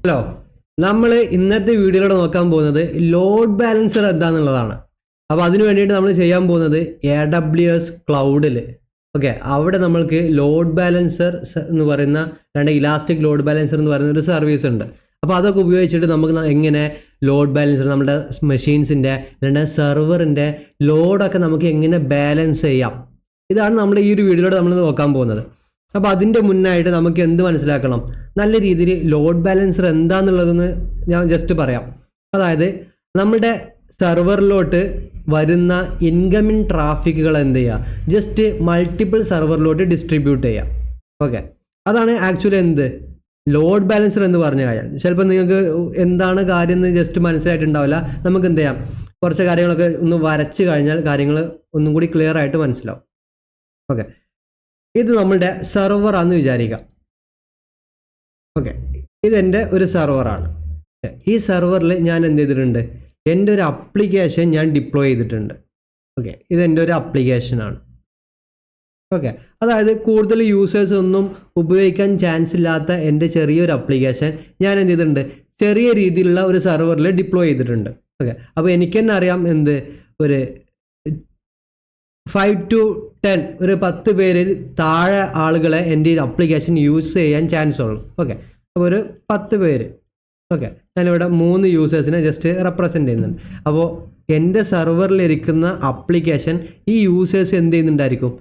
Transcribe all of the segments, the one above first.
Hello, നമ്മൾ ഇന്നത്തെ വീഡിയോയിലൂടെ നോക്കാൻ പോകുന്നത് ലോഡ് ബാലൻസർ എന്താണെന്നുള്ളതാണ്. അപ്പോൾ അതിന് വേണ്ടിയിട്ട് നമ്മൾ ചെയ്യാൻ പോകുന്നത് AWS ക്ലൗഡിൽ അവിടെ നമ്മൾക്ക് ലോഡ് ബാലൻസർ എന്ന് പറയുന്ന ഇലാസ്റ്റിക് ലോഡ് ബാലൻസർ എന്ന് പറയുന്ന ഒരു സർവീസ് ഉണ്ട്. അപ്പോൾ അതൊക്കെ ഉപയോഗിച്ചിട്ട് നമുക്ക് എങ്ങനെ ലോഡ് ബാലൻസർ നമ്മുടെ മെഷീൻസിൻ്റെ സെർവറിൻ്റെ ലോഡൊക്കെ നമുക്ക് എങ്ങനെ ബാലൻസ് ചെയ്യാം, ഇതാണ് നമ്മുടെ ഈ ഒരു വീഡിയോയിലൂടെ നമ്മൾ നോക്കാൻ പോകുന്നത്. അപ്പോൾ അതിൻ്റെ മുന്നായിട്ട് നമുക്ക് എന്ത് മനസ്സിലാക്കണം, നല്ല രീതിയിൽ ലോഡ് ബാലൻസർ എന്താണെന്നുള്ളതെന്ന് ഞാൻ ജസ്റ്റ് പറയാം. അതായത് നമ്മുടെ സെർവറിലോട്ട് വരുന്ന ഇൻകമിങ് ട്രാഫിക്കുകൾ എന്ത് ചെയ്യുക, ജസ്റ്റ് മൾട്ടിപ്പിൾ സെർവറിലോട്ട് ഡിസ്ട്രിബ്യൂട്ട് ചെയ്യുക. അതാണ് ആക്ച്വലി എന്ത് ലോഡ് ബാലൻസർ എന്ന് പറഞ്ഞു കഴിഞ്ഞാൽ. ചിലപ്പോൾ നിങ്ങൾക്ക് എന്താണ് കാര്യം എന്ന് ജസ്റ്റ് മനസ്സിലായിട്ടുണ്ടാവില്ല. നമുക്ക് എന്ത് ചെയ്യാം, കുറച്ച് കാര്യങ്ങളൊക്കെ ഒന്ന് വരച്ച് കഴിഞ്ഞാൽ കാര്യങ്ങൾ ഒന്നും കൂടി ക്ലിയർ ആയിട്ട് മനസ്സിലാവും. ഇത് നമ്മളുടെ സെർവറാണെന്ന് വിചാരിക്കാം. ഇതെൻ്റെ ഒരു സെർവറാണ്. ഈ സെർവറിൽ ഞാൻ എന്ത് ചെയ്തിട്ടുണ്ട്, എൻ്റെ ഒരു അപ്ലിക്കേഷൻ ഞാൻ ഡിപ്ലോയ് ചെയ്തിട്ടുണ്ട്. ഇതെൻ്റെ ഒരു അപ്ലിക്കേഷനാണ്. അതായത് കൂടുതൽ യൂസേഴ്സ് ഒന്നും ഉപയോഗിക്കാൻ ചാൻസ് ഇല്ലാത്ത എൻ്റെ ചെറിയൊരു അപ്ലിക്കേഷൻ ഞാൻ എന്ത് ചെയ്തിട്ടുണ്ട്, ചെറിയ രീതിയിലുള്ള ഒരു സെർവറിൽ ഡിപ്ലോയ് ചെയ്തിട്ടുണ്ട്. അപ്പോൾ എനിക്ക് തന്നെ അറിയാം എന്ത് ഒരു 5 to 10 ഒരു 10 പേരിൽ താഴെ ആളുകളെ എൻ്റെ ഈ അപ്ലിക്കേഷൻ യൂസ് ചെയ്യാൻ ചാൻസ് ഉള്ളൂ. അപ്പോൾ ഒരു 10 പേര്. ഞാനിവിടെ 3 യൂസേഴ്സിനെ ജസ്റ്റ് റെപ്രസെൻ്റ് ചെയ്യുന്നുണ്ട്. അപ്പോൾ എൻ്റെ സെർവറിലിരിക്കുന്ന അപ്ലിക്കേഷൻ ഈ യൂസേഴ്സ് എന്ത് ചെയ്യുന്നുണ്ടായിരിക്കും,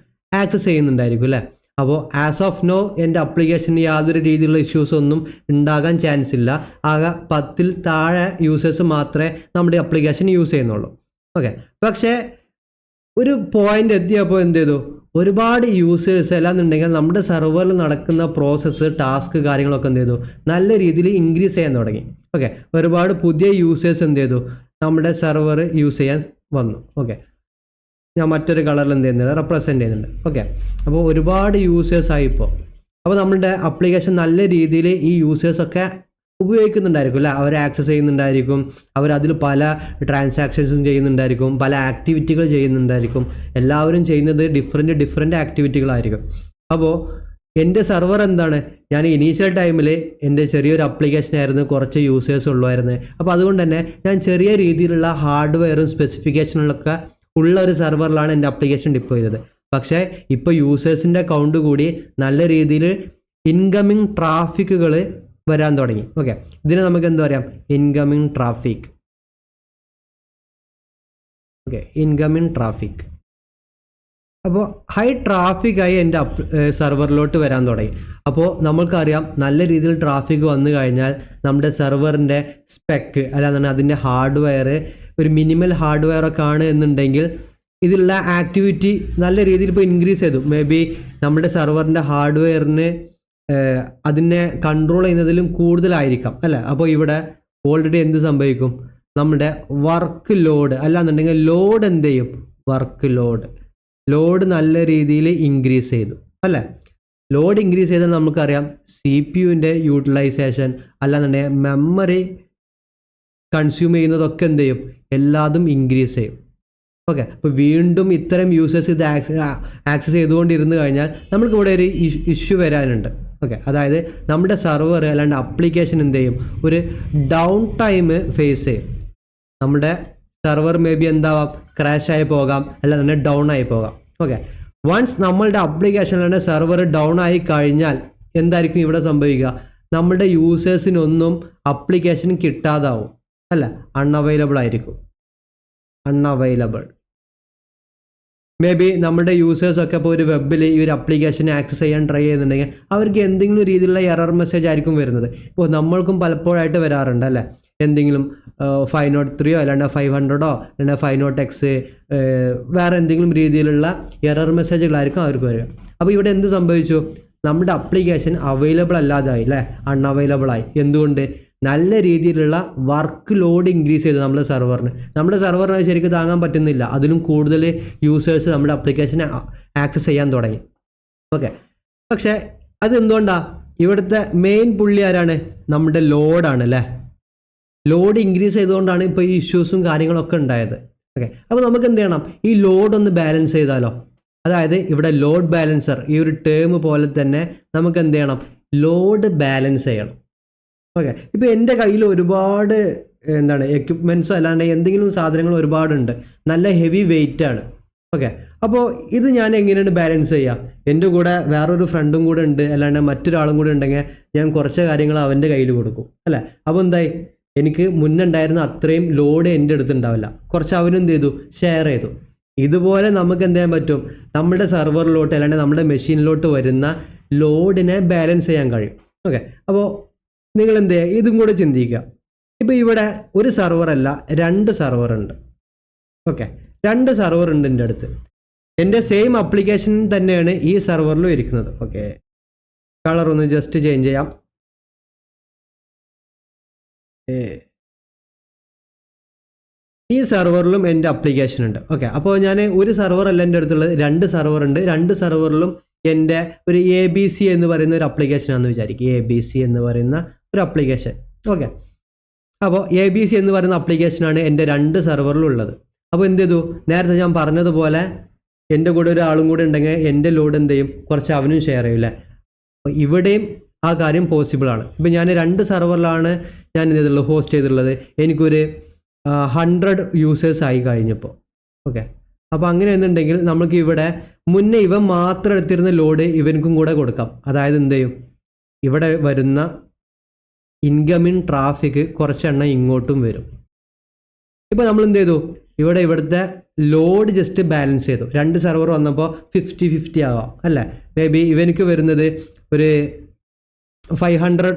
ആക്സസ് ചെയ്യുന്നുണ്ടായിരിക്കും അല്ലേ. അപ്പോൾ ആസ് ഓഫ് നോ എൻ്റെ അപ്ലിക്കേഷന് യാതൊരു രീതിയിലുള്ള ഇഷ്യൂസ് ഒന്നും ഉണ്ടാകാൻ ചാൻസ് ഇല്ല. ആകെ 10ൽ താഴെ യൂസേഴ്സ് മാത്രമേ നമ്മുടെ അപ്ലിക്കേഷൻ യൂസ് ചെയ്യുന്നുള്ളൂ. പക്ഷേ ഒരു പോയിന്റ് എത്തിയപ്പോൾ എന്ത് ചെയ്തു, ഒരുപാട് യൂസേഴ്സ് അല്ലാന്നുണ്ടെങ്കിൽ നമ്മുടെ സെർവറിൽ നടക്കുന്ന പ്രോസസ്സ്, ടാസ്ക് കാര്യങ്ങളൊക്കെ എന്ത് ചെയ്തു, നല്ല രീതിയിൽ ഇൻക്രീസ് ചെയ്യാൻ തുടങ്ങി. ഒരുപാട് പുതിയ യൂസേഴ്സ് എന്ത് ചെയ്തു, നമ്മുടെ സെർവർ യൂസ് ചെയ്യാൻ വന്നു. ഞാൻ മറ്റൊരു കളറിൽ എന്ത് ചെയ്യുന്നുണ്ട്, റെപ്രസെൻ്റ് ചെയ്യുന്നുണ്ട്. അപ്പോൾ ഒരുപാട് യൂസേഴ്സായി ഇപ്പോൾ. അപ്പോൾ നമ്മുടെ അപ്ലിക്കേഷൻ നല്ല രീതിയിൽ ഈ യൂസേഴ്സൊക്കെ ഉപയോഗിക്കുന്നുണ്ടായിരിക്കും അല്ലേ, അവർ ആക്സസ് ചെയ്യുന്നുണ്ടായിരിക്കും, അവരതിൽ പല ട്രാൻസാക്ഷൻസും ചെയ്യുന്നുണ്ടായിരിക്കും, പല ആക്ടിവിറ്റികൾ ചെയ്യുന്നുണ്ടായിരിക്കും. എല്ലാവരും ചെയ്യുന്നത് ഡിഫറെൻ്റ് ആക്ടിവിറ്റികളായിരിക്കും. അപ്പോൾ എൻ്റെ സെർവർ എന്താണ്, ഞാൻ ഇനീഷ്യൽ ടൈമിൽ എൻ്റെ ചെറിയൊരു അപ്ലിക്കേഷനായിരുന്നു, കുറച്ച് യൂസേഴ്സ് ഉള്ളായിരുന്നു. അപ്പോൾ അതുകൊണ്ട് തന്നെ ഞാൻ ചെറിയ രീതിയിലുള്ള ഹാർഡ്വെയറും സ്പെസിഫിക്കേഷനുകളൊക്കെ ഉള്ള ഒരു സെർവറിലാണ് എൻ്റെ അപ്ലിക്കേഷൻ ഡിപ്ലോയ് ചെയ്തത്. പക്ഷേ ഇപ്പോൾ യൂസേഴ്സിൻ്റെ കൗണ്ട് കൂടി നല്ല രീതിയിൽ ഇൻകമിങ് ട്രാഫിക്കുകൾ വരാൻ തുടങ്ങി. ഇതിനെ നമുക്ക് എന്താ പറയാം, ഇൻകമിങ് ട്രാഫിക്. Incoming traffic. അപ്പോൾ ഹൈ ട്രാഫിക്കായി എൻ്റെ സെർവറിലോട്ട് വരാൻ തുടങ്ങി. അപ്പോൾ നമ്മൾക്കറിയാം നല്ല രീതിയിൽ ട്രാഫിക് വന്നു കഴിഞ്ഞാൽ നമ്മുടെ സെർവറിൻ്റെ സ്പെക്ക് അല്ലാതെ അതിൻ്റെ ഹാർഡ്വെയർ ഒരു മിനിമൽ ഹാർഡ്വെയറൊക്കെ ആണ് എന്നുണ്ടെങ്കിൽ ഇതിലുള്ള ആക്ടിവിറ്റി നല്ല രീതിയിൽ ഇപ്പോൾ ഇൻക്രീസ് ചെയ്തു. മേ ബി നമ്മുടെ സെർവറിൻ്റെ ഹാർഡ്വെയറിന് അതിനെ കൺട്രോൾ ചെയ്യുന്നതിലും കൂടുതലായിരിക്കാം അല്ലേ. അപ്പോൾ ഇവിടെ ഓൾറെഡി എന്ത് സംഭവിക്കും, നമ്മുടെ വർക്ക് ലോഡ് അല്ലാന്നുണ്ടെങ്കിൽ ലോഡ് എന്ത് ചെയ്യും, വർക്ക് ലോഡ് നല്ല രീതിയിൽ ഇൻക്രീസ് ചെയ്തു അല്ലേ. ലോഡ് ഇൻക്രീസ് ചെയ്താൽ നമുക്കറിയാം CPU-ൻ്റെ യൂട്ടിലൈസേഷൻ അല്ലാന്നുണ്ടെങ്കിൽ മെമ്മറി കൺസ്യൂം ചെയ്യുന്നതൊക്കെ എന്ത് ചെയ്യും, എല്ലാതും ഇൻക്രീസ് ചെയ്യും. അപ്പോൾ വീണ്ടും ഇത്തരം യൂസേഴ്സ് ഇത് ആക്സസ് ചെയ്തുകൊണ്ടിരുന്നു കഴിഞ്ഞാൽ നമുക്ക് ഇവിടെ ഒരു ഇഷ്യൂ വരാനുണ്ട്. അതായത് നമ്മുടെ സെർവർ അല്ലാണ്ട് അപ്ലിക്കേഷൻ എന്ത് ചെയ്യും, ഒരു ഡൗൺ ടൈം ഫേസ് ചെയ്യും. നമ്മുടെ സെർവർ മേ ബി എന്താവാം, ക്രാഷ് ആയി പോകാം, അല്ലാതെ ഡൗൺ ആയി പോകാം. വൺസ് നമ്മളുടെ അപ്ലിക്കേഷൻ അല്ലാണ്ട് സെർവർ ഡൗൺ ആയി കഴിഞ്ഞാൽ എന്തായിരിക്കും ഇവിടെ സംഭവിക്കുക, നമ്മുടെ യൂസേഴ്സിനൊന്നും അപ്ലിക്കേഷൻ കിട്ടാതാവും അല്ല, അൺഅവൈലബിൾ ആയിരിക്കും. മേ ബി നമ്മുടെ യൂസേഴ്സൊക്കെ ഇപ്പോൾ ഒരു വെബിൽ ഈ ഒരു അപ്ലിക്കേഷൻ ആക്സസ് ചെയ്യാൻ ട്രൈ ചെയ്യുന്നുണ്ടെങ്കിൽ അവർക്ക് എന്തെങ്കിലും രീതിയിലുള്ള എറർ മെസ്സേജ് ആയിരിക്കും വരുന്നത്. ഇപ്പോൾ നമ്മൾക്കും പലപ്പോഴായിട്ട് വരാറുണ്ട് അല്ലേ, എന്തെങ്കിലും 503 അല്ലാണ്ട് 500 അല്ലാണ്ട് 500X വേറെ എന്തെങ്കിലും രീതിയിലുള്ള എറർ മെസ്സേജുകളായിരിക്കും അവർക്ക് വരിക. അപ്പോൾ ഇവിടെ എന്ത് സംഭവിച്ചു, നമ്മുടെ അപ്ലിക്കേഷൻ അവൈലബിൾ അല്ലാതായി അല്ലേ, അൺഅവൈലബിൾ ആയി. എന്തുകൊണ്ട്, നല്ല രീതിയിലുള്ള വർക്ക് ലോഡ് ഇൻക്രീസ് ചെയ്തു നമ്മുടെ സെർവറിന് ശരിക്കും താങ്ങാൻ പറ്റുന്നില്ല. അതിലും കൂടുതൽ യൂസേഴ്സ് നമ്മുടെ അപ്ലിക്കേഷനെ ആക്സസ് ചെയ്യാൻ തുടങ്ങി. പക്ഷേ അതെന്തുകൊണ്ടാണ്, ഇവിടുത്തെ മെയിൻ പുള്ളി ആരാണ്, നമ്മുടെ ലോഡാണ് അല്ലേ. ലോഡ് ഇൻക്രീസ് ചെയ്തുകൊണ്ടാണ് ഇപ്പോൾ ഈ ഇഷ്യൂസും കാര്യങ്ങളൊക്കെ ഉണ്ടായത്. അപ്പോൾ നമുക്ക് എന്ത് ചെയ്യണം, ഈ ലോഡ് ഒന്ന് ബാലൻസ് ചെയ്താലോ. അതായത് ഇവിടെ ലോഡ് ബാലൻസർ ഈ ഒരു ടേം പോലെ തന്നെ നമുക്ക് എന്ത് ചെയ്യണം, ലോഡ് ബാലൻസ് ചെയ്യണം. ഓക്കെ. ഇപ്പോൾ എൻ്റെ കയ്യിൽ ഒരുപാട് എന്താണ് എക്യുപ്മെൻറ്റ്സോ അല്ലാണ്ട് എന്തെങ്കിലും സാധനങ്ങൾ ഒരുപാടുണ്ട്, നല്ല ഹെവി വെയിറ്റ് ആണ്. ഓക്കെ. അപ്പോൾ ഇത് ഞാൻ എങ്ങനെയാണ് ബാലൻസ് ചെയ്യുക? എൻ്റെ കൂടെ വേറൊരു ഫ്രണ്ടും കൂടെ ഉണ്ട്, അല്ലാണ്ട് മറ്റൊരാളും കൂടെ ഉണ്ടെങ്കിൽ ഞാൻ കുറച്ച് കാര്യങ്ങൾ അവൻ്റെ കയ്യിൽ കൊടുക്കും അല്ലേ. അപ്പോൾ എന്തായി, എനിക്ക് മുന്നുണ്ടായിരുന്ന അത്രയും ലോഡ് എൻ്റെ അടുത്ത് ഉണ്ടാവില്ല, കുറച്ച് അവനും എന്ത് ചെയ്തു, ഷെയർ ചെയ്തു. ഇതുപോലെ നമുക്ക് എന്ത് ചെയ്യാൻ പറ്റും, നമ്മുടെ സെർവറിലോട്ട് അല്ലാണ്ട് നമ്മുടെ മെഷീനിലോട്ട് വരുന്ന ലോഡിനെ ബാലൻസ് ചെയ്യാൻ കഴിയും. ഓക്കെ. അപ്പോൾ നിങ്ങൾ എന്ത് ചെയ്യുക, ഇതും കൂടെ ചിന്തിക്കുക. ഇപ്പോൾ ഇവിടെ ഒരു സെർവറല്ല, 2 സെർവർ ഉണ്ട്. ഓക്കെ, 2 സെർവർ ഉണ്ട് എൻ്റെ അടുത്ത്. എൻ്റെ സെയിം ആപ്ലിക്കേഷൻ തന്നെയാണ് ഈ സെർവറിലും ഇരിക്കുന്നത്. ഓക്കെ, കളർ ഒന്ന് ജസ്റ്റ് ചേഞ്ച് ചെയ്യാം. ഈ സെർവറിലും എൻ്റെ ആപ്ലിക്കേഷൻ ഉണ്ട്. ഓക്കെ, അപ്പോൾ ഞാൻ ഒരു സെർവർ അല്ല എൻ്റെ അടുത്തുള്ളത്, 2 സെർവർ ഉണ്ട്. 2 സെർവറിലും എൻ്റെ ഒരു ABC എന്ന് പറയുന്ന ഒരു ആപ്ലിക്കേഷൻ ആണെന്ന് വിചാരിക്കും. ABC എന്ന് പറയുന്ന ഒരു ആപ്ലിക്കേഷൻ. ഓക്കെ, അപ്പോൾ ABC എന്ന് പറയുന്ന ആപ്ലിക്കേഷനാണ് എൻ്റെ 2 സെർവറിലുള്ളത്. അപ്പോൾ എന്ത് ചെയ്തു, നേരത്തെ ഞാൻ പറഞ്ഞതുപോലെ എൻ്റെ കൂടെ ഒരാളും കൂടെ ഉണ്ടെങ്കിൽ എൻ്റെ ലോഡ് എന്ത് ചെയ്യും, കുറച്ച് അവനും ഷെയർ ചെയ്യില്ലേ. അപ്പോൾ ഇവിടെയും ആ കാര്യം പോസിബിൾ ആണ്. ഇപ്പോൾ ഞാൻ 2 സെർവറിലാണ് ഞാൻ എന്ത് ചെയ്തിട്ടുള്ളത്, ഹോസ്റ്റ് ചെയ്തിട്ടുള്ളത്. എനിക്കൊരു 100 യൂസേഴ്സ് ആയി കഴിഞ്ഞപ്പോൾ. ഓക്കെ, അപ്പോൾ അങ്ങനെ എന്നുണ്ടെങ്കിൽ നമുക്ക് ഇവിടെ മുന്നേ ഇവൻ മാത്രം എടുത്തിരുന്ന ലോഡ് ഇവനക്കും കൂടെ കൊടുക്കാം. അതായത് എന്ത് ചെയ്യും, ഇവിടെ വരുന്ന ഇൻകമിങ് ട്രാഫിക് കുറച്ചെണ്ണം ഇങ്ങോട്ടും വരും. ഇപ്പോൾ നമ്മൾ എന്ത് ചെയ്തു, ഇവിടുത്തെ ലോഡ് ജസ്റ്റ് ബാലൻസ് ചെയ്തു. 2 സെർവർ വന്നപ്പോൾ 50-50 ആവാം അല്ലേ. മേ ബി ഇവനക്ക് വരുന്നത് ഒരു 500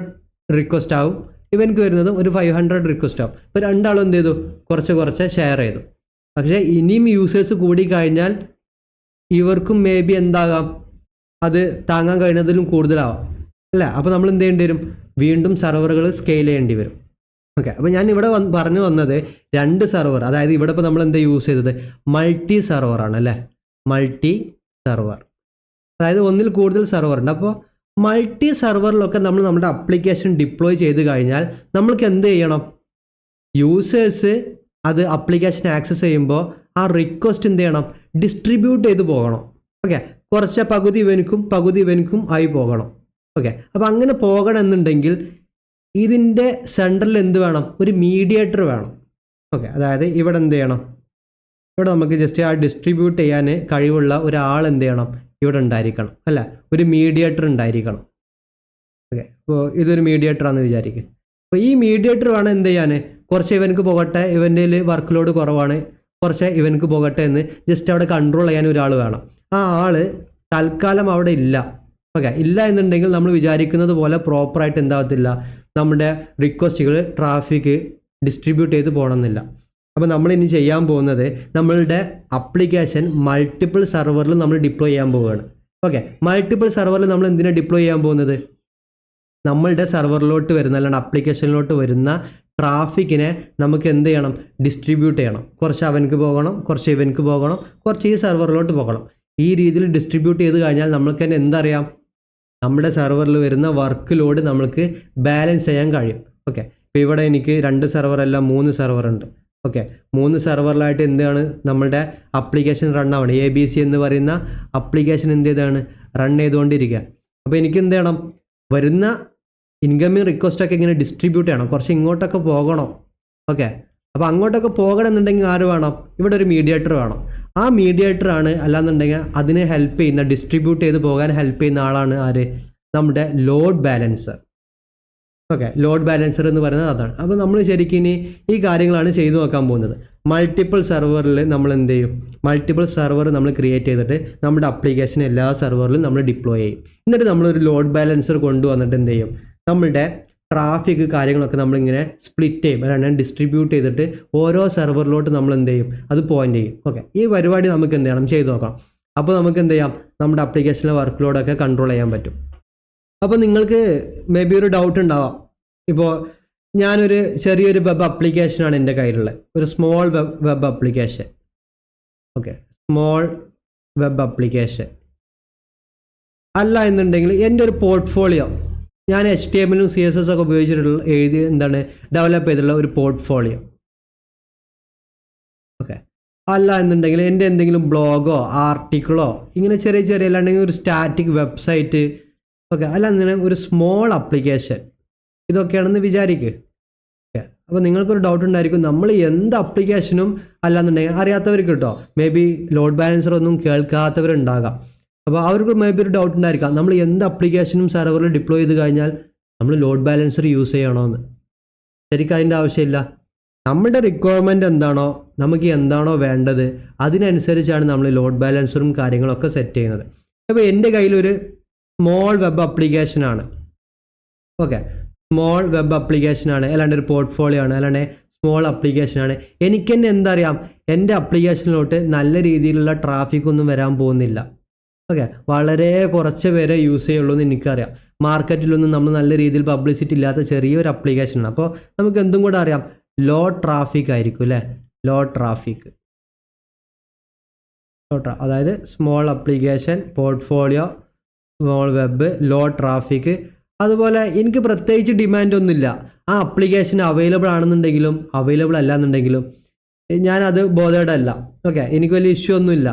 റിക്വസ്റ്റ് ആവും, ഇവനക്ക് വരുന്നതും ഒരു 500 റിക്വസ്റ്റ് ആവും. ഇപ്പോൾ രണ്ടാളും എന്ത് ചെയ്തു, കുറച്ച് ഷെയർ ചെയ്തു. പക്ഷേ ഇനിയും യൂസേഴ്സ് കൂടിക്കഴിഞ്ഞാൽ ഇവർക്കും മേ ബി എന്താകാം, അത് താങ്ങാൻ കഴിയുന്നതിലും കൂടുതലാവാം അല്ലേ. അപ്പോൾ നമ്മൾ എന്ത് ചെയ്യേണ്ടി വരും, വീണ്ടും സെർവറുകൾ സ്കെയിൽ ചെയ്യേണ്ടി വരും. ഓക്കെ, അപ്പോൾ ഞാൻ ഇവിടെ പറഞ്ഞു വന്നത് 2 സെർവർ, അതായത് ഇവിടെ ഇപ്പോൾ നമ്മൾ എന്താ യൂസ് ചെയ്തത്, മൾട്ടി സെർവറാണ് അല്ലേ. മൾട്ടി സെർവർ അതായത് ഒന്നിൽ കൂടുതൽ സെർവർ ഉണ്ട്. അപ്പോൾ മൾട്ടി സെർവറിലൊക്കെ നമ്മൾ നമ്മുടെ ആപ്ലിക്കേഷൻ ഡിപ്ലോയ് ചെയ്ത് കഴിഞ്ഞാൽ നമ്മൾക്ക് എന്ത് ചെയ്യണം, യൂസേഴ്സ് അത് ആപ്ലിക്കേഷൻ ആക്സസ് ചെയ്യുമ്പോൾ ആ റിക്വസ്റ്റ് എന്ത് ചെയ്യണം, ഡിസ്ട്രിബ്യൂട്ട് ചെയ്ത് പോകണം. ഓക്കെ, കുറച്ച് പകുതി ഇവനുക്കും ആയി പോകണം. ഓക്കെ, അപ്പോൾ അങ്ങനെ പോകണം എന്നുണ്ടെങ്കിൽ ഇതിൻ്റെ സെൻറ്ററിൽ എന്ത് വേണം, ഒരു മീഡിയേറ്റർ വേണം. ഓക്കെ, അതായത് ഇവിടെ എന്ത് ചെയ്യണം, ഇവിടെ നമുക്ക് ജസ്റ്റ് ആ ഡിസ്ട്രിബ്യൂട്ട് ചെയ്യാൻ കഴിവുള്ള ഒരാൾ എന്ത് ചെയ്യണം, ഇവിടെ ഉണ്ടായിരിക്കണം അല്ല, ഒരു മീഡിയേറ്റർ ഉണ്ടായിരിക്കണം. ഓക്കെ, അപ്പോൾ ഇതൊരു മീഡിയേറ്ററാണെന്ന് വിചാരിക്കുക. അപ്പോൾ ഈ മീഡിയേറ്റർ വേണം എന്ത് ചെയ്യാൻ, കുറച്ച് ഇവനക്ക് പോകട്ടെ, ഇവൻ്റെ വർക്ക് ലോഡ് കുറവാണ്, കുറച്ച് ഇവനക്ക് പോകട്ടെ എന്ന് ജസ്റ്റ് അവിടെ കൺട്രോൾ ചെയ്യാൻ ഒരാൾ വേണം. ആ ആൾ തൽക്കാലം അവിടെ ഇല്ല. ഓക്കെ, ഇല്ല എന്നുണ്ടെങ്കിൽ നമ്മൾ വിചാരിക്കുന്നത് പോലെ പ്രോപ്പറായിട്ട് എന്താകത്തില്ല, നമ്മുടെ റിക്വസ്റ്റുകൾ ട്രാഫിക് ഡിസ്ട്രിബ്യൂട്ട് ചെയ്ത് പോകണമെന്നില്ല. അപ്പോൾ നമ്മൾ ഇനി ചെയ്യാൻ പോകുന്നത്, നമ്മളുടെ ആപ്ലിക്കേഷൻ മൾട്ടിപ്പിൾ സെർവറിൽ നമ്മൾ ഡിപ്ലോയ് ചെയ്യാൻ പോവുകയാണ്. ഓക്കെ, മൾട്ടിപ്പിൾ സെർവറിൽ നമ്മൾ എന്തിനാണ് ഡിപ്ലോയ് ചെയ്യാൻ പോകുന്നത്, നമ്മളുടെ സെർവറിലോട്ട് വരുന്ന അല്ലാണ്ട് ആപ്ലിക്കേഷനിലോട്ട് വരുന്ന ട്രാഫിക്കിനെ നമുക്ക് എന്ത് ചെയ്യണം, ഡിസ്ട്രിബ്യൂട്ട് ചെയ്യണം. കുറച്ച് അവനക്ക് പോകണം, കുറച്ച് ഇവനക്ക് പോകണം, കുറച്ച് ഈ സെർവറിലോട്ട് പോകണം. ഈ രീതിയിൽ ഡിസ്ട്രിബ്യൂട്ട് ചെയ്ത് കഴിഞ്ഞാൽ നമുക്ക് തന്നെ എന്തറിയാം, നമ്മുടെ സെർവറിൽ വരുന്ന വർക്ക് ലോഡ് നമ്മൾക്ക് ബാലൻസ് ചെയ്യാൻ കഴിയും. ഓക്കെ, ഇപ്പോൾ ഇവിടെ എനിക്ക് 2 സെർവറല്ല 3 സെർവർ ഉണ്ട്. ഓക്കെ, 3 സെർവറിലായിട്ട് എന്താണ് നമ്മളുടെ ആപ്ലിക്കേഷൻ റൺ ആവണം. ABC എന്ന് പറയുന്ന ആപ്ലിക്കേഷൻ എന്ത് ചെയ്താണ്, റൺ ചെയ്തുകൊണ്ടിരിക്കുക. അപ്പോൾ എനിക്ക് എന്ത് ചെയ്യണം, വരുന്ന ഇൻകമിങ് റിക്വസ്റ്റൊക്കെ ഇങ്ങനെ ഡിസ്ട്രിബ്യൂട്ട് ചെയ്യണം, കുറച്ച് ഇങ്ങോട്ടൊക്കെ പോകണം. ഓക്കെ, അപ്പോൾ അങ്ങോട്ടൊക്കെ പോകണം എന്നുണ്ടെങ്കിൽ ആര് വേണം, ഇവിടെ ഒരു മീഡിയേറ്റർ വേണം. ആ മീഡിയേറ്ററാണ്, അല്ലാന്നുണ്ടെങ്കിൽ അതിനെ ഹെൽപ്പ് ചെയ്യുന്ന, ഡിസ്ട്രിബ്യൂട്ട് ചെയ്ത് പോകാൻ ഹെൽപ്പ് ചെയ്യുന്ന ആളാണ് ആര്, നമ്മുടെ load balancer. Okay, load balancer എന്ന് പറയുന്നത് അതാണ്. അപ്പോൾ നമ്മൾ ശരിക്കും ഇനി ഈ കാര്യങ്ങളാണ് ചെയ്തു നോക്കാൻ പോകുന്നത്. മൾട്ടിപ്പിൾ സെർവറിൽ നമ്മൾ എന്ത് ചെയ്യും, മൾട്ടിപ്പിൾ സെർവർ നമ്മൾ ക്രിയേറ്റ് ചെയ്തിട്ട് നമ്മുടെ ആപ്ലിക്കേഷൻ എല്ലാ സെർവറിലും നമ്മൾ ഡിപ്ലോയ് ചെയ്യും. എന്നിട്ട് നമ്മളൊരു ലോഡ് ബാലൻസർ കൊണ്ടുവന്നിട്ട് എന്ത് ചെയ്യും, നമ്മളുടെ ട്രാഫിക് കാര്യങ്ങളൊക്കെ നമ്മളിങ്ങനെ സ്പ്ലിറ്റ് ചെയ്യും, അല്ലാണ്ട് ഡിസ്ട്രിബ്യൂട്ട് ചെയ്തിട്ട് ഓരോ സെർവറിലോട്ട് നമ്മൾ എന്ത് ചെയ്യും, അത് പോയിൻ്റ് ചെയ്യും. ഓക്കെ, ഈ പരിപാടി നമുക്ക് എന്ത് ചെയ്യണം, ചെയ്ത് നോക്കാം. അപ്പോൾ നമുക്ക് എന്ത് ചെയ്യാം, നമ്മുടെ ആപ്ലിക്കേഷനിലെ വർക്ക് ലോഡൊക്കെ കൺട്രോൾ ചെയ്യാൻ പറ്റും. അപ്പോൾ നിങ്ങൾക്ക് മേ ബി ഒരു ഡൗട്ട് ഉണ്ടാവാം, ഇപ്പോൾ ഞാനൊരു ചെറിയൊരു വെബ് ആപ്ലിക്കേഷനാണ് എൻ്റെ കയ്യിലുള്ളത്, ഒരു small web application. Okay, small web application അല്ല എന്നുണ്ടെങ്കിൽ എൻ്റെ ഒരു പോർട്ട്ഫോളിയോ, ഞാൻ HTML CSS ഒക്കെ ഉപയോഗിച്ചിട്ടുള്ള ഡെവലപ്പ് ചെയ്തിട്ടുള്ള ഒരു പോർട്ട്ഫോളിയോ. ഓക്കെ, അല്ല എന്നുണ്ടെങ്കിൽ എൻ്റെ എന്തെങ്കിലും ബ്ലോഗോ ആർട്ടിക്കിളോ ഇങ്ങനെ ചെറിയ അല്ലാണ്ടെങ്കിൽ ഒരു സ്റ്റാറ്റിക് വെബ്സൈറ്റ്. ഓക്കെ, അല്ല എന്നുണ്ടെങ്കിൽ ഒരു സ്മോൾ ആപ്ലിക്കേഷൻ, ഇതൊക്കെയാണെന്ന് വിചാരിക്കുക. അപ്പോൾ നിങ്ങൾക്കൊരു ഡൗട്ട് ഉണ്ടായിരിക്കും, നമ്മൾ എന്ത് അപ്ലിക്കേഷനും അല്ലാന്നുണ്ടെങ്കിൽ അറിയാത്തവർക്ക് കേട്ടോ, മേ ബി ലോഡ് ബാലൻസർ ഒന്നും കേൾക്കാത്തവരുണ്ടാകാം. അപ്പോൾ അവർക്ക് മേ ബി ഒരു ഡൗട്ട് ഉണ്ടായിരിക്കാം, നമ്മൾ എന്ത് അപ്ലിക്കേഷനും സെർവറിൽ ഡിപ്ലോയ് ചെയ്ത് കഴിഞ്ഞാൽ നമ്മൾ ലോഡ് ബാലൻസർ യൂസ് ചെയ്യണമെന്ന്. ശരിക്കും അതിൻ്റെ ആവശ്യമില്ല. നമ്മുടെ റിക്വയർമെൻറ്റ് എന്താണോ, നമുക്ക് എന്താണോ വേണ്ടത് അതിനനുസരിച്ചാണ് നമ്മൾ ലോഡ് ബാലൻസറും കാര്യങ്ങളൊക്കെ സെറ്റ് ചെയ്യുന്നത്. അപ്പോൾ എൻ്റെ കയ്യിലൊരു സ്മോൾ വെബ് ആപ്ലിക്കേഷനാണ്. ഓക്കെ, സ്മോൾ വെബ് ആപ്ലിക്കേഷനാണ്, അല്ലാണ്ട് ഒരു പോർട്ട്ഫോളിയോ ആണ്, അല്ലാണ്ട് സ്മോൾ ആപ്ലിക്കേഷനാണ്. എനിക്ക് തന്നെ എന്താ അറിയാം, എൻ്റെ ആപ്ലിക്കേഷനിലോട്ട് നല്ല രീതിയിലുള്ള ട്രാഫിക് ഒന്നും വരാൻ പോകുന്നില്ല. ഓക്കെ, വളരെ കുറച്ച് പേരെ യൂസ് ചെയ്യുള്ളൂ എന്ന് എനിക്കറിയാം. മാർക്കറ്റിലൊന്നും നമ്മൾ നല്ല രീതിയിൽ പബ്ലിസിറ്റി ഇല്ലാത്ത ചെറിയൊരു ആപ്ലിക്കേഷനാണ്. അപ്പോൾ നമുക്ക് എന്തും കൂടെ അറിയാം, ലോ ട്രാഫിക് ആയിരിക്കും അല്ലേ, ലോ ട്രാഫിക്. അതായത് small application, portfolio, small web, low traffic. അതുപോലെ എനിക്ക് പ്രത്യേകിച്ച് ഡിമാൻഡ് ഒന്നുമില്ല. ആ ആപ്ലിക്കേഷൻ അവൈലബിൾ ആണെന്നുണ്ടെങ്കിലും അവൈലബിൾ അല്ല എന്നുണ്ടെങ്കിലും ഞാനത് ബോധേഡ് അല്ല. ഓക്കെ, എനിക്ക് വലിയ ഇഷ്യൂ ഒന്നുമില്ല.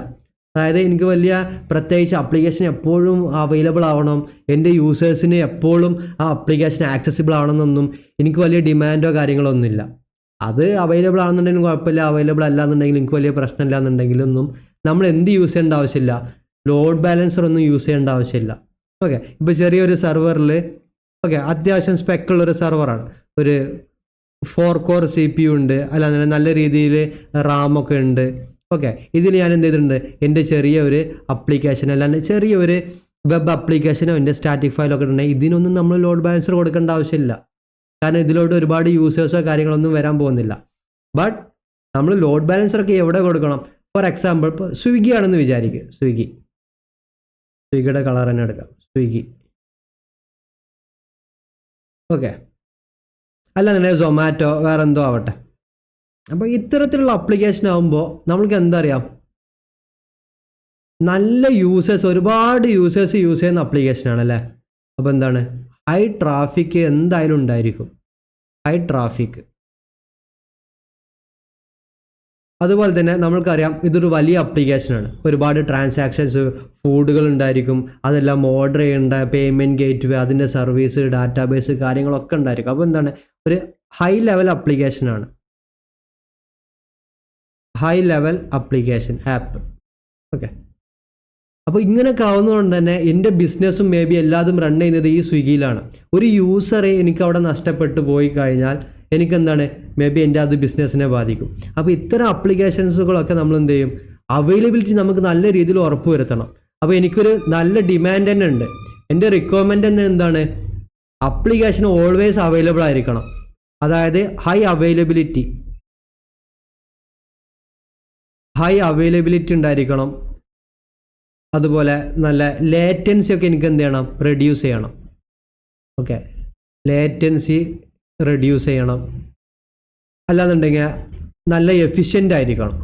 അതായത് എനിക്ക് വലിയ പ്രത്യേകിച്ച് ആപ്ലിക്കേഷൻ എപ്പോഴും അവൈലബിൾ ആവണം, എൻ്റെ യൂസേഴ്സിന് എപ്പോഴും ആ ആപ്ലിക്കേഷൻ ആക്സസിബിൾ ആവണമെന്നൊന്നും എനിക്ക് വലിയ ഡിമാൻഡോ കാര്യങ്ങളോ ഒന്നുമില്ല. അത് അവൈലബിൾ ആണെന്നുണ്ടെങ്കിലും കുഴപ്പമില്ല, അവൈലബിൾ അല്ല എന്നുണ്ടെങ്കിലും എനിക്ക് വലിയ പ്രശ്നമില്ല എന്നുണ്ടെങ്കിലൊന്നും നമ്മൾ എന്ത് യൂസ് ചെയ്യേണ്ട ആവശ്യമില്ല, ലോഡ് ബാലൻസർ ഒന്നും യൂസ് ചെയ്യേണ്ട ആവശ്യമില്ല. ഓക്കെ, ഇപ്പോൾ ചെറിയൊരു സെർവറിൽ ഓക്കെ അത്യാവശ്യം സ്പെക്കുള്ളൊരു സെർവറാണ്, ഒരു 4 കോർ CPU ഉണ്ട്, അല്ലാതെ നല്ല രീതിയിൽ റാമൊക്കെ ഉണ്ട്. ഓക്കെ, ഇതിൽ ഞാൻ എന്ത് ചെയ്തിട്ടുണ്ട്, എൻ്റെ ചെറിയൊരു അപ്ലിക്കേഷൻ അല്ലാണ്ട് ചെറിയൊരു വെബ് ആപ്ലിക്കേഷനോ എൻ്റെ സ്റ്റാറ്റിക് ഫയലൊക്കെ ഉണ്ടെങ്കിൽ ഇതിനൊന്നും നമ്മൾ ലോഡ് ബാലൻസർ കൊടുക്കേണ്ട ആവശ്യമില്ല. കാരണം ഇതിലോട്ട് ഒരുപാട് യൂസേഴ്സോ കാര്യങ്ങളൊന്നും വരാൻ പോകുന്നില്ല. ബട്ട് നമ്മൾ ലോഡ് ബാലൻസറൊക്കെ എവിടെ കൊടുക്കണം? ഫോർ എക്സാമ്പിൾ ഇപ്പോൾ സ്വിഗ്ഗി ആണെന്ന് വിചാരിക്കുക, സ്വിഗ്ഗിയുടെ കളർ തന്നെ എടുക്കാം, സ്വിഗ്ഗി. ഓക്കെ, അല്ലാന്നുണ്ടെങ്കിൽ സൊമാറ്റോ, വേറെ എന്തോ ആവട്ടെ. അപ്പോൾ ഇത്തരത്തിലുള്ള ആപ്ലിക്കേഷൻ ആകുമ്പോൾ നമ്മൾക്ക് എന്താ അറിയാം, നല്ല യൂസേഴ്സ്, ഒരുപാട് യൂസേഴ്സ് യൂസ് ചെയ്യുന്ന ആപ്ലിക്കേഷനാണ് അല്ലേ. അപ്പോൾ എന്താണ്, ഹൈ ട്രാഫിക് എന്തായാലും ഉണ്ടായിരിക്കും, ഹൈ ട്രാഫിക്. അതുപോലെ തന്നെ നമ്മൾക്കറിയാം ഇതൊരു വലിയ ആപ്ലിക്കേഷനാണ്, ഒരുപാട് ട്രാൻസാക്ഷൻസ്, ഫുഡുകൾ ഉണ്ടായിരിക്കും, അതെല്ലാം ഓർഡർ ചെയ്യേണ്ട പേയ്മെൻറ്റ് ഗേറ്റ് വേ, അതിൻ്റെ സർവീസ്, ഡാറ്റാബേസ് കാര്യങ്ങളൊക്കെ ഉണ്ടായിരിക്കും. അപ്പോൾ എന്താണ്, ഒരു ഹൈ ലെവൽ ആപ്ലിക്കേഷനാണ്, high level application app. Okay, അപ്പോൾ ഇങ്ങനെയൊക്കെ ആവുന്നതുകൊണ്ട് തന്നെ എൻ്റെ ബിസിനസ്സും മേ ബി എല്ലാതും റൺ ചെയ്യുന്നത് ഈ സ്വിഗ്ഗിയിലാണ്. ഒരു യൂസറെ എനിക്ക് അവിടെ നഷ്ടപ്പെട്ടു പോയി കഴിഞ്ഞാൽ എനിക്കെന്താണ്, മേ ബി എൻ്റെ അത് ബിസിനസ്സിനെ ബാധിക്കും. അപ്പോൾ ഇത്തരം ആപ്ലിക്കേഷൻസുകളൊക്കെ നമ്മൾ എന്ത് ചെയ്യും, അവൈലബിലിറ്റി നമുക്ക് നല്ല രീതിയിൽ ഉറപ്പ് വരുത്തണം. അപ്പോൾ എനിക്കൊരു നല്ല ഡിമാൻഡ് തന്നെ ഉണ്ട്, എൻ്റെ റിക്വയർമെൻറ്റ് തന്നെ എന്താണ്, ആപ്ലിക്കേഷൻ ഓൾവേസ് അവൈലബിൾ ആയിരിക്കണം. അതായത് ഹൈ അവൈലബിലിറ്റി ഉണ്ടായിരിക്കണം. അതുപോലെ നല്ല ലേറ്റൻസി ഒക്കെ എനിക്ക് എന്ത് ചെയ്യണം, റെഡ്യൂസ് ചെയ്യണം. ഓക്കെ, ലേറ്റൻസി റെഡ്യൂസ് ചെയ്യണം. അല്ലാന്നുണ്ടെങ്കിൽ നല്ല എഫിഷ്യൻ്റ് ആയിരിക്കണം.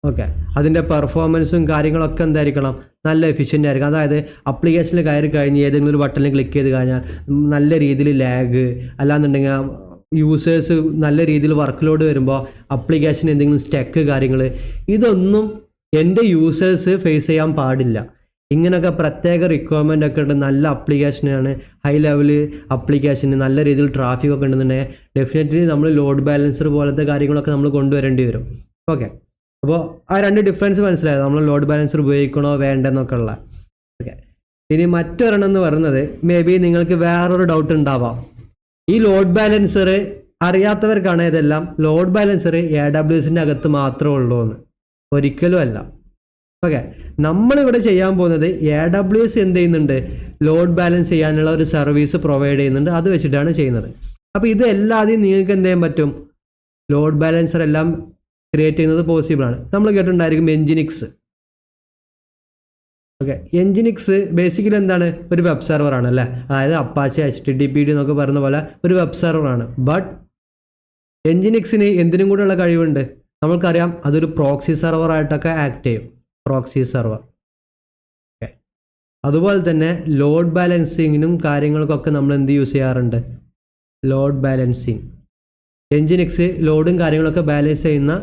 ഓക്കെ, അതിൻ്റെ പെർഫോമൻസും കാര്യങ്ങളൊക്കെ എന്തായിരിക്കണം, നല്ല എഫിഷ്യൻ്റ് ആയിരിക്കണം. അതായത് ആപ്ലിക്കേഷനിൽ കയറി കഴിഞ്ഞ് ഏതെങ്കിലും ഒരു ബട്ടണിൽ ക്ലിക്ക് ചെയ്ത് കഴിഞ്ഞാൽ നല്ല രീതിയിൽ ലാഗ്, അല്ലാന്നുണ്ടെങ്കിൽ യൂസേഴ്സ് നല്ല രീതിയിൽ വർക്ക് ലോഡ് വരുമ്പോൾ ആപ്ലിക്കേഷൻ എന്തെങ്കിലും സ്റ്റക്ക് കാര്യങ്ങൾ, ഇതൊന്നും എൻ്റെ യൂസേഴ്സ് ഫേസ് ചെയ്യാൻ പാടില്ല. ഇങ്ങനെയൊക്കെ പ്രത്യേക റിക്വയർമെൻ്റ് ഒക്കെ ഉണ്ട്. നല്ല ആപ്ലിക്കേഷനാണ്, ഹൈ ലെവൽ ആപ്ലിക്കേഷന്, നല്ല രീതിയിൽ ട്രാഫിക് ഒക്കെ ഉണ്ടെന്നുണ്ടെങ്കിൽ ഡെഫിനറ്റ്ലി നമ്മൾ ലോഡ് ബാലൻസർ പോലത്തെ കാര്യങ്ങളൊക്കെ നമ്മൾ കൊണ്ടുവരേണ്ടി വരും. ഓക്കെ, അപ്പോൾ ആ രണ്ട് ഡിഫറൻസ് മനസ്സിലായത്, നമ്മൾ ലോഡ് ബാലൻസർ ഉപയോഗിക്കണോ വേണ്ടെന്നൊക്കെ ഉള്ള. ഓക്കെ, ഇനി മറ്റൊരെണ്ണം എന്ന് പറയുന്നത്, മേ ബി നിങ്ങൾക്ക് വേറൊരു ഡൗട്ട് ഉണ്ടാവാം, ഈ ലോഡ് ബാലൻസർ അറിയാത്തവർക്കാണ് ഇതെല്ലാം, ലോഡ് ബാലൻസർ AWSൻ്റെ അകത്ത് മാത്രമേ ഉള്ളൂ എന്ന്. ഒരിക്കലും അല്ല. ഓക്കെ, നമ്മളിവിടെ ചെയ്യാൻ പോകുന്നത് AWS എന്ത് ചെയ്യുന്നുണ്ട്, ലോഡ് ബാലൻസ് ചെയ്യാനുള്ള ഒരു സർവീസ് പ്രൊവൈഡ് ചെയ്യുന്നുണ്ട്, അത് വെച്ചിട്ടാണ് ചെയ്യുന്നത്. അപ്പോൾ ഇത് എല്ലാതെയും നിങ്ങൾക്ക് എന്ത് ചെയ്യാൻ പറ്റും, ലോഡ് ബാലൻസർ എല്ലാം ക്രിയേറ്റ് ചെയ്യുന്നത് പോസിബിളാണ്. നമ്മൾ കേട്ടിട്ടുണ്ടായിരിക്കും എൻജിനിക്സ്. ഓക്കെ, എൻജിനിക്സ് ബേസിക്കലി എന്താണ്, ഒരു വെബ് സെർവറാണ് അല്ലേ. അതായത് അപ്പാച്ചെ HTTPD എന്നൊക്കെ പറയുന്ന പോലെ ഒരു വെബ് സെർവറാണ്. ബട്ട് എൻജിനിക്സിന് എന്തിനും കൂടെയുള്ള കഴിവുണ്ട്, നമ്മൾക്കറിയാം അതൊരു പ്രോക്സി സെർവറായിട്ടൊക്കെ ആക്ട് ചെയ്യും, പ്രോക്സി സെർവർ. ഓക്കെ, അതുപോലെ തന്നെ ലോഡ് ബാലൻസിങ്ങിനും കാര്യങ്ങൾക്കൊക്കെ നമ്മൾ എന്ത് യൂസ് ചെയ്യാറുണ്ട്, ലോഡ് ബാലൻസിങ്. എൻജിനിക്സ് ലോഡും കാര്യങ്ങളൊക്കെ ബാലൻസ് ചെയ്യുന്ന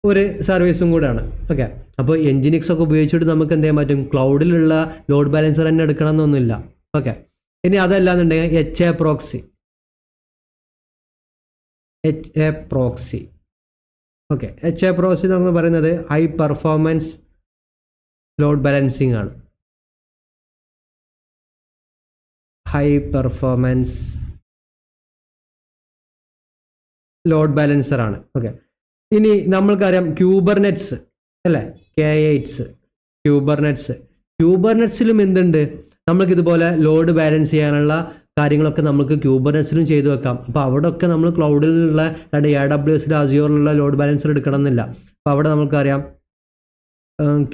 ഒരു സർവീസും കൂടെയാണ്. ഓക്കെ, അപ്പോൾ എൻജിനിക്സ് ഒക്കെ ഉപയോഗിച്ചിട്ട് നമുക്ക് എന്ത് ചെയ്യാൻ പറ്റും, ക്ലൗഡിലുള്ള ലോഡ് ബാലൻസർ തന്നെ എടുക്കണം എന്നൊന്നുമില്ല. ഓക്കെ, ഇനി അതല്ലാന്നുണ്ടെങ്കിൽ HA proxy. HA proxy. Okay, HA proxy എന്ന് പറയുന്നത് ഹൈ പെർഫോമൻസ് ലോഡ് ബാലൻസിങ് ആണ്. ഹൈ പെർഫോമൻസ് ലോഡ് ബാലൻസർ ആണ്. ഓക്കെ, ഇനി നമ്മൾക്കറിയാം ക്യൂബർനെറ്റ്സ് അല്ലേ, K8s ക്യൂബർനെറ്റ്സിലും എന്തുണ്ട്, നമ്മൾക്കിതുപോലെ ലോഡ് ബാലൻസ് ചെയ്യാനുള്ള കാര്യങ്ങളൊക്കെ നമുക്ക് ക്യൂബർനെറ്റ്സിലും ചെയ്തു വെക്കാം. അപ്പോൾ അവിടെ ഒക്കെ നമ്മൾ ക്ലൗഡിലുള്ള AWSൽ അസ്യൂറിലുള്ള ലോഡ് ബാലൻസർ എടുക്കണം എന്നില്ല. അപ്പോൾ അവിടെ നമുക്കറിയാം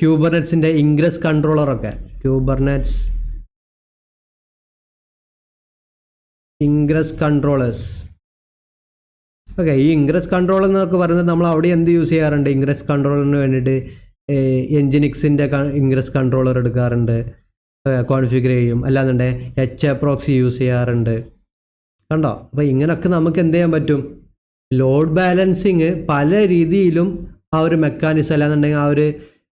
ക്യൂബർനെറ്റ്സിൻ്റെ ഇൻഗ്രസ് കൺട്രോളറൊക്കെ ഇൻഗ്രസ് കൺട്രോളേഴ്സ്. ഓക്കെ, ഈ ഇൻഗ്രസ് കൺട്രോൾ എന്നൊക്കെ പറയുന്നത് നമ്മൾ അവിടെ എന്ത് യൂസ് ചെയ്യാറുണ്ട്, ഇൻഗ്രസ് കൺട്രോളറിന് വേണ്ടിയിട്ട് എൻജിനിക്സിൻ്റെ ഇൻഗ്രസ് കൺട്രോളർ എടുക്കാറുണ്ട്, കോൺഫിഗർ ചെയ്യും. അല്ലാന്നുണ്ടെങ്കിൽ HA proxy യൂസ് ചെയ്യാറുണ്ട്. കണ്ടോ? അപ്പോൾ ഇങ്ങനെയൊക്കെ നമുക്ക് എന്ത് ചെയ്യാൻ പറ്റും, ലോഡ് ബാലൻസിങ് പല രീതിയിലും ആ ഒരു മെക്കാനിസം അല്ലാന്നുണ്ടെങ്കിൽ ആ ഒരു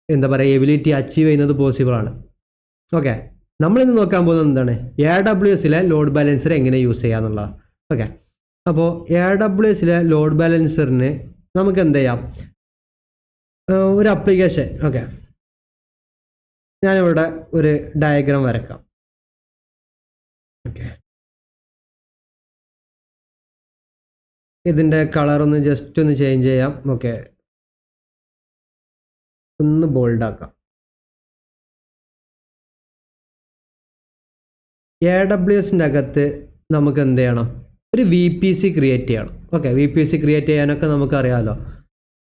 എന്താ പറയുക എബിലിറ്റി അച്ചീവ് ചെയ്യുന്നത് പോസിബിളാണ്. ഓക്കെ, നമ്മളിന്ന് നോക്കാൻ പോകുന്നത് എന്താണ്, AWSലെ ലോഡ് ബാലൻസർ എങ്ങനെ യൂസ് ചെയ്യാന്നുള്ളത്. ഓക്കെ, അപ്പോൾ AWSലെ ലോഡ് ബാലൻസറിന് നമുക്ക് എന്ത് ചെയ്യാം, ഒരു അപ്ലിക്കേഷൻ. ഓക്കെ, ഞാനിവിടെ ഒരു ഡയഗ്രാം വരക്കാം. ഓക്കെ, ഇതിൻ്റെ കളറൊന്ന് ജസ്റ്റ് ഒന്ന് ചേഞ്ച് ചെയ്യാം. ഓക്കെ, ഒന്ന് ബോൾഡാക്കാം. AWSൻ്റെ അകത്ത് നമുക്ക് എന്ത് ചെയ്യണം, ഒരു VPC ക്രിയേറ്റ് ചെയ്യണം. ഓക്കെ, VPC ക്രിയേറ്റ് ചെയ്യാനൊക്കെ നമുക്കറിയാമല്ലോ,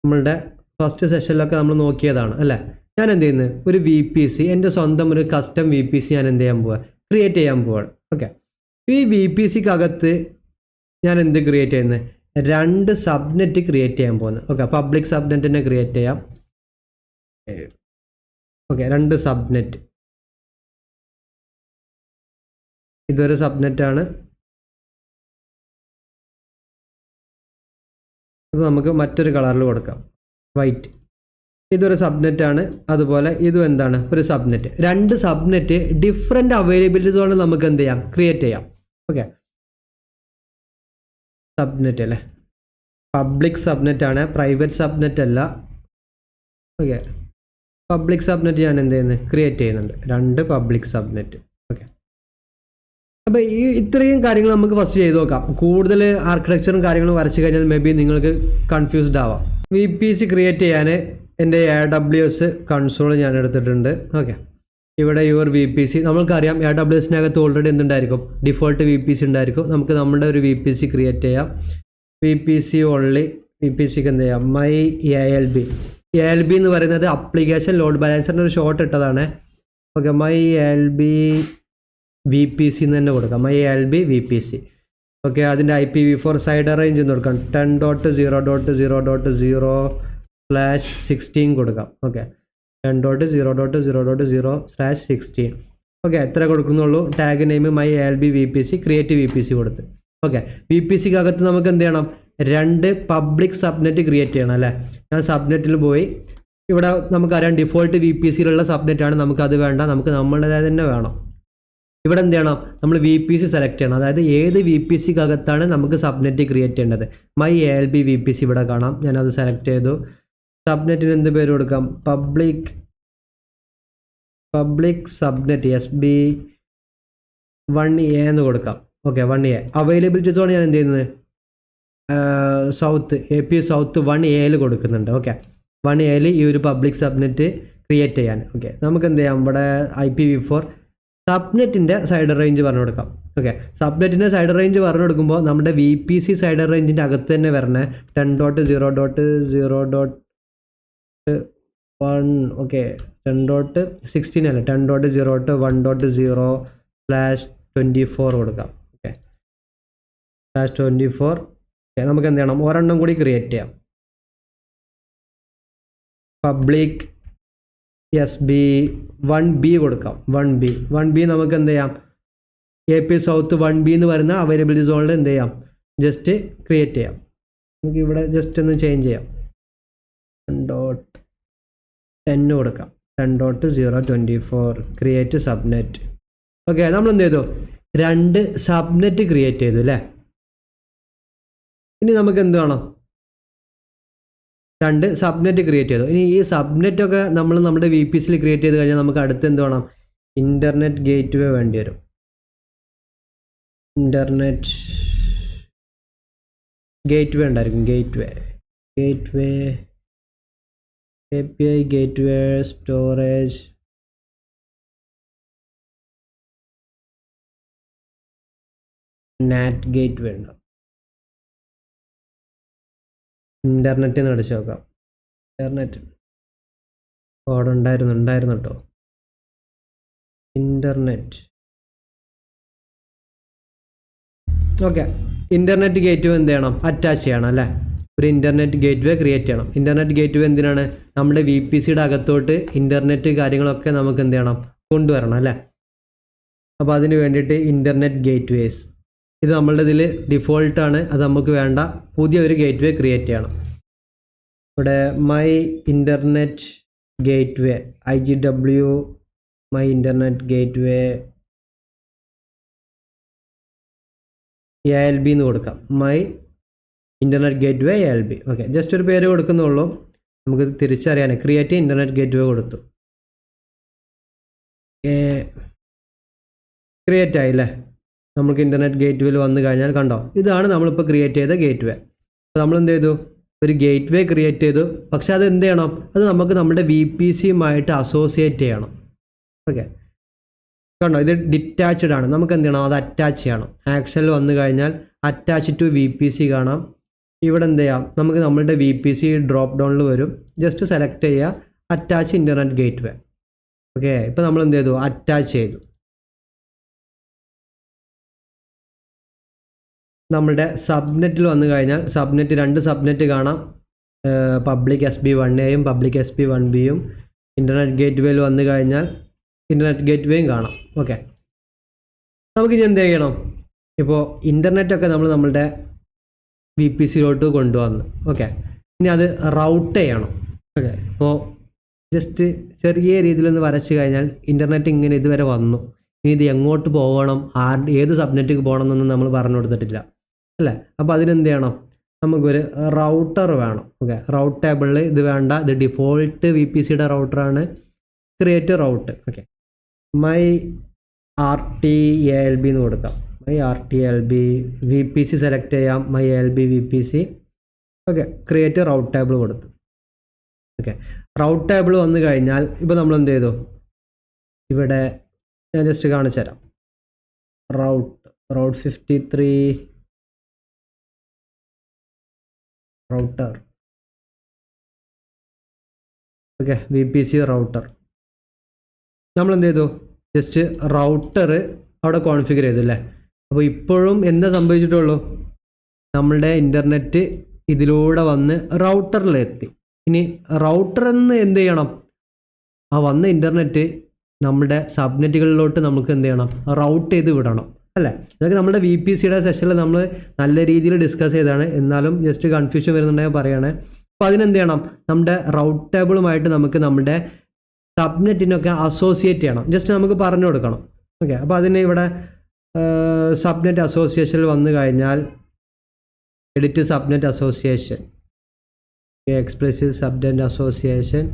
നമ്മളുടെ ഫസ്റ്റ് സെഷനിലൊക്കെ നമ്മൾ നോക്കിയതാണ് അല്ലേ. ഞാൻ എന്ത് ചെയ്യുന്നത്, ഒരു VPC എൻ്റെ സ്വന്തം ഒരു കസ്റ്റം VPC ഞാൻ എന്ത് ചെയ്യാൻ പോവുക, ക്രിയേറ്റ് ചെയ്യാൻ പോവാണ്. ഓക്കെ, ഈ VPCക്കകത്ത് ഞാൻ എന്ത് ക്രിയേറ്റ് ചെയ്യുന്നത്, 2 സബ്നെറ്റ് ക്രിയേറ്റ് ചെയ്യാൻ പോകുന്നത്. ഓക്കെ, പബ്ലിക് സബ്നെറ്റിനെ ക്രിയേറ്റ് ചെയ്യാം. Okay, 2 subnet. ഇതൊരു സബ്നെറ്റാണ്, ഇത് നമുക്ക് മറ്റൊരു കളറിൽ കൊടുക്കാം, വൈറ്റ്. ഇതൊരു സബ്നെറ്റാണ്, അതുപോലെ ഇതും എന്താണ്, ഒരു സബ്നെറ്റ്. 2 സബ്നെറ്റ് ഡിഫറെൻ്റ് അവൈലബിലിറ്റി സോണിൽ നമുക്ക് എന്ത് ചെയ്യാം, ക്രിയേറ്റ് ചെയ്യാം. ഓക്കെ, സബ്നെറ്റ് അല്ലേ, പബ്ലിക് സബ്നെറ്റ് ആണ്, പ്രൈവറ്റ് സബ്നെറ്റ് അല്ല. ഓക്കെ, പബ്ലിക് സബ്നെറ്റ് ഞാൻ എന്ത് ചെയ്യുന്നത്, ക്രിയേറ്റ് ചെയ്യുന്നുണ്ട്, 2 പബ്ലിക് സബ്നെറ്റ്. ഓക്കെ, അപ്പോൾ ഈ ഇത്രയും കാര്യങ്ങൾ നമുക്ക് ഫസ്റ്റ് ചെയ്ത് നോക്കാം. കൂടുതൽ ആർക്കിടെക്ചറും കാര്യങ്ങളും വരച്ച് കഴിഞ്ഞാൽ മേ ബി നിങ്ങൾക്ക് കൺഫ്യൂസ്ഡ് ആവാം. VPC ക്രിയേറ്റ് ചെയ്യാൻ എൻ്റെ AWS കൺസോൾ ഞാൻ എടുത്തിട്ടുണ്ട്. ഓക്കെ, ഇവിടെ യുവർ VPC നമ്മൾക്കറിയാം AWSനകത്ത് ഓൾറെഡി എന്തുണ്ടായിരിക്കും, ഡിഫോൾട്ട് VPC ഉണ്ടായിരിക്കും. നമുക്ക് നമ്മുടെ ഒരു VPC ക്രിയേറ്റ് ചെയ്യാം. VPC ഓൺലി, VPCക്ക് എന്ത് ചെയ്യാം, മൈ ALB എന്ന് പറയുന്നത് അപ്ലിക്കേഷൻ ലോഡ് ബാലൻസറിൻ്റെ ഒരു ഷോർട്ട് ഇട്ടതാണ്. ഓക്കെ, മൈ ALB VPC എന്ന് തന്നെ കൊടുക്കാം, മൈ ALB VPC. ഓക്കെ, അതിൻ്റെ IPv4 സൈഡ് റേഞ്ച് എന്ന് കൊടുക്കാം, 10.0.0.0/16 കൊടുക്കാം. ഓക്കെ, 10.0.0.0/16. ഓക്കെ, എത്ര കൊടുക്കുന്നുള്ളൂ. Tag name my ALB VPC, create VPC കൊടുത്ത്. ഓക്കെ, VPCക്കകത്ത് നമുക്ക് എന്ത് ചെയ്യണം, 2 പബ്ലിക് സബ്നെറ്റ് ക്രിയേറ്റ് ചെയ്യണം അല്ലേ. ഞാൻ സബ്നെറ്റിൽ പോയി, ഇവിടെ നമുക്കറിയാം ഡിഫോൾട്ട് VPCയിലുള്ള സബ്നെറ്റാണ്, നമുക്കത് വേണ്ട, നമുക്ക് നമ്മുടേതായ തന്നെ വേണം. ഇവിടെ എന്ത് ചെയ്യണം, നമ്മൾ VPC സെലക്ട് ചെയ്യണം, അതായത് ഏത് VPCക്കകത്താണ് നമുക്ക് സബ്നെറ്റ് ക്രിയേറ്റ് ചെയ്യേണ്ടത്. മൈ ALB VPC ഇവിടെ കാണാം, ഞാനത് സെലക്ട് ചെയ്തു. സബ്നെറ്റിന് എന്ത് പേര് കൊടുക്കാം, പബ്ലിക് സബ്നെറ്റ് SB1A എന്ന് കൊടുക്കാം. Okay, 1A. അവൈലബിലിറ്റി സോൺ ഞാൻ എന്ത് ചെയ്യുന്നത്, സൗത്ത് AP സൗത്ത് 1Aയിൽ കൊടുക്കുന്നുണ്ട്. ഓക്കെ, 1Aയിൽ ഈ ഒരു പബ്ലിക് സബ്നെറ്റ് ക്രിയേറ്റ് ചെയ്യാൻ. ഓക്കെ, നമുക്ക് എന്ത് ചെയ്യാം, ഇവിടെ IPv4 സബ്നെറ്റിൻ്റെ സൈഡ് റേഞ്ച് പറഞ്ഞു കൊടുക്കാം. ഓക്കെ, സബ്നെറ്റിൻ്റെ സൈഡ് റേഞ്ച് പറഞ്ഞു കൊടുക്കുമ്പോൾ നമ്മുടെ VPC സൈഡ് റേഞ്ചിൻ്റെ അകത്ത് തന്നെ വരണേ 10.0.0.1. ഓക്കെ, 10.16 അല്ല, 10.0.1.0/24 കൊടുക്കാം. ഓക്കെ, /24. ഓക്കെ, നമുക്ക് എന്ത് ചെയ്യണം, ഒരെണ്ണം കൂടി ക്രിയേറ്റ് ചെയ്യാം. പബ്ലിക് SB1B കൊടുക്കാം. 1B നമുക്ക് എന്ത് ചെയ്യാം, AP സൗത്ത് 1B എന്ന് പറയുന്ന അവൈലബിലിറ്റി സോണിൽ എന്ത് ചെയ്യാം, ജസ്റ്റ് ക്രിയേറ്റ് ചെയ്യാം. നമുക്ക് ഇവിടെ ജസ്റ്റ് ഒന്ന് ചേഞ്ച് ചെയ്യാം, 10.10 കൊടുക്കാം, 10.0.24 ക്രിയേറ്റ് സബ്നെറ്റ്. ഓക്കെ, നമ്മൾ എന്ത് ചെയ്തു, 2 സബ്നെറ്റ് ക്രിയേറ്റ് ചെയ്തു അല്ലേ. ഇനി നമുക്ക് എന്ത് വേണം? 2 സബ്നെറ്റ് ക്രിയേറ്റ് ചെയ്തു. ഇനി ഈ സബ്നെറ്റൊക്കെ നമ്മൾ നമ്മുടെ VPCയിൽ ക്രിയേറ്റ് ചെയ്ത് കഴിഞ്ഞാൽ നമുക്ക് അടുത്ത് എന്ത് വേണം? ഇൻ്റർനെറ്റ് ഗേറ്റ് വേ വേണ്ടി വരും. ഇൻ്റർനെറ്റ് ഗേറ്റ് വേ ഉണ്ടായിരിക്കും. ഗേറ്റ് വേ API ഗേറ്റ് വേ സ്റ്റോറേജ് NAT ഗേറ്റ് വേ ഉണ്ടാവും. ഇൻ്റർനെറ്റ് എന്ന് അടിച്ച് നോക്കാം. ഇൻ്റർനെറ്റ് അവിടെ ഉണ്ടായിരുന്നു കേട്ടോ. Internet okay. ഇൻ്റർനെറ്റ് ഗേറ്റ് വേ എന്ത് ചെയ്യണം? അറ്റാച്ച് ചെയ്യണം അല്ലേ? ഒരു ഇൻ്റർനെറ്റ് ഗേറ്റ് വേ ക്രിയേറ്റ് ചെയ്യണം. ഇൻ്റർനെറ്റ് ഗേറ്റ് വേ എന്തിനാണ്? നമ്മുടെ VPCയുടെ അകത്തോട്ട് ഇൻ്റർനെറ്റ് കാര്യങ്ങളൊക്കെ നമുക്ക് എന്ത് ചെയ്യണം? കൊണ്ടുവരണം അല്ലേ? അപ്പോൾ അതിന് വേണ്ടിയിട്ട് ഇൻ്റർനെറ്റ് ഗേറ്റ് വേസ് ഇത് നമ്മളുടെ ഇതിൽ ഡിഫോൾട്ടാണ്. അത് നമുക്ക് വേണ്ട. പുതിയൊരു ഗേറ്റ് വേ ക്രിയേറ്റ് ചെയ്യണം. ഇവിടെ my internet gate way IGW my internet gate way ALB എന്ന് കൊടുക്കാം. My internet gate way ALB. Okay, just ഒരു പേര് കൊടുക്കുന്നുള്ളൂ. നമുക്ക് തിരിച്ചറിയാൻ ക്രിയേറ്റ് ഇൻ്റർനെറ്റ് ഗേറ്റ് വേ കൊടുത്തു. ക്രിയേറ്റ് ആയില്ലേ? നമുക്ക് ഇൻ്റർനെറ്റ് ഗേറ്റ് വേയിൽ വന്നു കഴിഞ്ഞാൽ കണ്ടോ, ഇതാണ് നമ്മളിപ്പോൾ ക്രിയേറ്റ് ചെയ്ത ഗേറ്റ് വേ. അപ്പോൾ നമ്മൾ എന്ത് ചെയ്തു? ഒരു ഗേറ്റ് വേ ക്രിയേറ്റ് ചെയ്തു. പക്ഷേ അത് എന്ത് ചെയ്യണം? അത് നമുക്ക് നമ്മുടെ VPCയുമായിട്ട് അസോസിയേറ്റ് ചെയ്യണം. ഓക്കെ, കണ്ടോ, ഇത് ഡിറ്റാച്ച്ഡ് ആണ്. നമുക്ക് എന്ത് ചെയ്യണം? അത് അറ്റാച്ച് ചെയ്യണം. ആക്ഷനിൽ വന്നു കഴിഞ്ഞാൽ അറ്റാച്ച് ടു VPC കാണാം. ഇവിടെ എന്ത് ചെയ്യാം? നമുക്ക് നമ്മളുടെ VPC ഡ്രോപ്പ് ഡൗണിൽ വരും. ജസ്റ്റ് സെലക്ട് ചെയ്യുക, അറ്റാച്ച് ഇൻ്റർനെറ്റ് ഗേറ്റ് വേ. ഓക്കെ, ഇപ്പോൾ നമ്മൾ എന്ത് ചെയ്തു? അറ്റാച്ച് ചെയ്തു. നമ്മളുടെ സബ്നെറ്റിൽ വന്നു കഴിഞ്ഞാൽ സബ്നെറ്റ് 2 സബ്നെറ്റ് കാണാം. Public SB1A public SB1B internet gate വേയിൽ വന്നു കഴിഞ്ഞാൽ ഇൻ്റർനെറ്റ് ഗേറ്റ് വേയും കാണാം. ഓക്കെ, നമുക്കിനി എന്ത് ചെയ്യണം? ഇപ്പോൾ ഇൻ്റർനെറ്റൊക്കെ നമ്മളുടെ VPCയിലോട്ട് കൊണ്ടുവന്നു. ഓക്കെ, ഇനി അത് റൗട്ട് ചെയ്യണം. ഓക്കെ, ഇപ്പോൾ ജസ്റ്റ് ചെറിയ രീതിയിലൊന്ന് വരച്ച് കഴിഞ്ഞാൽ ഇൻ്റർനെറ്റ് ഇങ്ങനെ ഇതുവരെ വന്നു. ഇനി ഇത് എങ്ങോട്ട് പോകണം, ഏത് സബ്നെറ്റിക്ക് പോകണം എന്നൊന്നും നമ്മൾ പറഞ്ഞു കൊടുത്തിട്ടില്ല അല്ലേ? അപ്പോൾ അതിനെന്ത് ചെയ്യണം? നമുക്കൊരു റൗട്ടർ വേണം. ഓക്കെ, റൗട്ട് ടേബിളിൽ ഇത് വേണ്ട. ഇത് ഡിഫോൾട്ട് VPCയുടെ റൗട്ടറാണ്. Create route. Okay, my RTALB എന്ന് കൊടുക്കാം. മൈ RTALB VPC സെലക്ട് ചെയ്യാം. My ALB VPC. Okay, create route table കൊടുത്തു. ഓക്കെ, റൗട്ട് ടേബിൾ വന്നു കഴിഞ്ഞാൽ ഇപ്പോൾ നമ്മൾ എന്ത് ചെയ്തു? ഇവിടെ ഞാൻ ജസ്റ്റ് കാണിച്ചു തരാം. Raut 53 router. Okay, VPC router. നമ്മൾ എന്ത് ചെയ്തു? ജസ്റ്റ് റൗട്ടർ അവിടെ കോൺഫിഗർ ചെയ്തു അല്ലേ? അപ്പോൾ ഇപ്പോഴും എന്താ സംഭവിച്ചിട്ടുള്ളൂ? നമ്മളുടെ ഇൻ്റർനെറ്റ് ഇതിലൂടെ വന്ന് റൗട്ടറിലെത്തി. ഇനി റൗട്ടറിന്ന് എന്ത് ചെയ്യണം? ആ വന്ന ഇൻ്റർനെറ്റ് നമ്മുടെ സബ്നെറ്റുകളിലോട്ട് നമുക്ക് എന്ത് ചെയ്യണം? റൗട്ട് ചെയ്ത് വിടണം അല്ലേ? ഇതൊക്കെ നമ്മുടെ VPCയുടെ സെഷനിൽ നമ്മൾ നല്ല രീതിയിൽ ഡിസ്കസ് ചെയ്തതാണ്. എന്നാലും ജസ്റ്റ് കൺഫ്യൂഷൻ വരുന്നുണ്ടെങ്കിൽ പറയുകയാണ്. അപ്പോൾ അതിനെന്ത് ചെയ്യണം? നമ്മുടെ റൗട്ട് ടേബിളുമായിട്ട് നമുക്ക് നമ്മുടെ സബ്നെറ്റിനൊക്കെ അസോസിയേറ്റ് ചെയ്യണം. ജസ്റ്റ് നമുക്ക് പറഞ്ഞു കൊടുക്കണം. ഓക്കെ, അപ്പോൾ അതിന് ഇവിടെ സബ്നെറ്റ് അസോസിയേഷനിൽ വന്നു കഴിഞ്ഞാൽ edit subnet association, explicit subnet association,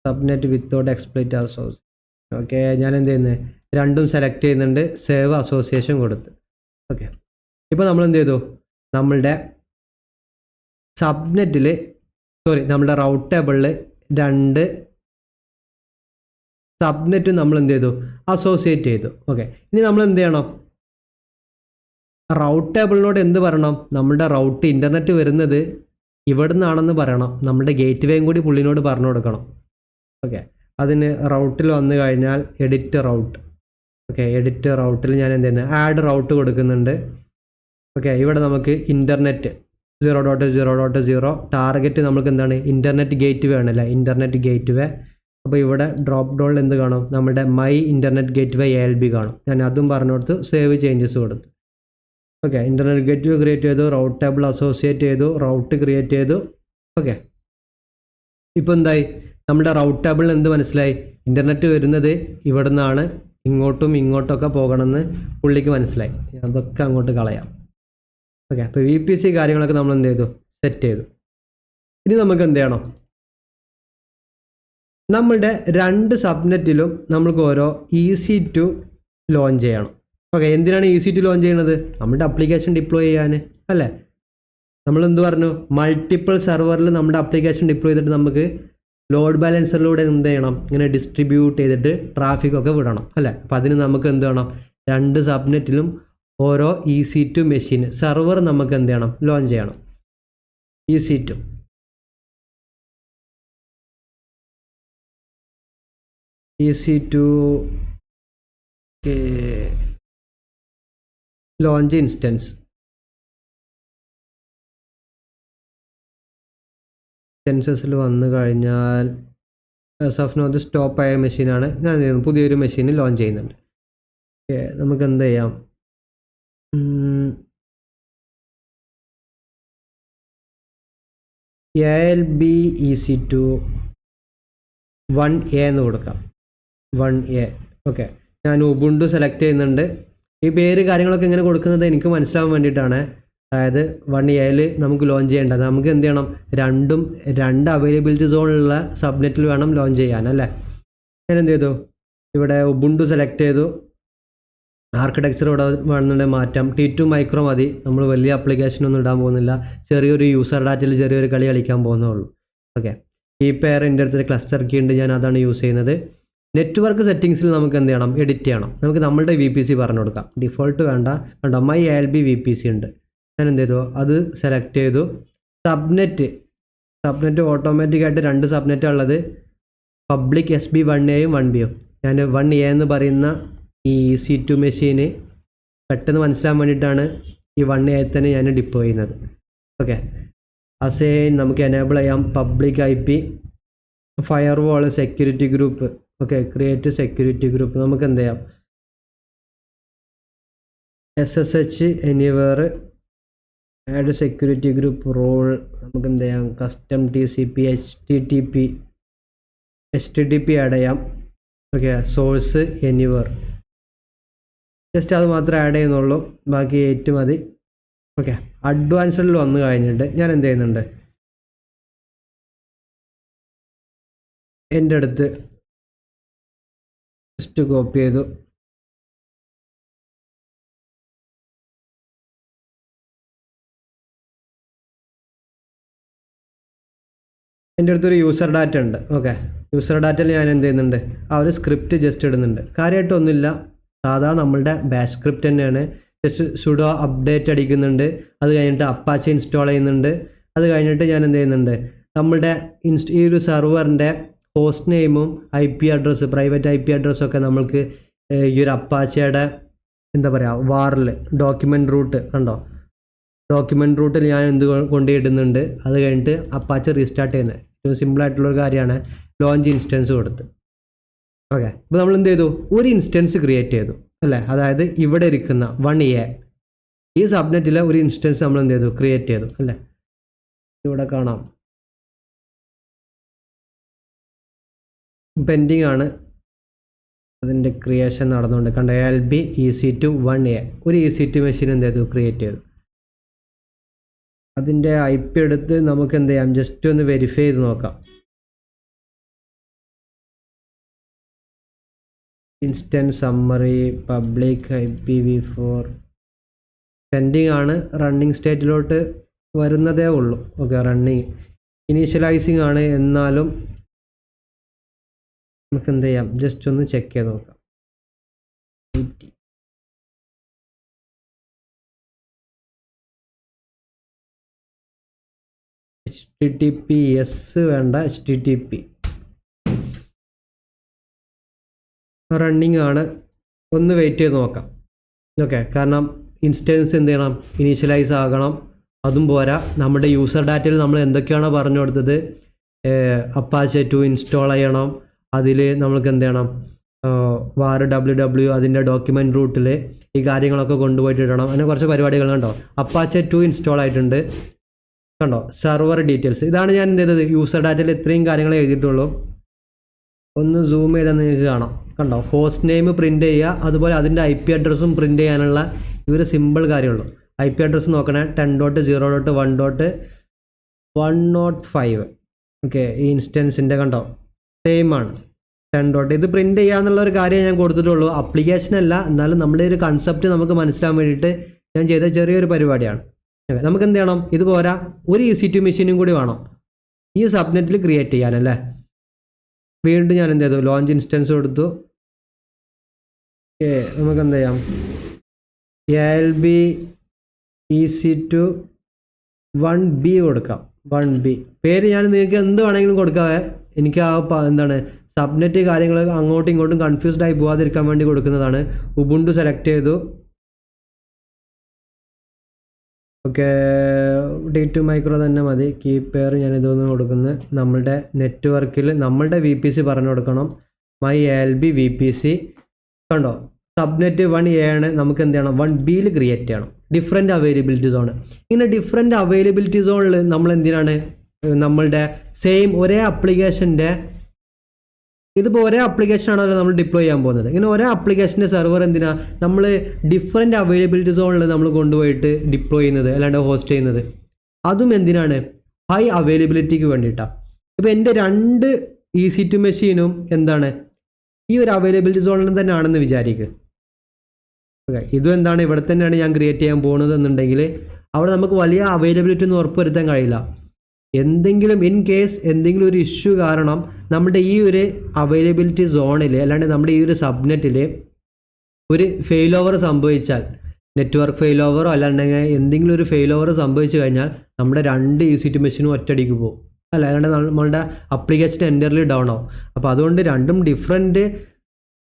subnet without explicit association. Okay, ഞാൻ എന്ത് ചെയ്യുന്നത്? രണ്ടും സെലക്ട് ചെയ്യുന്നുണ്ട്. സേവ് അസോസിയേഷൻ കൊടുത്ത്. ഓക്കെ, ഇപ്പോൾ നമ്മൾ എന്ത് ചെയ്തു? നമ്മളുടെ സബ്നെറ്റിൽ നമ്മുടെ റൗട്ട് ടേബിളിൽ 2 സബ്നെറ്റ് നമ്മൾ എന്ത് ചെയ്തു? അസോസിയേറ്റ് ചെയ്തു. ഓക്കെ, ഇനി നമ്മൾ എന്ത് ചെയ്യണം? റൗട്ട് ടേബിളിനോട് എന്ത് പറയണം? നമ്മുടെ റൗട്ട് ഇൻ്റർനെറ്റ് വരുന്നത് ഇവിടെ നിന്നാണെന്ന് പറയണം. നമ്മുടെ ഗേറ്റ് വേയും കൂടി പുള്ളിനോട് പറഞ്ഞു കൊടുക്കണം. ഓക്കെ, അതിന് റൗട്ടിൽ വന്നു കഴിഞ്ഞാൽ എഡിറ്റ് റൗട്ട്. ഓക്കെ, എഡിറ്റ് റൗട്ടിൽ ഞാൻ എന്ത് ചെയ്യുന്നത്? ആഡ് റൗട്ട് കൊടുക്കുന്നുണ്ട്. ഓക്കെ, ഇവിടെ നമുക്ക് ഇൻ്റർനെറ്റ് 0.0.0 ടാർഗറ്റ് നമുക്ക് എന്താണ്? ഇൻ്റർനെറ്റ് ഗേറ്റ് വേ ആണല്ലേ? ഇൻ്റർനെറ്റ് ഗേറ്റ് വേ. അപ്പോൾ ഇവിടെ ഡ്രോപ്പ് ഡൗണിൽ എന്ത് കാണും? നമ്മുടെ my internet gate way ALB കാണും. ഞാൻ അതും പറഞ്ഞു കൊടുത്തു. സേവ് ചേഞ്ചസ് കൊടുത്തു. ഓക്കെ, ഇൻ്റർനെറ്റ് ഗേറ്റ് വേ ക്രിയേറ്റ് ചെയ്തു. റൗട്ട് ടേബിൾ അസോസിയേറ്റ് ചെയ്തു. റൗട്ട് ക്രിയേറ്റ് ചെയ്തു. ഓക്കെ, ഇപ്പോൾ എന്തായി? നമ്മുടെ റൗട്ട് ടേബിളിൽ എന്ത് മനസ്സിലായി? ഇൻ്റർനെറ്റ് വരുന്നത് ഇവിടെ നിന്നാണ്. ഇങ്ങോട്ടും ഇങ്ങോട്ടൊക്കെ പോകണമെന്ന് പുള്ളിക്ക് മനസ്സിലായി. അതൊക്കെ അങ്ങോട്ട് കളയാം. ഓക്കെ, അപ്പോൾ VPC കാര്യങ്ങളൊക്കെ നമ്മൾ എന്ത് ചെയ്തു, സെറ്റ് ചെയ്തു. ഇനി നമുക്ക് എന്ത് ചെയ്യണം, നമ്മളുടെ 2 സബ്നെറ്റിലും നമ്മൾക്ക് ഓരോ EC2 ലോഞ്ച് ചെയ്യണം. ഓക്കെ, എന്തിനാണ് EC2 ലോഞ്ച് ചെയ്യണത്? നമ്മുടെ അപ്ലിക്കേഷൻ ഡിപ്ലോയ് ചെയ്യാൻ അല്ലേ. നമ്മൾ എന്ത് പറഞ്ഞു, മൾട്ടിപ്പിൾ സെർവറിൽ നമ്മുടെ അപ്ലിക്കേഷൻ ഡിപ്ലോയ് ചെയ്തിട്ട് നമുക്ക് ലോഡ് ബാലൻസറിലൂടെ എന്ത് ചെയ്യണം, ഇങ്ങനെ ഡിസ്ട്രിബ്യൂട്ട് ചെയ്തിട്ട് ട്രാഫിക് ഒക്കെ വിടണം അല്ലേ. അപ്പോൾ അതിന് നമുക്ക് എന്ത് വേണം, 2 സബ്നെറ്റിലും ഓരോ EC2 മെഷീൻ സെർവർ നമുക്ക് എന്ത് ചെയ്യണം, ലോഞ്ച് ചെയ്യണം. EC2 ലോഞ്ച് ഇൻസ്റ്റൻസിൽ വന്നു കഴിഞ്ഞാൽ സഫ്നോത് സ്റ്റോപ്പ് ആയ മെഷീനാണ്. ഞാൻ പുതിയൊരു മെഷീൻ ലോഞ്ച് ചെയ്യുന്നുണ്ട്. നമുക്ക് എന്ത് ചെയ്യാം, ALB EC2 1A എന്ന് കൊടുക്കാം. 1A. ഓക്കെ, ഞാൻ ഉബുണ്ടു സെലക്ട് ചെയ്യുന്നുണ്ട്. ഈ പേര് കാര്യങ്ങളൊക്കെ ഇങ്ങനെ കൊടുക്കുന്നത് എനിക്ക് മനസ്സിലാവാൻ വേണ്ടിയിട്ടാണ്. അതായത് 1Aയിൽ നമുക്ക് ലോഞ്ച് ചെയ്യേണ്ടത്, നമുക്ക് എന്ത് ചെയ്യണം, 2 അവൈലബിലിറ്റി സോണിലുള്ള സബ്നെറ്റിൽ വേണം ലോഞ്ച് ചെയ്യാൻ അല്ലേ. ഞാൻ എന്ത് ചെയ്തു, ഇവിടെ ഉബുണ്ടു സെലക്ട് ചെയ്തു. ആർക്കിടെക്ചർ ഇവിടെ വേണമെന്നുണ്ടെങ്കിൽ മാറ്റാം. T2 മൈക്രോ മതി, നമ്മൾ വലിയ ആപ്ലിക്കേഷനൊന്നും ഇടാൻ പോകുന്നില്ല. ചെറിയൊരു യൂസർ ഡാറ്റയിൽ ചെറിയൊരു കളി കളിക്കാൻ പോകുന്നുള്ളൂ. ഓക്കെ, ഈ പെയർ എൻ്റെ അടുത്തൊരു ക്ലസ്റ്റർ കീ ഉണ്ട്, ഞാൻ അതാണ് യൂസ് ചെയ്യുന്നത്. നെറ്റ്വർക്ക് സെറ്റിങ്സിൽ നമുക്ക് എന്ത് ചെയ്യണം, എഡിറ്റ് ചെയ്യണം. നമുക്ക് നമ്മളുടെ VPC പറഞ്ഞു കൊടുക്കാം. ഡിഫോൾട്ട് വേണ്ട, കണ്ടോ My ALB VPC ഉണ്ട്. ഞാൻ എന്ത് ചെയ്തു, അത് സെലക്ട് ചെയ്തു. സബ്നെറ്റ് ഓട്ടോമാറ്റിക്കായിട്ട് 2 സബ്നെറ്റ് ഉള്ളത്, പബ്ലിക് SB 1Aയും 1Bയും. ഞാൻ 1A എന്ന് പറയുന്ന ഈ EC2 മെഷീന് പെട്ടെന്ന് മനസ്സിലാൻ വേണ്ടിയിട്ടാണ് ഈ 1A തന്നെ ഞാൻ ഡിപ്ലോയ് ചെയ്യുന്നത്. ഓക്കെ, അസൈൻ നമുക്ക് എനേബിൾ ചെയ്യാം. Public IP, firewall, security group. Okay, create security group. നമുക്ക് എന്ത് ചെയ്യാം, SSH anywhere, add security group role. നമുക്ക് എന്ത് ചെയ്യാം, കസ്റ്റം TCP HTTP ആഡ് ചെയ്യാം. ഓക്കെ, സോഴ്സ് എനിവേർ, ജസ്റ്റ് അത് മാത്രമേ ആഡ് ചെയ്യുന്നുള്ളൂ, ബാക്കി 8 മതി. ഓക്കെ, അഡ്വാൻസ്ഡിൽ വന്നു കഴിഞ്ഞിട്ട് ഞാൻ എന്ത് ചെയ്യുന്നുണ്ട്, എൻ്റെ അടുത്ത് ജസ്റ്റ് കോപ്പി ചെയ്തു. എൻ്റെ അടുത്തൊരു യൂസർ ഡാറ്റ ഉണ്ട്. ഓക്കെ, യൂസർ ഡാറ്റയിൽ ഞാൻ എന്ത് ചെയ്യുന്നുണ്ട്, ആ ഒരു സ്ക്രിപ്റ്റ് ജസ്റ്റ് ഇടുന്നുണ്ട്. കാര്യമായിട്ടൊന്നുമില്ല, സാധാ നമ്മളുടെ ബാഷ് സ്ക്രിപ്റ്റ് തന്നെയാണ്. ജസ്റ്റ് സുഡോ അപ്ഡേറ്റ് അടിക്കുന്നുണ്ട്. അത് കഴിഞ്ഞിട്ട് അപ്പാച്ചി ഇൻസ്റ്റാൾ ചെയ്യുന്നുണ്ട്. അത് കഴിഞ്ഞിട്ട് ഞാൻ എന്ത് ചെയ്യുന്നുണ്ട്, നമ്മളുടെ ഈ ഒരു സെർവറിൻ്റെ ഹോസ്റ്റ് നെയിമും IP അഡ്രസ്സ്, പ്രൈവറ്റ് IP അഡ്രസ്സൊക്കെ നമ്മൾക്ക് ഈ ഒരു അപ്പാച്ചയുടെ എന്താ പറയുക, വാറിൽ ഡോക്യുമെൻറ്റ് റൂട്ട് കണ്ടോ, ഡോക്യുമെൻറ്റ് റൂട്ടിൽ ഞാൻ എന്ത് കൊണ്ടിടുന്നുണ്ട്. അത് കഴിഞ്ഞിട്ട് അപ്പാച്ച റീസ്റ്റാർട്ട് ചെയ്യുന്നത് ഏറ്റവും സിമ്പിളായിട്ടുള്ളൊരു കാര്യമാണ്. ലോഞ്ച് ഇൻസ്റ്റൻസ് കൊടുത്ത്. ഓക്കെ, അപ്പോൾ നമ്മൾ എന്ത് ചെയ്തു, ഒരു ഇൻസ്റ്റൻസ് ക്രിയേറ്റ് ചെയ്തു അല്ലേ. അതായത് ഇവിടെ ഇരിക്കുന്ന 1A ഈ സബ്നെറ്റിലെ ഒരു ഇൻസ്റ്റൻസ് നമ്മൾ എന്ത് ചെയ്തു, ക്രിയേറ്റ് ചെയ്തു അല്ലേ. ഇവിടെ കാണാം, പെൻഡിങ് ആണ്, അതിൻ്റെ ക്രിയേഷൻ നടന്നുകൊണ്ട് കണ്ട. ALB EC2 1A ഒരു EC2 മെഷീൻ എന്ത് ചെയ്തു, ക്രിയേറ്റ് ചെയ്തു. അതിൻ്റെ IP എടുത്ത് നമുക്ക് എന്ത് ചെയ്യാം, ജസ്റ്റ് ഒന്ന് വെരിഫൈ ചെയ്ത് നോക്കാം. Instance summary public IPv4 pending ആണ്, റണ്ണിങ് സ്റ്റേറ്റിലോട്ട് വരുന്നതേ ഉള്ളൂ. ഓക്കെ, റണ്ണിങ് ഇനീഷ്യലൈസിങ് ആണ്, എന്നാലും നമുക്ക് എന്ത് ചെയ്യാം, ജസ്റ്റ് ഒന്ന് ചെക്ക് ചെയ്ത് നോക്കാം. HTTPS വേണ്ട, HTTP റണ്ണിങ് ആണ്. ഒന്ന് വെയിറ്റ് ചെയ്ത് നോക്കാം. ഓക്കെ, കാരണം ഇൻസ്റ്റൻസ് എന്ത് ചെയ്യണം, ഇനീഷ്യലൈസ് ആകണം. അതും പോരാ, നമ്മുടെ യൂസർ ഡാറ്റയിൽ നമ്മൾ എന്തൊക്കെയാണോ പറഞ്ഞു കൊടുത്തത്, അപ്പാച്ചെ 2 ഇൻസ്റ്റാൾ ചെയ്യണം. അതിൽ നമ്മൾക്ക് എന്ത് ചെയ്യണം, var www അതിൻ്റെ ഡോക്യുമെൻറ്റ് റൂട്ടിൽ ഈ കാര്യങ്ങളൊക്കെ കൊണ്ടുപോയിട്ട് ഇടണം. അങ്ങനെ കുറച്ച് പരിപാടികൾ കണ്ടോ. അപ്പാച്ചെ 2 ഇൻസ്റ്റാൾ ആയിട്ടുണ്ട് കണ്ടോ. സെർവർ ഡീറ്റെയിൽസ് ഇതാണ് ഞാൻ എന്ത് ചെയ്തത്, യൂസർ ഡാറ്റയിൽ ഇത്രയും കാര്യങ്ങൾ എഴുതിയിട്ടുള്ളൂ. ഒന്ന് സൂം ചെയ്താൽ നിങ്ങൾക്ക് കാണാം കണ്ടോ. ഹോസ്റ്റ് നെയിം പ്രിൻ്റ് ചെയ്യുക, അതുപോലെ അതിൻ്റെ IP അഡ്രസ്സും പ്രിൻ്റ് ചെയ്യാനുള്ള ഇതൊരു സിമ്പിൾ കാര്യമുള്ളൂ. IP അഡ്രസ്സ് നോക്കണേ 10.0.1.105. ഓക്കെ, ഈ ഇൻസ്റ്റൻസിൻ്റെ കണ്ടോ സെയിം ആണ് 10. ഇത് പ്രിൻറ്റ് ചെയ്യാന്നുള്ളൊരു കാര്യം ഞാൻ കൊടുത്തിട്ടുള്ളൂ, അപ്ലിക്കേഷൻ അല്ല. എന്നാലും നമ്മുടെ ഒരു കൺസെപ്റ്റ് നമുക്ക് മനസ്സിലാൻ വേണ്ടിയിട്ട് ഞാൻ ചെയ്ത ചെറിയൊരു പരിപാടിയാണ്. നമുക്ക് എന്ത് ചെയ്യണം, ഇത് പോരാ, ഒരു EC2 മെഷീനും കൂടി വേണം ഈ സബ്നെറ്റിൽ ക്രിയേറ്റ് ചെയ്യാനല്ലേ. വീണ്ടും ഞാൻ എന്ത് ചെയ്തു, ലോഞ്ച് ഇൻസ്റ്റൻസ് കൊടുത്തു. ഓക്കെ, നമുക്ക് എന്ത് ചെയ്യാം, ALB EC2 1B കൊടുക്കാം. 1B പേര് ഞാൻ നിങ്ങൾക്ക് എന്ത് വേണമെങ്കിലും കൊടുക്കാവേ. എനിക്ക് ആ എന്താണ് സബ്നെറ്റ് കാര്യങ്ങൾ അങ്ങോട്ടും ഇങ്ങോട്ടും കൺഫ്യൂസ്ഡ് ആയി പോകാതിരിക്കാൻ വേണ്ടി കൊടുക്കുന്നതാണ്. ഉബുണ്ടു സെലക്ട് ചെയ്തു. ഓക്കെ, D2 മൈക്രോ തന്നെ മതി. കീപെയർ ഞാൻ ഇതൊന്നും കൊടുക്കുന്നത് നമ്മളുടെ നെറ്റ്വർക്കിൽ നമ്മളുടെ VPC പറഞ്ഞു കൊടുക്കണം. മൈ ALB VPC കണ്ടോ, സബ്നെറ്റ് 1A ആണ്. നമുക്ക് എന്ത് ചെയ്യണം, 1Bയിൽ ക്രിയേറ്റ് ചെയ്യണം. Different availability zone. ഇങ്ങനെ ഡിഫറെൻറ്റ് അവൈലബിലിറ്റി സോണിൽ നമ്മൾ എന്തിനാണ് നമ്മളുടെ സെയിം ഒരേ ആപ്ലിക്കേഷൻ്റെ, ഇതിപ്പോൾ ഒരേ ആപ്ലിക്കേഷനാണല്ലോ നമ്മൾ ഡിപ്ലോയ് ചെയ്യാൻ പോകുന്നത്. ഇങ്ങനെ ഒരേ ആപ്ലിക്കേഷൻ്റെ സെർവർ എന്തിനാ നമ്മൾ ഡിഫറെൻറ്റ് അവൈലബിലിറ്റി സോണിൽ നമ്മൾ കൊണ്ടുപോയിട്ട് ഡിപ്ലോയ് ചെയ്യുന്നത്, അല്ലാണ്ട് ഹോസ്റ്റ് ചെയ്യുന്നത്. അതും എന്തിനാണ്, ഹൈ അവൈലബിലിറ്റിക്ക് വേണ്ടിയിട്ടാണ്. ഇപ്പോൾ എൻ്റെ 2 EC2 മെഷീനും എന്താണ് ഈ ഒരു അവൈലബിലിറ്റി സോണിൽ തന്നെ ആണെന്ന് വിചാരിക്കുക. ഓക്കെ, ഇതും എന്താണ് ഇവിടെ തന്നെയാണ് ഞാൻ ക്രിയേറ്റ് ചെയ്യാൻ പോകുന്നത് എന്നുണ്ടെങ്കിൽ അവിടെ നമുക്ക് വലിയ അവൈലബിലിറ്റി ഒന്നും ഉറപ്പുവരുത്താൻ കഴിയില്ല. എന്തെങ്കിലും ഇൻ കേസ് എന്തെങ്കിലും ഒരു ഇഷ്യൂ കാരണം നമ്മുടെ ഈ ഒരു അവൈലബിലിറ്റി സോണിൽ, അല്ലാണ്ട് നമ്മുടെ ഈ ഒരു സബ്നെറ്റിൽ ഒരു ഫെയിൽ ഓവർ സംഭവിച്ചാൽ, നെറ്റ്വർക്ക് ഫെയിൽ ഓവറോ അല്ലാണ്ടെങ്കിൽ എന്തെങ്കിലും ഒരു ഫെയിൽ ഓവർ സംഭവിച്ചു കഴിഞ്ഞാൽ നമ്മുടെ 2 EC2 മെഷീനും ഒറ്റയടിക്ക് പോകും, അല്ലാണ്ട് നമ്മളുടെ ആപ്ലിക്കേഷൻ എൻ്റർലി ഡൗൺ ആവും. അപ്പോൾ അതുകൊണ്ട് രണ്ടും ഡിഫറെൻറ്റ്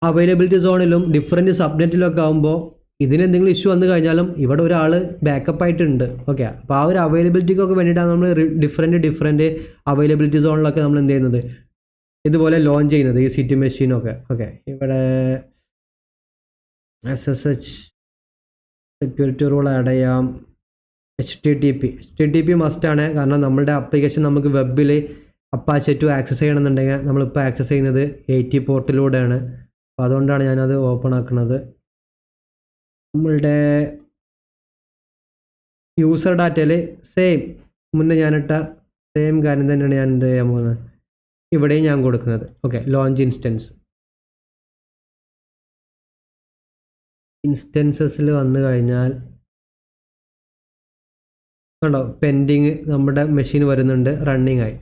അവൈലബിലിറ്റി സോണിലും ഡിഫറെൻറ്റ് സബ്നെറ്റിലൊക്കെ ആകുമ്പോൾ ഇതിനെന്തെങ്കിലും ഇഷ്യൂ വന്നു കഴിഞ്ഞാലും ഇവിടെ ഒരാൾ ബാക്കപ്പ് ആയിട്ടുണ്ട്. ഓക്കെ, അപ്പോൾ ആ ഒരു അവൈലബിലിറ്റിക്കൊക്കെ വേണ്ടിയിട്ടാണ് നമ്മൾ ഡിഫറെൻറ്റ് അവൈലബിലിറ്റി സോണിലൊക്കെ നമ്മൾ എന്ത് ചെയ്യുന്നത്, ഇതുപോലെ ലോഞ്ച് ചെയ്യുന്നത് EC2 മെഷീനൊക്കെ. ഓക്കെ, ഇവിടെ SSH സെക്യൂരിറ്റി റൂൾ ആഡ് ചെയ്യാം. HTTP മസ്റ്റാണ്, കാരണം നമ്മളുടെ ആപ്ലിക്കേഷൻ നമുക്ക് വെബിൽ അപ്പാച്ചെ 2 ആക്സസ് ചെയ്യണമെന്നുണ്ടെങ്കിൽ നമ്മളിപ്പോൾ ആക്സസ് ചെയ്യുന്നത് 80 പോർട്ടിലൂടെയാണ്. അപ്പോൾ അതുകൊണ്ടാണ് ഞാനത് ഓപ്പൺ ആക്കുന്നത്. നമ്മളുടെ യൂസർ ഡാറ്റയിൽ സെയിം മുന്നേ ഞാനിട്ട സെയിം കാര്യം തന്നെയാണ് ഞാൻ എന്ത് ചെയ്യാൻ പോകുന്നത്, ഇവിടെയും ഞാൻ കൊടുക്കുന്നത്. ഓക്കെ, ലോഞ്ച് ഇൻസ്റ്റൻസസിൽ വന്നു കഴിഞ്ഞാൽ കണ്ടോ പെൻഡിങ് നമ്മുടെ മെഷീൻ വരുന്നുണ്ട്, റണ്ണിങ് ആയി.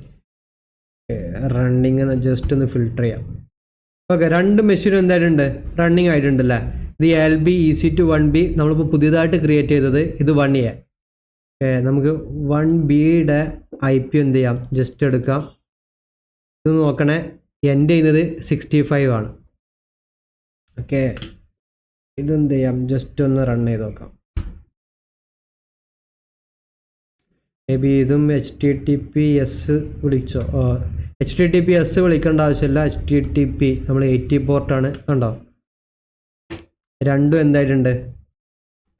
റണ്ണിങ് ജസ്റ്റ് ഒന്ന് ഫിൽട്ടർ ചെയ്യാം. ഓക്കെ, 2 മെഷീനും എന്തായിട്ടുണ്ട്, റണ്ണിങ് ആയിട്ടുണ്ടല്ലേ. ഇത് ALB EC2 1B നമ്മളിപ്പോൾ പുതിയതായിട്ട് ക്രിയേറ്റ് ചെയ്തത്, ഇത് 1A. നമുക്ക് 1Bയുടെ IP എന്ത് ചെയ്യാം, ജസ്റ്റ് എടുക്കാം. ഇത് നോക്കണേ, എൻഡ് ചെയ്യുന്നത് 65 ആണ്. ഓക്കെ, ഇതെന്ത് ചെയ്യാം, ജസ്റ്റ് ഒന്ന് റൺ ചെയ്ത് നോക്കാം. മേ ബി ഇതും HTTPS വിളിച്ചോ, HTTPS വിളിക്കേണ്ട ആവശ്യമില്ല. HTTP നമ്മൾ 80 പോർട്ടാണ്. കണ്ടോ, രണ്ടും എന്തായിട്ടുണ്ട്,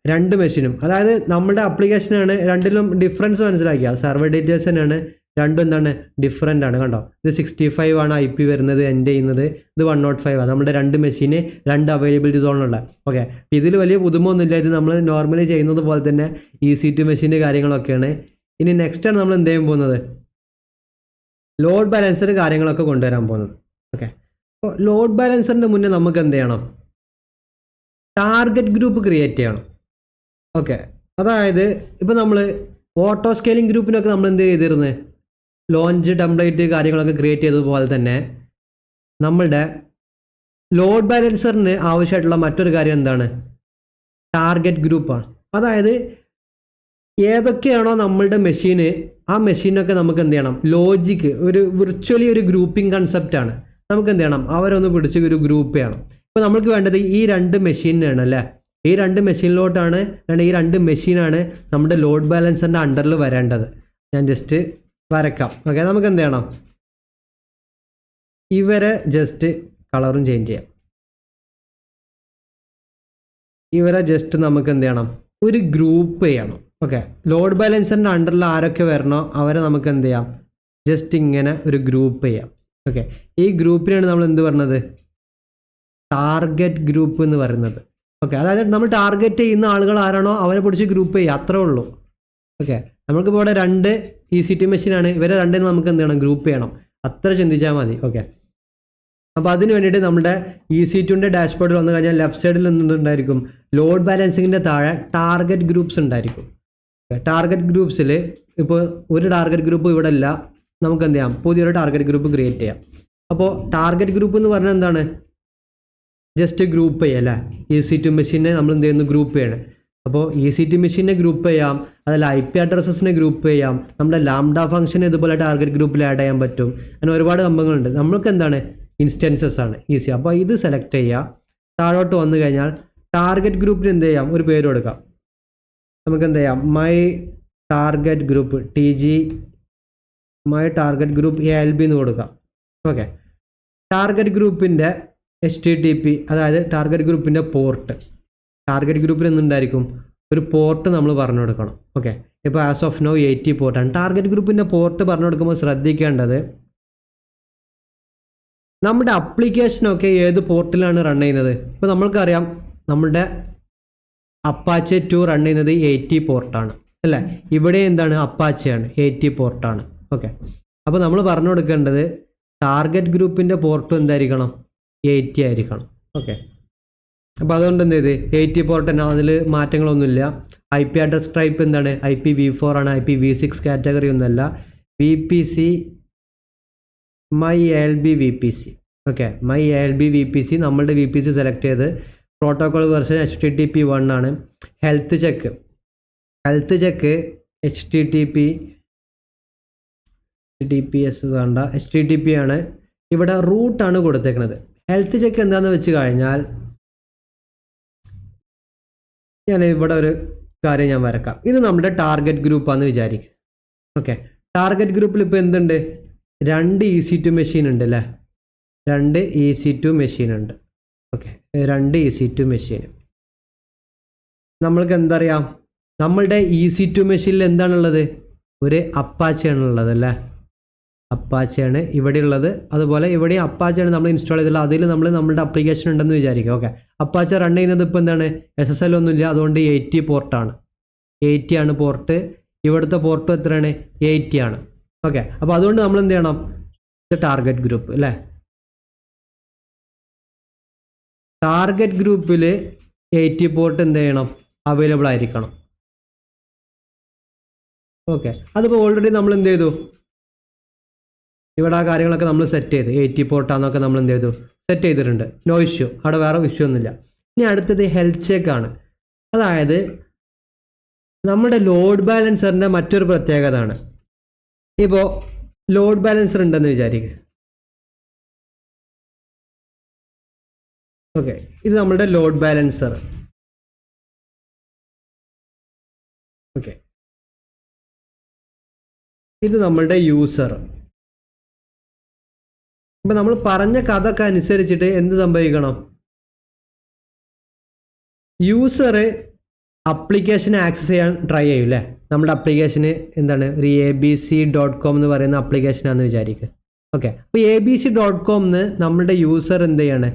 2 മെഷീനും. അതായത് നമ്മുടെ ആപ്ലിക്കേഷനാണ്, രണ്ടിലും ഡിഫറൻസ് മനസ്സിലാക്കിയ സർവർ ഡീറ്റെയിൽസ് തന്നെയാണ്, രണ്ടും എന്താണ് ഡിഫറെൻ്റ് ആണ്. കണ്ടോ, ഇത് 65 ആണ് IP വരുന്നത്, എൻഡ് ചെയ്യുന്നത്. ഇത് 105 ആണ്. നമ്മുടെ 2 മെഷീന് 2 അവൈലബിലിറ്റി സോണുള്ള. ഓക്കെ, ഇതിൽ വലിയ പുതുമൊന്നുമില്ല. ഇത് നമ്മൾ നോർമലി ചെയ്യുന്നത് പോലെ തന്നെ EC2 മെഷീൻ്റെ കാര്യങ്ങളൊക്കെയാണ്. ഇനി നെക്സ്റ്റാണ് നമ്മൾ എന്ത് ചെയ്യാൻ പോകുന്നത്, ലോഡ് ബാലൻസർ കാര്യങ്ങളൊക്കെ കൊണ്ടുവരാൻ പോകുന്നത്. ഓക്കെ, അപ്പോൾ ലോഡ് ബാലൻസറിൻ്റെ മുന്നേ നമുക്ക് എന്ത് ചെയ്യണം, ടാർഗറ്റ് ഗ്രൂപ്പ് ക്രിയേറ്റ് ചെയ്യണം. ഓക്കെ, അതായത് ഇപ്പോൾ നമ്മൾ ഓട്ടോ സ്കെയിലിംഗ് ഗ്രൂപ്പിനൊക്കെ നമ്മൾ എന്ത് ചെയ്തിരുന്നത്, ലോഞ്ച് ടെംപ്ലേറ്റ് കാര്യങ്ങളൊക്കെ ക്രിയേറ്റ് ചെയ്തതുപോലെ തന്നെ നമ്മളുടെ ലോഡ് ബാലൻസറിന് ആവശ്യമായിട്ടുള്ള മറ്റൊരു കാര്യം എന്താണ്, ടാർഗറ്റ് ഗ്രൂപ്പാണ്. അതായത് ഏതൊക്കെയാണോ നമ്മളുടെ മെഷീന്, ആ മെഷീനൊക്കെ നമുക്ക് എന്ത് ചെയ്യണം, ലോജിക്ക് ഒരു വിർച്വലി ഒരു ഗ്രൂപ്പിംഗ് കൺസെപ്റ്റാണ്. നമുക്ക് എന്ത് ചെയ്യണം, അവരൊന്ന് പിടിച്ച് ഒരു ഗ്രൂപ്പ് ചെയ്യണം. ഇപ്പോൾ നമ്മൾക്ക് വേണ്ടത് ഈ 2 മെഷീനാണ് അല്ലേ, ഈ 2 മെഷീനിലോട്ടാണ്, ഈ 2 മെഷീനാണ് നമ്മുടെ ലോഡ് ബാലൻസറിൻ്റെ അണ്ടറിൽ വരേണ്ടത്. ഞാൻ ജസ്റ്റ് വരക്കാം. ഓക്കെ, നമുക്ക് എന്ത് ചെയ്യണം, ഇവരെ ജസ്റ്റ് കളറും ചേഞ്ച് ചെയ്യാം. ഇവരെ ജസ്റ്റ് നമുക്ക് എന്ത് ചെയ്യണം, ഒരു ഗ്രൂപ്പ് ചെയ്യണം. ഓക്കെ, ലോഡ് ബാലൻസറിൻ്റെ അണ്ടറിൽ ആരൊക്കെ വരണോ അവരെ നമുക്ക് എന്ത് ചെയ്യാം, ജസ്റ്റ് ഇങ്ങനെ ഒരു ഗ്രൂപ്പ് ചെയ്യാം. ഓക്കെ, ഈ ഗ്രൂപ്പിനാണ് നമ്മൾ എന്ത് പറഞ്ഞത്, ടാർഗറ്റ് ഗ്രൂപ്പ് എന്ന് പറയുന്നത്. ഓക്കെ, അതായത് നമ്മൾ ടാർഗറ്റ് ചെയ്യുന്ന ആളുകൾ ആരാണോ അവരെ പിടിച്ച് ഗ്രൂപ്പ് ചെയ്യുക, അത്രേ ഉള്ളൂ. ഓക്കെ, നമുക്കിപ്പോൾ ഇവിടെ 2 EC2 മെഷീനാണ്, ഇവരെ 2 നമുക്ക് എന്ത് ചെയ്യണം, ഗ്രൂപ്പ് ചെയ്യണം, അത്ര ചിന്തിച്ചാൽ മതി. ഓക്കെ, അപ്പോൾ അതിന് വേണ്ടിയിട്ട് നമ്മുടെ EC2ൻ്റെ ഡാഷ്ബോർഡിൽ വന്നു കഴിഞ്ഞാൽ ലെഫ്റ്റ് സൈഡിൽ എന്തുണ്ടായിരിക്കും, ലോഡ് ബാലൻസിങ്ങിൻ്റെ താഴെ ടാർഗറ്റ് ഗ്രൂപ്പ്സ് ഉണ്ടായിരിക്കും. ടാർഗറ്റ് ഗ്രൂപ്പ്സിൽ ഇപ്പോൾ ഒരു ടാർഗറ്റ് ഗ്രൂപ്പ് ഇവിടെ ഇല്ല, നമുക്ക് എന്ത് ചെയ്യാം, പുതിയൊരു ടാർഗറ്റ് ഗ്രൂപ്പ് ക്രിയേറ്റ് ചെയ്യാം. അപ്പോൾ ടാർഗറ്റ് ഗ്രൂപ്പ് എന്ന് പറഞ്ഞാൽ എന്താണ്, ജസ്റ്റ് ഗ്രൂപ്പ് ചെയ്യുക അല്ലേ. EC2 മെഷീനെ നമ്മൾ എന്ത് ചെയ്യുന്നു, ഗ്രൂപ്പ് ചെയ്യണം. അപ്പോൾ EC2 മെഷീനെ ഗ്രൂപ്പ് ചെയ്യാം, അതിൽ IP അഡ്രസ്സസിനെ ഗ്രൂപ്പ് ചെയ്യാം, നമ്മുടെ ലാംഡ ഫംഗ്ഷൻ ഇതുപോലെ ടാർഗറ്റ് ഗ്രൂപ്പിൽ ആഡ് ചെയ്യാൻ പറ്റും. അങ്ങനെ ഒരുപാട് സംഭവങ്ങളുണ്ട്. നമ്മൾക്ക് എന്താണ്, ഇൻസ്റ്റൻസസ് ആണ് ഈസി. അപ്പോൾ ഇത് സെലക്ട് ചെയ്യുക. താഴോട്ട് വന്നു കഴിഞ്ഞാൽ ടാർഗറ്റ് ഗ്രൂപ്പിന് എന്ത് ചെയ്യാം, ഒരു പേര് കൊടുക്കാം. നമുക്ക് എന്ത് ചെയ്യാം, my target group TG my target group ALB എന്ന് കൊടുക്കാം. ഓക്കെ, ടാർഗറ്റ് ഗ്രൂപ്പിൻ്റെ HTTP, അതായത് ടാർഗറ്റ് ഗ്രൂപ്പിൻ്റെ പോർട്ട്, ടാർഗറ്റ് ഗ്രൂപ്പിൽ എന്തുണ്ടായിരിക്കും, ഒരു പോർട്ട് നമ്മൾ പറഞ്ഞു കൊടുക്കണം. ഓക്കെ, ഇപ്പോൾ ആസ് ഓഫ് നോ 80 പോർട്ടാണ്. ടാർഗറ്റ് ഗ്രൂപ്പിൻ്റെ പോർട്ട് പറഞ്ഞു കൊടുക്കുമ്പോൾ ശ്രദ്ധിക്കേണ്ടത്, നമ്മുടെ അപ്ലിക്കേഷനൊക്കെ ഏത് പോർട്ടിലാണ് റൺ ചെയ്യുന്നത്. ഇപ്പോൾ നമ്മൾക്കറിയാം നമ്മുടെ അപ്പാച്ചെ 2 റൺ ചെയ്യുന്നത് 80 പോർട്ടാണ് അല്ലേ. ഇവിടെ എന്താണ്, അപ്പാച്ചയാണ്, 80 പോർട്ടാണ്. ഓക്കെ, അപ്പോൾ നമ്മൾ പറഞ്ഞു കൊടുക്കേണ്ടത് ടാർഗറ്റ് ഗ്രൂപ്പിൻ്റെ പോർട്ടും എന്തായിരിക്കണം, 80 ആയിരിക്കണം. ഓക്കെ, അപ്പോൾ അതുകൊണ്ട് എന്ത് ചെയ്ത് 80 പോർട്ട് തന്നെ, അതിൽ മാറ്റങ്ങളൊന്നുമില്ല. IP അഡ്രസ് ടൈപ്പ് എന്താണ്, IPv4 ആണ്, IPv6 കാറ്റഗറി ഒന്നുമല്ല. VPC my ALB VPC. Okay, my ALB VPC, നമ്മളുടെ VPC സെലക്ട് ചെയ്ത് പ്രോട്ടോകോൾ വെർഷൻ HTTP 1 ആണ്. ഹെൽത്ത് ചെക്ക് HTTPS വേണ്ട, HTTP ആണ്. ഇവിടെ റൂട്ടാണ് കൊടുത്തേക്കുന്നത്. ഹെൽത്ത് ചെക്ക് എന്താണെന്ന് വെച്ച് കഴിഞ്ഞാൽ, ഞാൻ ഇവിടെ ഒരു കാര്യം ഞാൻ വരക്കാം. ഇത് നമ്മുടെ ടാർഗറ്റ് ഗ്രൂപ്പാണെന്ന് വിചാരിക്കും. ഓക്കെ, ടാർഗറ്റ് ഗ്രൂപ്പിൽ ഇപ്പോൾ എന്തുണ്ട്, 2 EC2 മെഷീൻ ഉണ്ട് അല്ലേ, 2 EC2 മെഷീൻ ഉണ്ട്. Okay, 2 EC2 machine. നമ്മൾക്ക് എന്തറിയാം, നമ്മളുടെ EC2 മെഷീനിൽ എന്താണുള്ളത്, ഒരു അപ്പാച്ചയാണുള്ളത് അല്ലേ, അപ്പാച്ചയാണ് ഇവിടെ ഉള്ളത്. അതുപോലെ ഇവിടെ അപ്പാച്ചയാണ് നമ്മൾ ഇൻസ്റ്റാൾ ചെയ്തിട്ടുള്ളത്. അതിൽ നമ്മുടെ അപ്ലിക്കേഷൻ ഉണ്ടെന്ന് വിചാരിക്കും. ഓക്കെ, അപ്പാച്ച റൺ ചെയ്യുന്നത് ഇപ്പോൾ എന്താണ്, SSL ഒന്നുമില്ല, അതുകൊണ്ട് 80 പോർട്ടാണ്, 80 ആണ് പോർട്ട്. ഇവിടുത്തെ പോർട്ട് എത്രയാണ്, 80 ആണ്. ഓക്കെ, അപ്പോൾ അതുകൊണ്ട് നമ്മൾ എന്ത് ചെയ്യണം, ഇത് ടാർഗറ്റ് ഗ്രൂപ്പ് അല്ലേ, ടാർഗറ്റ് ഗ്രൂപ്പിൽ 80 പോർട്ട് എന്ത് ചെയ്യണം, അവൈലബിൾ ആയിരിക്കണം. ഓക്കെ, അതിപ്പോൾ ഓൾറെഡി നമ്മൾ എന്ത് ചെയ്തു, ഇവിടെ ആ കാര്യങ്ങളൊക്കെ നമ്മൾ സെറ്റ് ചെയ്ത് 80 പോർട്ടാന്നൊക്കെ നമ്മൾ എന്ത് ചെയ്തു, സെറ്റ് ചെയ്തിട്ടുണ്ട്. നോ ഇഷ്യൂ, അവിടെ വേറെ ഇഷ്യൂ ഒന്നുമില്ല. ഇനി അടുത്തത് ഹെൽത്ത് ചെക്കാണ്. അതായത് നമ്മുടെ ലോഡ് ബാലൻസറിൻ്റെ മറ്റൊരു പ്രത്യേകത ആണ്. ഇപ്പോൾ ലോഡ് ബാലൻസർ ഉണ്ടെന്ന് വിചാരിക്കുക. ഓക്കെ, ഇത് നമ്മുടെ ലോഡ് ബാലൻസർ. ഓക്കെ, ഇത് നമ്മളുടെ യൂസർ. ഇപ്പം നമ്മൾ പറഞ്ഞ കഥയൊക്കെ അനുസരിച്ചിട്ട് എന്ത് സംഭവിക്കണം, യൂസർ അപ്ലിക്കേഷൻ ആക്സസ് ചെയ്യാൻ ട്രൈ ചെയ്യും അല്ലേ. നമ്മുടെ അപ്ലിക്കേഷന് എന്താണ്, ഒരു abc.com എന്ന് പറയുന്ന അപ്ലിക്കേഷനാണെന്ന് വിചാരിക്കുക. ഓക്കെ, അപ്പോൾ abc.com നമ്മളുടെ യൂസർ എന്ത് ചെയ്യാണ്,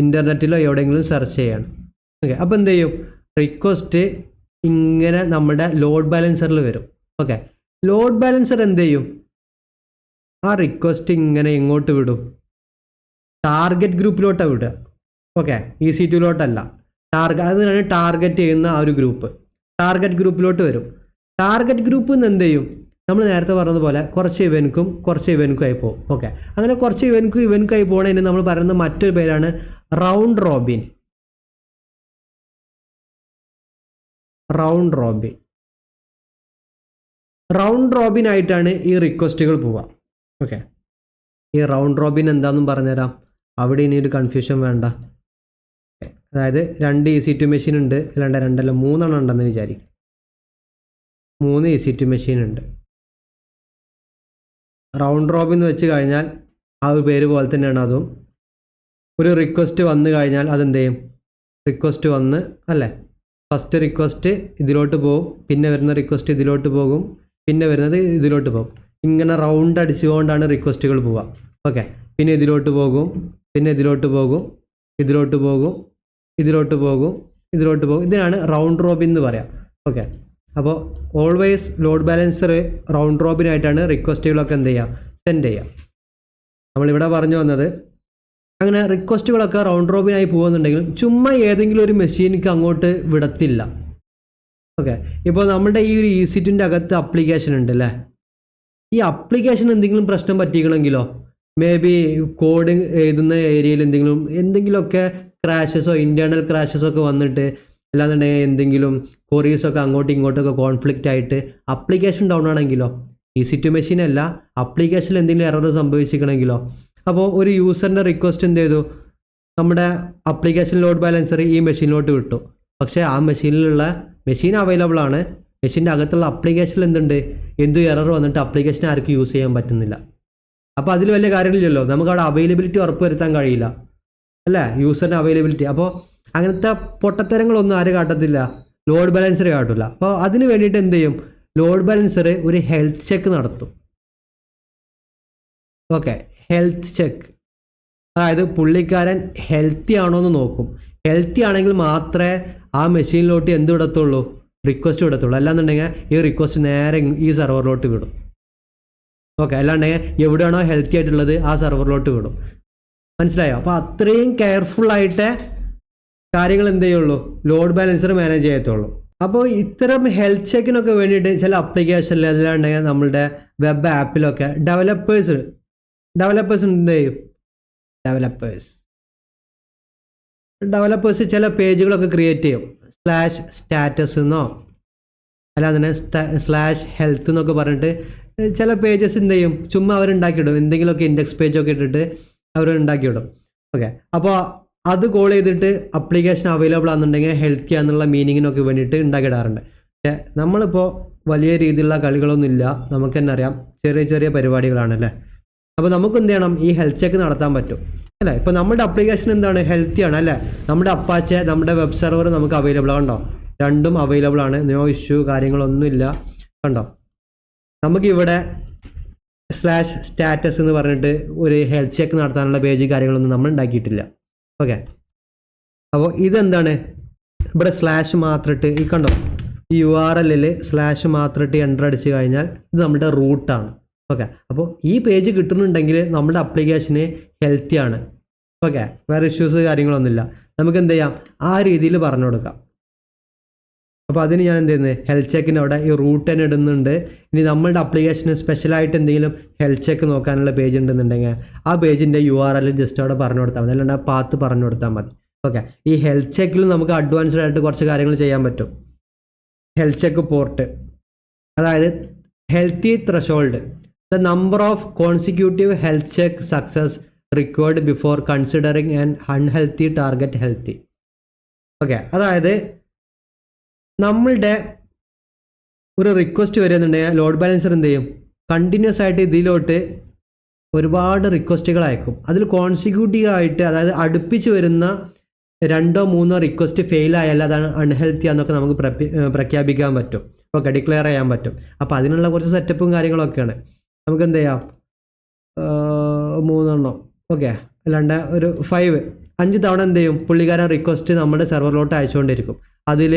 ഇൻ്റർനെറ്റിലോ എവിടെയെങ്കിലും സെർച്ച് ചെയ്യാണ്. ഓക്കെ, അപ്പോൾ എന്ത് ചെയ്യും, റിക്വസ്റ്റ് ഇങ്ങനെ നമ്മുടെ ലോഡ് ബാലൻസറിൽ വരും. ഓക്കെ, ലോഡ് ബാലൻസർ എന്ത് ചെയ്യും, ആ റിക്വസ്റ്റ് ഇങ്ങനെ എങ്ങോട്ട് വിടും, ടാർഗറ്റ് ഗ്രൂപ്പിലോട്ടാണ് വിടുക. ഓക്കെ, EC2ലോട്ടല്ല, അതിനാണ് ടാർഗറ്റ് ചെയ്യുന്ന ആ ഒരു ഗ്രൂപ്പ്, ടാർഗറ്റ് ഗ്രൂപ്പിലോട്ട് വരും. ടാർഗറ്റ് ഗ്രൂപ്പിൽ നിന്ന് എന്ത് ചെയ്യും, നമ്മൾ നേരത്തെ പറഞ്ഞതുപോലെ കുറച്ച് ഇവൻക്കും ആയി പോകും. ഓക്കെ, അങ്ങനെ കുറച്ച് ഇവൻക്കും ആയി പോകണതിന് നമ്മൾ പറയുന്ന മറ്റൊരു പേരാണ് റൗണ്ട് റോബിൻ. റൗണ്ട് റോബിൻ ആയിട്ടാണ് ഈ റിക്വസ്റ്റുകൾ പോവുക. ഓക്കെ, ഈ റൗണ്ട് റോബിൻ എന്താണെന്നും പറഞ്ഞുതരാം, അവിടെ ഇനി ഒരു കൺഫ്യൂഷൻ വേണ്ട. അതായത് 2 EC2 മെഷീൻ ഉണ്ട്, രണ്ടല്ല 3 ഉണ്ടെന്ന് വിചാരിക്കും. 3 EC2 മെഷീൻ ഉണ്ട്. റൗണ്ട് റോബിൻ എന്ന് വെച്ച് കഴിഞ്ഞാൽ ആ ഒരു പേര് പോലെ തന്നെയാണ് അതും. ഒരു റിക്വസ്റ്റ് വന്നു കഴിഞ്ഞാൽ അതെന്ത് ചെയ്യും, റിക്വസ്റ്റ് വന്ന് അല്ലേ, ഫസ്റ്റ് റിക്വസ്റ്റ് ഇതിലോട്ട് പോകും, പിന്നെ വരുന്ന റിക്വസ്റ്റ് ഇതിലോട്ട് പോകും, പിന്നെ വരുന്നത് ഇതിലോട്ട് പോകും. ഇങ്ങനെ റൗണ്ട് അടിച്ചുകൊണ്ടാണ് റിക്വസ്റ്റുകൾ പോവുക. ഓക്കെ, പിന്നെ ഇതിലോട്ട് പോകും, പിന്നെ ഇതിലോട്ട് പോകും, ഇതിലോട്ട് പോകും, ഇതിലോട്ട് പോകും, ഇതിലോട്ട് പോകും. ഇതിനാണ് റൗണ്ട് റോബിൻ എന്ന് പറയാം. ഓക്കെ, അപ്പോൾ ഓൾവേസ് ലോഡ് ബാലൻസർ റൗണ്ട് റോബിനായിട്ടാണ് റിക്വസ്റ്റുകളൊക്കെ എന്ത് ചെയ്യുക, സെൻഡ് ചെയ്യുക. നമ്മളിവിടെ പറഞ്ഞു വന്നത് അങ്ങനെ റിക്വസ്റ്റുകളൊക്കെ റൗണ്ട് റോബിനായി പോകുന്നുണ്ടെങ്കിലും ചുമ്മാ ഏതെങ്കിലും ഒരു മെഷീനിക്ക് അങ്ങോട്ട് വിടത്തില്ല. ഓക്കെ, ഇപ്പോൾ നമ്മുടെ ഈ ഒരു EC2 അകത്ത് അപ്ലിക്കേഷൻ ഉണ്ട് അല്ലേ, ഈ അപ്ലിക്കേഷൻ എന്തെങ്കിലും പ്രശ്നം പറ്റിക്കണമെങ്കിലോ, മേ ബി കോഡിങ് എഴുതുന്ന ഏരിയയിൽ എന്തെങ്കിലുമൊക്കെ ക്രാഷസോ ഇൻറ്റേർണൽ ക്രാഷസോ ഒക്കെ വന്നിട്ട്, അല്ലാന്നുണ്ടെങ്കിൽ എന്തെങ്കിലും കൊറീസൊക്കെ അങ്ങോട്ടും ഇങ്ങോട്ടൊക്കെ കോൺഫ്ലിക്റ്റ് ആയിട്ട് അപ്ലിക്കേഷൻ ഡൗൺ ആണെങ്കിലോ, EC2 മെഷീൻ അല്ല അപ്ലിക്കേഷനിൽ എന്തെങ്കിലും എറർ സംഭവിച്ചിരിക്കണമെങ്കിലോ, അപ്പോൾ ഒരു യൂസറിൻ്റെ റിക്വസ്റ്റ് എന്ത് ചെയ്തു, നമ്മുടെ അപ്ലിക്കേഷൻ ലോഡ് ബാലൻസർ ഈ മെഷീനിലോട്ട് വിട്ടു. പക്ഷേ ആ മെഷീൻ അവൈലബിൾ ആണ്, മെഷീൻ്റെ അകത്തുള്ള അപ്ലിക്കേഷനിൽ എന്ത് എറർ വന്നിട്ട് അപ്ലിക്കേഷൻ ആർക്കും യൂസ് ചെയ്യാൻ പറ്റുന്നില്ല. അപ്പോൾ അതിൽ വലിയ കാര്യമില്ലല്ലോ, നമുക്ക് അവിടെ അവൈലബിലിറ്റി ഉറപ്പ് വരുത്താൻ കഴിയില്ല അല്ലേ, യൂസറിൻ്റെ അവൈലബിലിറ്റി. അപ്പോൾ അങ്ങനത്തെ പൊട്ടത്തരങ്ങളൊന്നും ആര് കാട്ടത്തില്ല, ലോഡ് ബാലൻസർ കാട്ടില്ല. അപ്പോൾ അതിന് വേണ്ടിയിട്ട് എന്ത് ചെയ്യും, ലോഡ് ബാലൻസർ ഒരു ഹെൽത്ത് ചെക്ക് നടത്തും. ഓക്കെ, ഹെൽത്ത് ചെക്ക്, അതായത് പുള്ളിക്കാരൻ ഹെൽത്തി ആണോ എന്ന് നോക്കും. ഹെൽത്തി ആണെങ്കിൽ മാത്രമേ ആ മെഷീനിലോട്ട് എന്ത് വിടത്തുള്ളൂ, റിക്വസ്റ്റ് വിടത്തുള്ളൂ. അല്ലാന്നുണ്ടെങ്കിൽ ഈ റിക്വസ്റ്റ് നേരെ ഈ സെർവറിലോട്ട് വിടും. ഓക്കെ, അല്ലാണ്ടെങ്കിൽ എവിടെയാണോ ഹെൽത്തി ആയിട്ടുള്ളത് ആ സെർവറിലോട്ട് വിടും. മനസ്സിലായോ? അപ്പോൾ അത്രയും കെയർഫുള്ളായിട്ട് കാര്യങ്ങൾ എന്ത് ചെയ്യുള്ളൂ, ലോഡ് ബാലൻസർ മാനേജ് ചെയ്യത്തുള്ളൂ. അപ്പോൾ ഇത്തരം ഹെൽത്ത് ചെക്കിനൊക്കെ വേണ്ടിയിട്ട് ചില അപ്ലിക്കേഷനിൽ അല്ലാണ്ടെങ്കിൽ നമ്മളുടെ വെബ് ആപ്പിലൊക്കെ ഡെവലപ്പേഴ്സ് എന്ത് ചെയ്യും, ഡെവലപ്പേഴ്സ് ചില പേജുകളൊക്കെ ക്രിയേറ്റ് ചെയ്യും. /സ്റ്റാറ്റസ് എന്നോ അല്ലാതെ /health എന്നൊക്കെ പറഞ്ഞിട്ട് ചില പേജസ് എന്ത് ചെയ്യും, ചുമ്മാ അവരുണ്ടാക്കിയിടും. എന്തെങ്കിലുമൊക്കെ ഇൻഡെക്സ് പേജൊക്കെ ഇട്ടിട്ട് അവർ ഉണ്ടാക്കിയിടും. ഓക്കെ, അപ്പോൾ അത് കോൾ ചെയ്തിട്ട് അപ്ലിക്കേഷൻ അവൈലബിൾ ആണെന്നുണ്ടെങ്കിൽ ഹെൽത്തി ആണെന്നുള്ള മീനിങ്ങിനൊക്കെ വേണ്ടിയിട്ട് ഉണ്ടാക്കിയിടാറുണ്ട്. പക്ഷേ നമ്മളിപ്പോൾ വലിയ രീതിയിലുള്ള കളികളൊന്നും ഇല്ല, നമുക്ക് തന്നെ അറിയാം, ചെറിയ ചെറിയ പരിപാടികളാണല്ലേ. അപ്പോൾ നമുക്ക് എന്ത് ചെയ്യണം, ഈ ഹെൽത്ത് ചെക്ക് നടത്താൻ പറ്റും അല്ലേ. ഇപ്പോൾ നമ്മുടെ അപ്ലിക്കേഷൻ എന്താണ്, ഹെൽത്തി ആണ് അല്ലേ. നമ്മുടെ അപ്പാച്ചെ, നമ്മുടെ വെബ് സെർവർ നമുക്ക് അവൈലബിൾ കണ്ടോ, രണ്ടും അവൈലബിൾ ആണ്, നോ ഇഷ്യൂ കാര്യങ്ങളൊന്നുമില്ല കണ്ടോ. നമുക്കിവിടെ /സ്റ്റാറ്റസ് എന്ന് പറഞ്ഞിട്ട് ഒരു ഹെൽത്ത് ചെക്ക് നടത്താനുള്ള പേജ് കാര്യങ്ങളൊന്നും നമ്മൾ ഉണ്ടാക്കിയിട്ടില്ല. ഓക്കെ, അപ്പോൾ ഇതെന്താണ്, ഇവിടെ സ്ലാഷ് മാത്രമിട്ട് ഈ കണ്ടോ, ഈ URL സ്ലാഷ് മാത്രമിട്ട് എൻ്റർ അടിച്ച് കഴിഞ്ഞാൽ ഇത് നമ്മുടെ റൂട്ടാണ്. ഓക്കെ, അപ്പോൾ ഈ പേജ് കിട്ടുന്നുണ്ടെങ്കിൽ നമ്മുടെ അപ്ലിക്കേഷന് ഹെൽത്തി ആണ്. ഓക്കെ, വേറെ ഇഷ്യൂസ് കാര്യങ്ങളൊന്നുമില്ല. നമുക്ക് എന്ത് ചെയ്യാം, ആ രീതിയിൽ പറഞ്ഞു കൊടുക്കാം. അപ്പോൾ അതിന് ഞാൻ എന്ത് ചെയ്യുന്നത്, ഹെൽത്ത് ചെക്കിന് അവിടെ ഈ റൂട്ട് തന്നെ ഇടുന്നുണ്ട്. ഇനി നമ്മളുടെ അപ്ലിക്കേഷന് സ്പെഷ്യലായിട്ട് എന്തെങ്കിലും ഹെൽത്ത് ചെക്ക് നോക്കാനുള്ള പേജ് ഉണ്ടെന്നുണ്ടെങ്കിൽ ആ പേജിൻ്റെ URL ജസ്റ്റ് അവിടെ പറഞ്ഞു കൊടുത്താൽ മതി, അല്ലാണ്ട് ആ പാത്ത് പറഞ്ഞു കൊടുത്താൽ മതി. ഓക്കെ, ഈ ഹെൽത്ത് ചെക്കിൽ നമുക്ക് അഡ്വാൻസ്ഡ് ആയിട്ട് കുറച്ച് കാര്യങ്ങൾ ചെയ്യാൻ പറ്റും. ഹെൽത്ത് ചെക്ക് പോർട്ട്, അതായത് healthy threshold, the number of consecutive health check success required before considering an unhealthy target healthy. Okay, അതായത് നമ്മളുടെ ഒരു റിക്വസ്റ്റ് വരുന്നുണ്ടെങ്കിൽ ലോഡ് ബാലൻസർ എന്ത് ചെയ്യും, കണ്ടിന്യൂസ് ആയിട്ട് ഇതിലോട്ട് ഒരുപാട് റിക്വസ്റ്റുകൾ അയക്കും. അതിൽ കോൺസിക്യൂട്ടീവ് ആയിട്ട്, അതായത് അടുപ്പിച്ച് വരുന്ന 2 or 3 റിക്വസ്റ്റ് ഫെയിൽ ആയാൽ അതാണ് അൺഹെൽത്തി എന്നൊക്കെ നമുക്ക് പ്രഖ്യാപിക്കാൻ പറ്റും. ഓക്കെ, ഡിക്ലെയർ ചെയ്യാൻ പറ്റും. അപ്പോൾ അതിനുള്ള കുറച്ച് സെറ്റപ്പും കാര്യങ്ങളൊക്കെയാണ്. നമുക്ക് എന്ത് ചെയ്യാം, 3 എണ്ണം, ഓക്കെ, അല്ലാണ്ട് ഒരു 5 തവണ എന്ത് ചെയ്യും, പുള്ളിക്കാരൻ റിക്വസ്റ്റ് നമ്മുടെ സെർവറിലോട്ട് അയച്ചുകൊണ്ടിരിക്കും. അതിൽ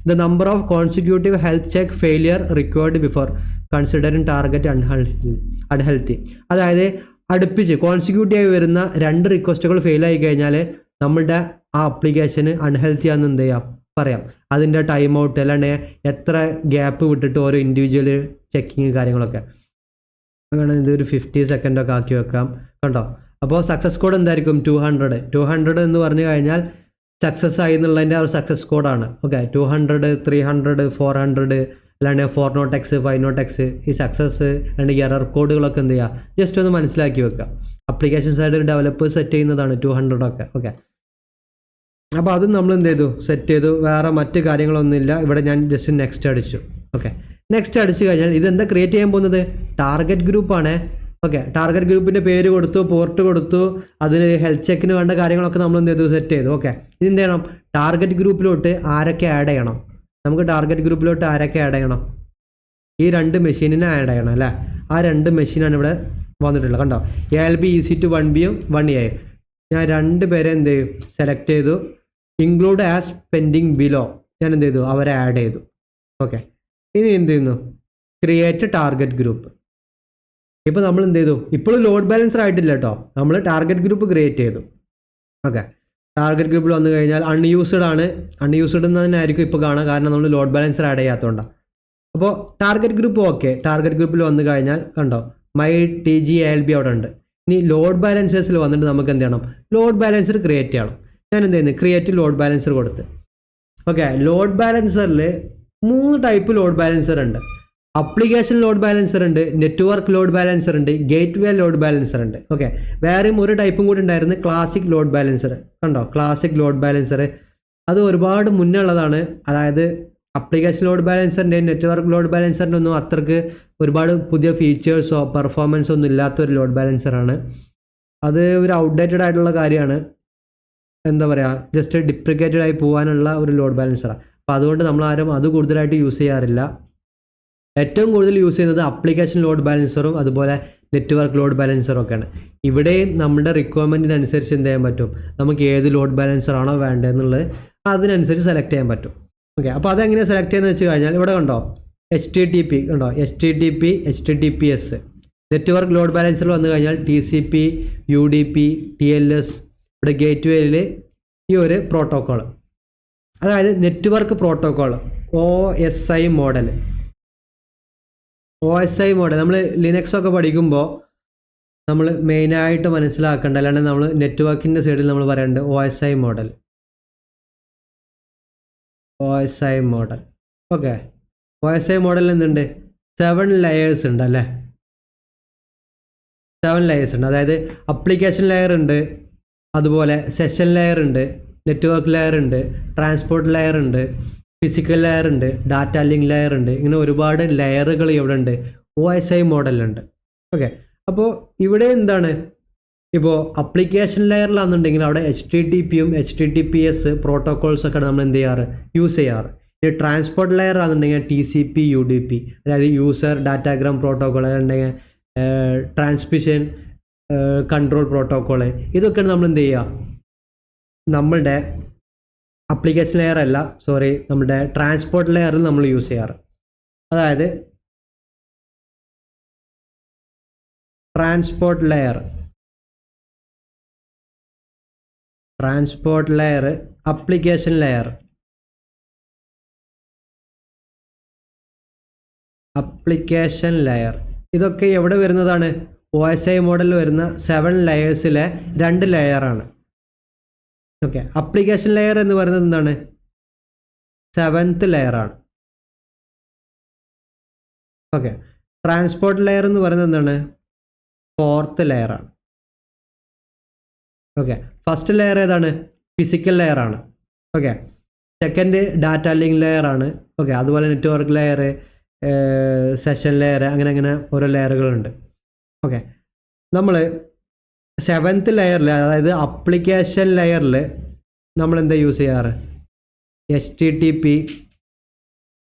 the number of consecutive health check failure required before considering target unhealthy, അതായത് അടുപ്പിച്ച് കോൺസിക്യൂട്ടീവ് വരുന്ന 2 റിക്വസ്റ്റുകൾ ഫെയിലായി കഴിഞ്ഞാൽ നമ്മളുടെ ആ അപ്ലിക്കേഷന് അൺഹെൽത്തി ആണെന്ന് എന്ത് ചെയ്യാം, പറയാം. അതിൻ്റെ ടൈം ഔട്ട് അല്ലാണ്ട് എത്ര ഗ്യാപ്പ് വിട്ടിട്ട് ഓരോ ഇൻഡിവിജ്വൽ ചെക്കിങ് കാര്യങ്ങളൊക്കെ അങ്ങനെ ഇതൊരു 50 സെക്കൻഡൊക്കെ ആക്കി വെക്കാം കണ്ടോ. അപ്പോൾ സക്സസ് കോഡ് എന്തായിരിക്കും, 200 എന്ന് പറഞ്ഞു കഴിഞ്ഞാൽ സക്സസ് ആയി എന്നുള്ളതിൻ്റെ ആ ഒരു സക്സസ് കോഡാണ്. ഓക്കെ, 200, 300, 400 അല്ലാണ്ട് 40x, 50x ഈ സക്സസ് അല്ലെങ്കിൽ എറർ കോഡുകളൊക്കെ എന്ത് ചെയ്യുക, ജസ്റ്റ് ഒന്ന് മനസ്സിലാക്കി വെക്കുക. അപ്ലിക്കേഷൻ സൈഡിൽ ഡെവലപ്പേഴ്സ് സെറ്റ് ചെയ്യുന്നതാണ് 200 ഒക്കെ. ഓക്കെ, അപ്പോൾ അതും നമ്മൾ എന്ത് ചെയ്തു, സെറ്റ് ചെയ്തു. വേറെ മറ്റ് കാര്യങ്ങളൊന്നുമില്ല. ഇവിടെ ഞാൻ ജസ്റ്റ് നെക്സ്റ്റ് അടിച്ചു. ഓക്കെ, നെക്സ്റ്റ് അടിച്ചു കഴിഞ്ഞാൽ ഇതെന്താ ക്രിയേറ്റ് ചെയ്യാൻ പോകുന്നത്, ടാർഗറ്റ് ഗ്രൂപ്പാണ്. ഓക്കെ, ടാർഗറ്റ് ഗ്രൂപ്പിൻ്റെ പേര് കൊടുത്തു, പോർട്ട് കൊടുത്തു, അതിന് ഹെൽത്ത് ചെക്കിന് വേണ്ട കാര്യങ്ങളൊക്കെ നമ്മൾ എന്ത് ചെയ്തു, സെറ്റ് ചെയ്തു. ഓക്കെ, ഇതെന്ത് ചെയ്യണം, ടാർഗറ്റ് ഗ്രൂപ്പിലോട്ട് ആരൊക്കെ ആഡ് ചെയ്യണം, നമുക്ക് ടാർഗറ്റ് ഗ്രൂപ്പിലോട്ട് ആരൊക്കെ ആഡ് ചെയ്യണം, ഈ 2 മെഷീനിനെ ആഡ് ചെയ്യണം അല്ലേ. ആ 2 മെഷീനാണ് ഇവിടെ വന്നിട്ടുള്ളത് കണ്ടോ, ALB EC2 1B യും 1A. ഞാൻ 2 പേരെ എന്ത് ചെയ്യും, സെലക്ട് ചെയ്തു. ഇൻക്ലൂഡ് ആസ് പെൻഡിങ് ബിലോ ഞാൻ എന്ത് ചെയ്തു, അവരെ ആഡ് ചെയ്തു. ഓക്കെ, ഇനി എന്ത് ചെയ്യുന്നു, ക്രിയേറ്റ് ടാർഗറ്റ് ഗ്രൂപ്പ്. ഇപ്പോൾ നമ്മൾ എന്ത് ചെയ്തു, ഇപ്പോഴും ലോഡ് ബാലൻസർ ആയിട്ടില്ല കേട്ടോ, നമ്മൾ ടാർഗറ്റ് ഗ്രൂപ്പ് ക്രിയേറ്റ് ചെയ്തു. ഓക്കെ, ടാർഗറ്റ് ഗ്രൂപ്പിൽ വന്നു കഴിഞ്ഞാൽ അൺയൂസ്ഡ് ആണ്, അൺയൂസ്ഡ് എന്ന് തന്നെ ആയിരിക്കും ഇപ്പോൾ കാണുക, കാരണം നമ്മൾ ലോഡ് ബാലൻസർ ആഡ് ചെയ്യാത്തതുകൊണ്ടാണ്. അപ്പോൾ ടാർഗറ്റ് ഗ്രൂപ്പ് ഓക്കെ, ടാർഗറ്റ് ഗ്രൂപ്പിൽ വന്നു കഴിഞ്ഞാൽ കണ്ടോ മൈ TGALB അവിടെ ഉണ്ട്. ഇനി ലോഡ് ബാലൻസേഴ്സിൽ വന്നിട്ട് നമുക്ക് എന്ത് ചെയ്യണം, ലോഡ് ബാലൻസർ ക്രിയേറ്റ് ചെയ്യണം. ഞാൻ എന്ത് ചെയ്യുന്നു, ക്രിയേറ്റ് ലോഡ് ബാലൻസർ കൊടുത്ത്. ഓക്കെ, ലോഡ് ബാലൻസറിൽ 3 ടൈപ്പ് ലോഡ് ബാലൻസർ ഉണ്ട്. അപ്ലിക്കേഷൻ ലോഡ് ബാലൻസർ ഉണ്ട്, നെറ്റ്വർക്ക് ലോഡ് ബാലൻസർ ഉണ്ട്, ഗേറ്റ് വേ ലോഡ് ബാലൻസർ ഉണ്ട്. ഓക്കെ, വേറെയും ഒരു ടൈപ്പും കൂടി ഉണ്ടായിരുന്നു, ക്ലാസിക് ലോഡ് ബാലൻസർ. കണ്ടോ ക്ലാസിക് ലോഡ് ബാലൻസർ, അത് ഒരുപാട് മുന്നേ ഉള്ളതാണ്. അതായത് അപ്ലിക്കേഷൻ ലോഡ് ബാലൻസറിൻ്റെയും നെറ്റ്വർക്ക് ലോഡ് ബാലൻസറിൻ്റെ ഒന്നും അത്രക്ക് ഒരുപാട് പുതിയ ഫീച്ചേഴ്സോ പെർഫോമൻസോ ഒന്നും ഇല്ലാത്തൊരു ലോഡ് ബാലൻസറാണ്. അത് ഒരു ഔട്ട്ഡേറ്റഡ് ആയിട്ടുള്ള കാര്യമാണ്, എന്താ പറയുക, ജസ്റ്റ് ഡിപ്രിക്കേറ്റഡ് ആയി പോകാനുള്ള ഒരു ലോഡ് ബാലൻസറാണ്. അപ്പോൾ അതുകൊണ്ട് നമ്മളാരും അത് കൂടുതലായിട്ട് യൂസ് ചെയ്യാറില്ല. ഏറ്റവും കൂടുതൽ യൂസ് ചെയ്യുന്നത് അപ്ലിക്കേഷൻ ലോഡ് ബാലൻസറും അതുപോലെ നെറ്റ്വർക്ക് ലോഡ് ബാലൻസറും ഒക്കെയാണ്. ഇവിടെയും നമ്മുടെ റിക്വയർമെൻറ്റിനനുസരിച്ച് എന്ത് ചെയ്യാൻ പറ്റും, നമുക്ക് ഏത് ലോഡ് ബാലൻസറാണോ വേണ്ടതെന്നുള്ളത് അതിനനുസരിച്ച് സെലക്ട് ചെയ്യാൻ പറ്റും. ഓക്കെ, അപ്പോൾ അതെങ്ങനെ സെലക്ട് ചെയ്യുന്നത് വെച്ച് കഴിഞ്ഞാൽ ഇവിടെ കണ്ടോ HTTP കണ്ടോ, HTTP HTTPS. നെറ്റ്വർക്ക് ലോഡ് ബാലൻസറിൽ വന്നു കഴിഞ്ഞാൽ TCP UDP TLS. ഇവിടെ ഗേറ്റ് വേയിൽ ഈ ഒരു പ്രോട്ടോക്കോൾ, അതായത് നെറ്റ്വർക്ക് പ്രോട്ടോക്കോൾ OSI മോഡൽ. നമ്മൾ ലിനക്സ് ഒക്കെ പഠിക്കുമ്പോൾ നമ്മൾ മെയിനായിട്ട് മനസ്സിലാക്കേണ്ട, അല്ലാണ്ട് നമ്മൾ നെറ്റ്വർക്കിൻ്റെ സൈഡിൽ നമ്മൾ പറയുന്നുണ്ട് OSI മോഡൽ. ഓക്കെ, OSI മോഡലിൽ എന്തുണ്ട്, 7 ലെയേഴ്സ് ഉണ്ട് അല്ലേ, 7 ലെയേഴ്സ് ഉണ്ട്. അതായത് അപ്ലിക്കേഷൻ ലെയർ ഉണ്ട്, അതുപോലെ സെഷൻ ലെയർ ഉണ്ട്, നെറ്റ്വർക്ക് ലെയർ ഉണ്ട്, ട്രാൻസ്പോർട്ട് ലെയർ ഉണ്ട്, ഫിസിക്കൽ ലെയർ ഉണ്ട്, ഡാറ്റ ലിങ്ക് ലെയർ ഉണ്ട്. ഇങ്ങനെ ഒരുപാട് ലെയറുകൾ ഇവിടെ ഉണ്ട്, OSI മോഡലുണ്ട്. ഓക്കെ, അപ്പോൾ ഇവിടെ എന്താണ്, ഇപ്പോൾ അപ്ലിക്കേഷൻ ലെയറിലാണെന്നുണ്ടെങ്കിൽ അവിടെ HTTPയും HTTPS പ്രോട്ടോക്കോൾസ് ഒക്കെ നമ്മൾ എന്ത് ചെയ്യാറ്, യൂസ് ചെയ്യാറ്. ഇനി ട്രാൻസ്പോർട്ട് ലെയർ ആണെന്നുണ്ടെങ്കിൽ TCP UDP, അതായത് യൂസർ ഡാറ്റാഗ്രാം പ്രോട്ടോക്കോൾ, അല്ലെങ്കിൽ ട്രാൻസ്മിഷൻ കൺട്രോൾ പ്രോട്ടോക്കോൾ. ഇതൊക്കെയാണ് നമ്മൾ എന്ത് ചെയ്യുക, നമ്മളുടെ അപ്ലിക്കേഷൻ ലെയർ അല്ല, സോറി, നമ്മുടെ ട്രാൻസ്പോർട്ട് ലെയറിൽ നമ്മൾ യൂസ് ചെയ്യാറ്. അതായത് ട്രാൻസ്പോർട്ട് ലെയർ, അപ്ലിക്കേഷൻ ലെയർ, ഇതൊക്കെ എവിടെ വരുന്നതാണ്, OSI മോഡലിൽ വരുന്ന 7 ലെയേഴ്സിലെ 2 ലെയറാണ്. ഓക്കെ, അപ്ലിക്കേഷൻ ലെയർ എന്ന് പറയുന്നത് എന്താണ്, 7th ലെയറാണ്. ഓക്കെ, ട്രാൻസ്പോർട്ട് ലെയർ എന്ന് പറയുന്നത് എന്താണ്, 4th ലെയറാണ്. ഓക്കെ, ഫസ്റ്റ് ലെയർ ഏതാണ്, ഫിസിക്കൽ ലെയറാണ്. ഓക്കെ, സെക്കൻഡ് ഡാറ്റ ലിങ്ക് ലെയറാണ്. ഓക്കെ, അതുപോലെ നെറ്റ്വർക്ക് ലെയർ, സെഷൻ ലെയർ, അങ്ങനെ ഓരോ ലെയറുകളുണ്ട്. ഓക്കെ, നമ്മൾ 7th ലെയറിൽ, അതായത് അപ്ലിക്കേഷൻ ലെയറിൽ നമ്മൾ എന്താ യൂസ് ചെയ്യാറ്, HTTP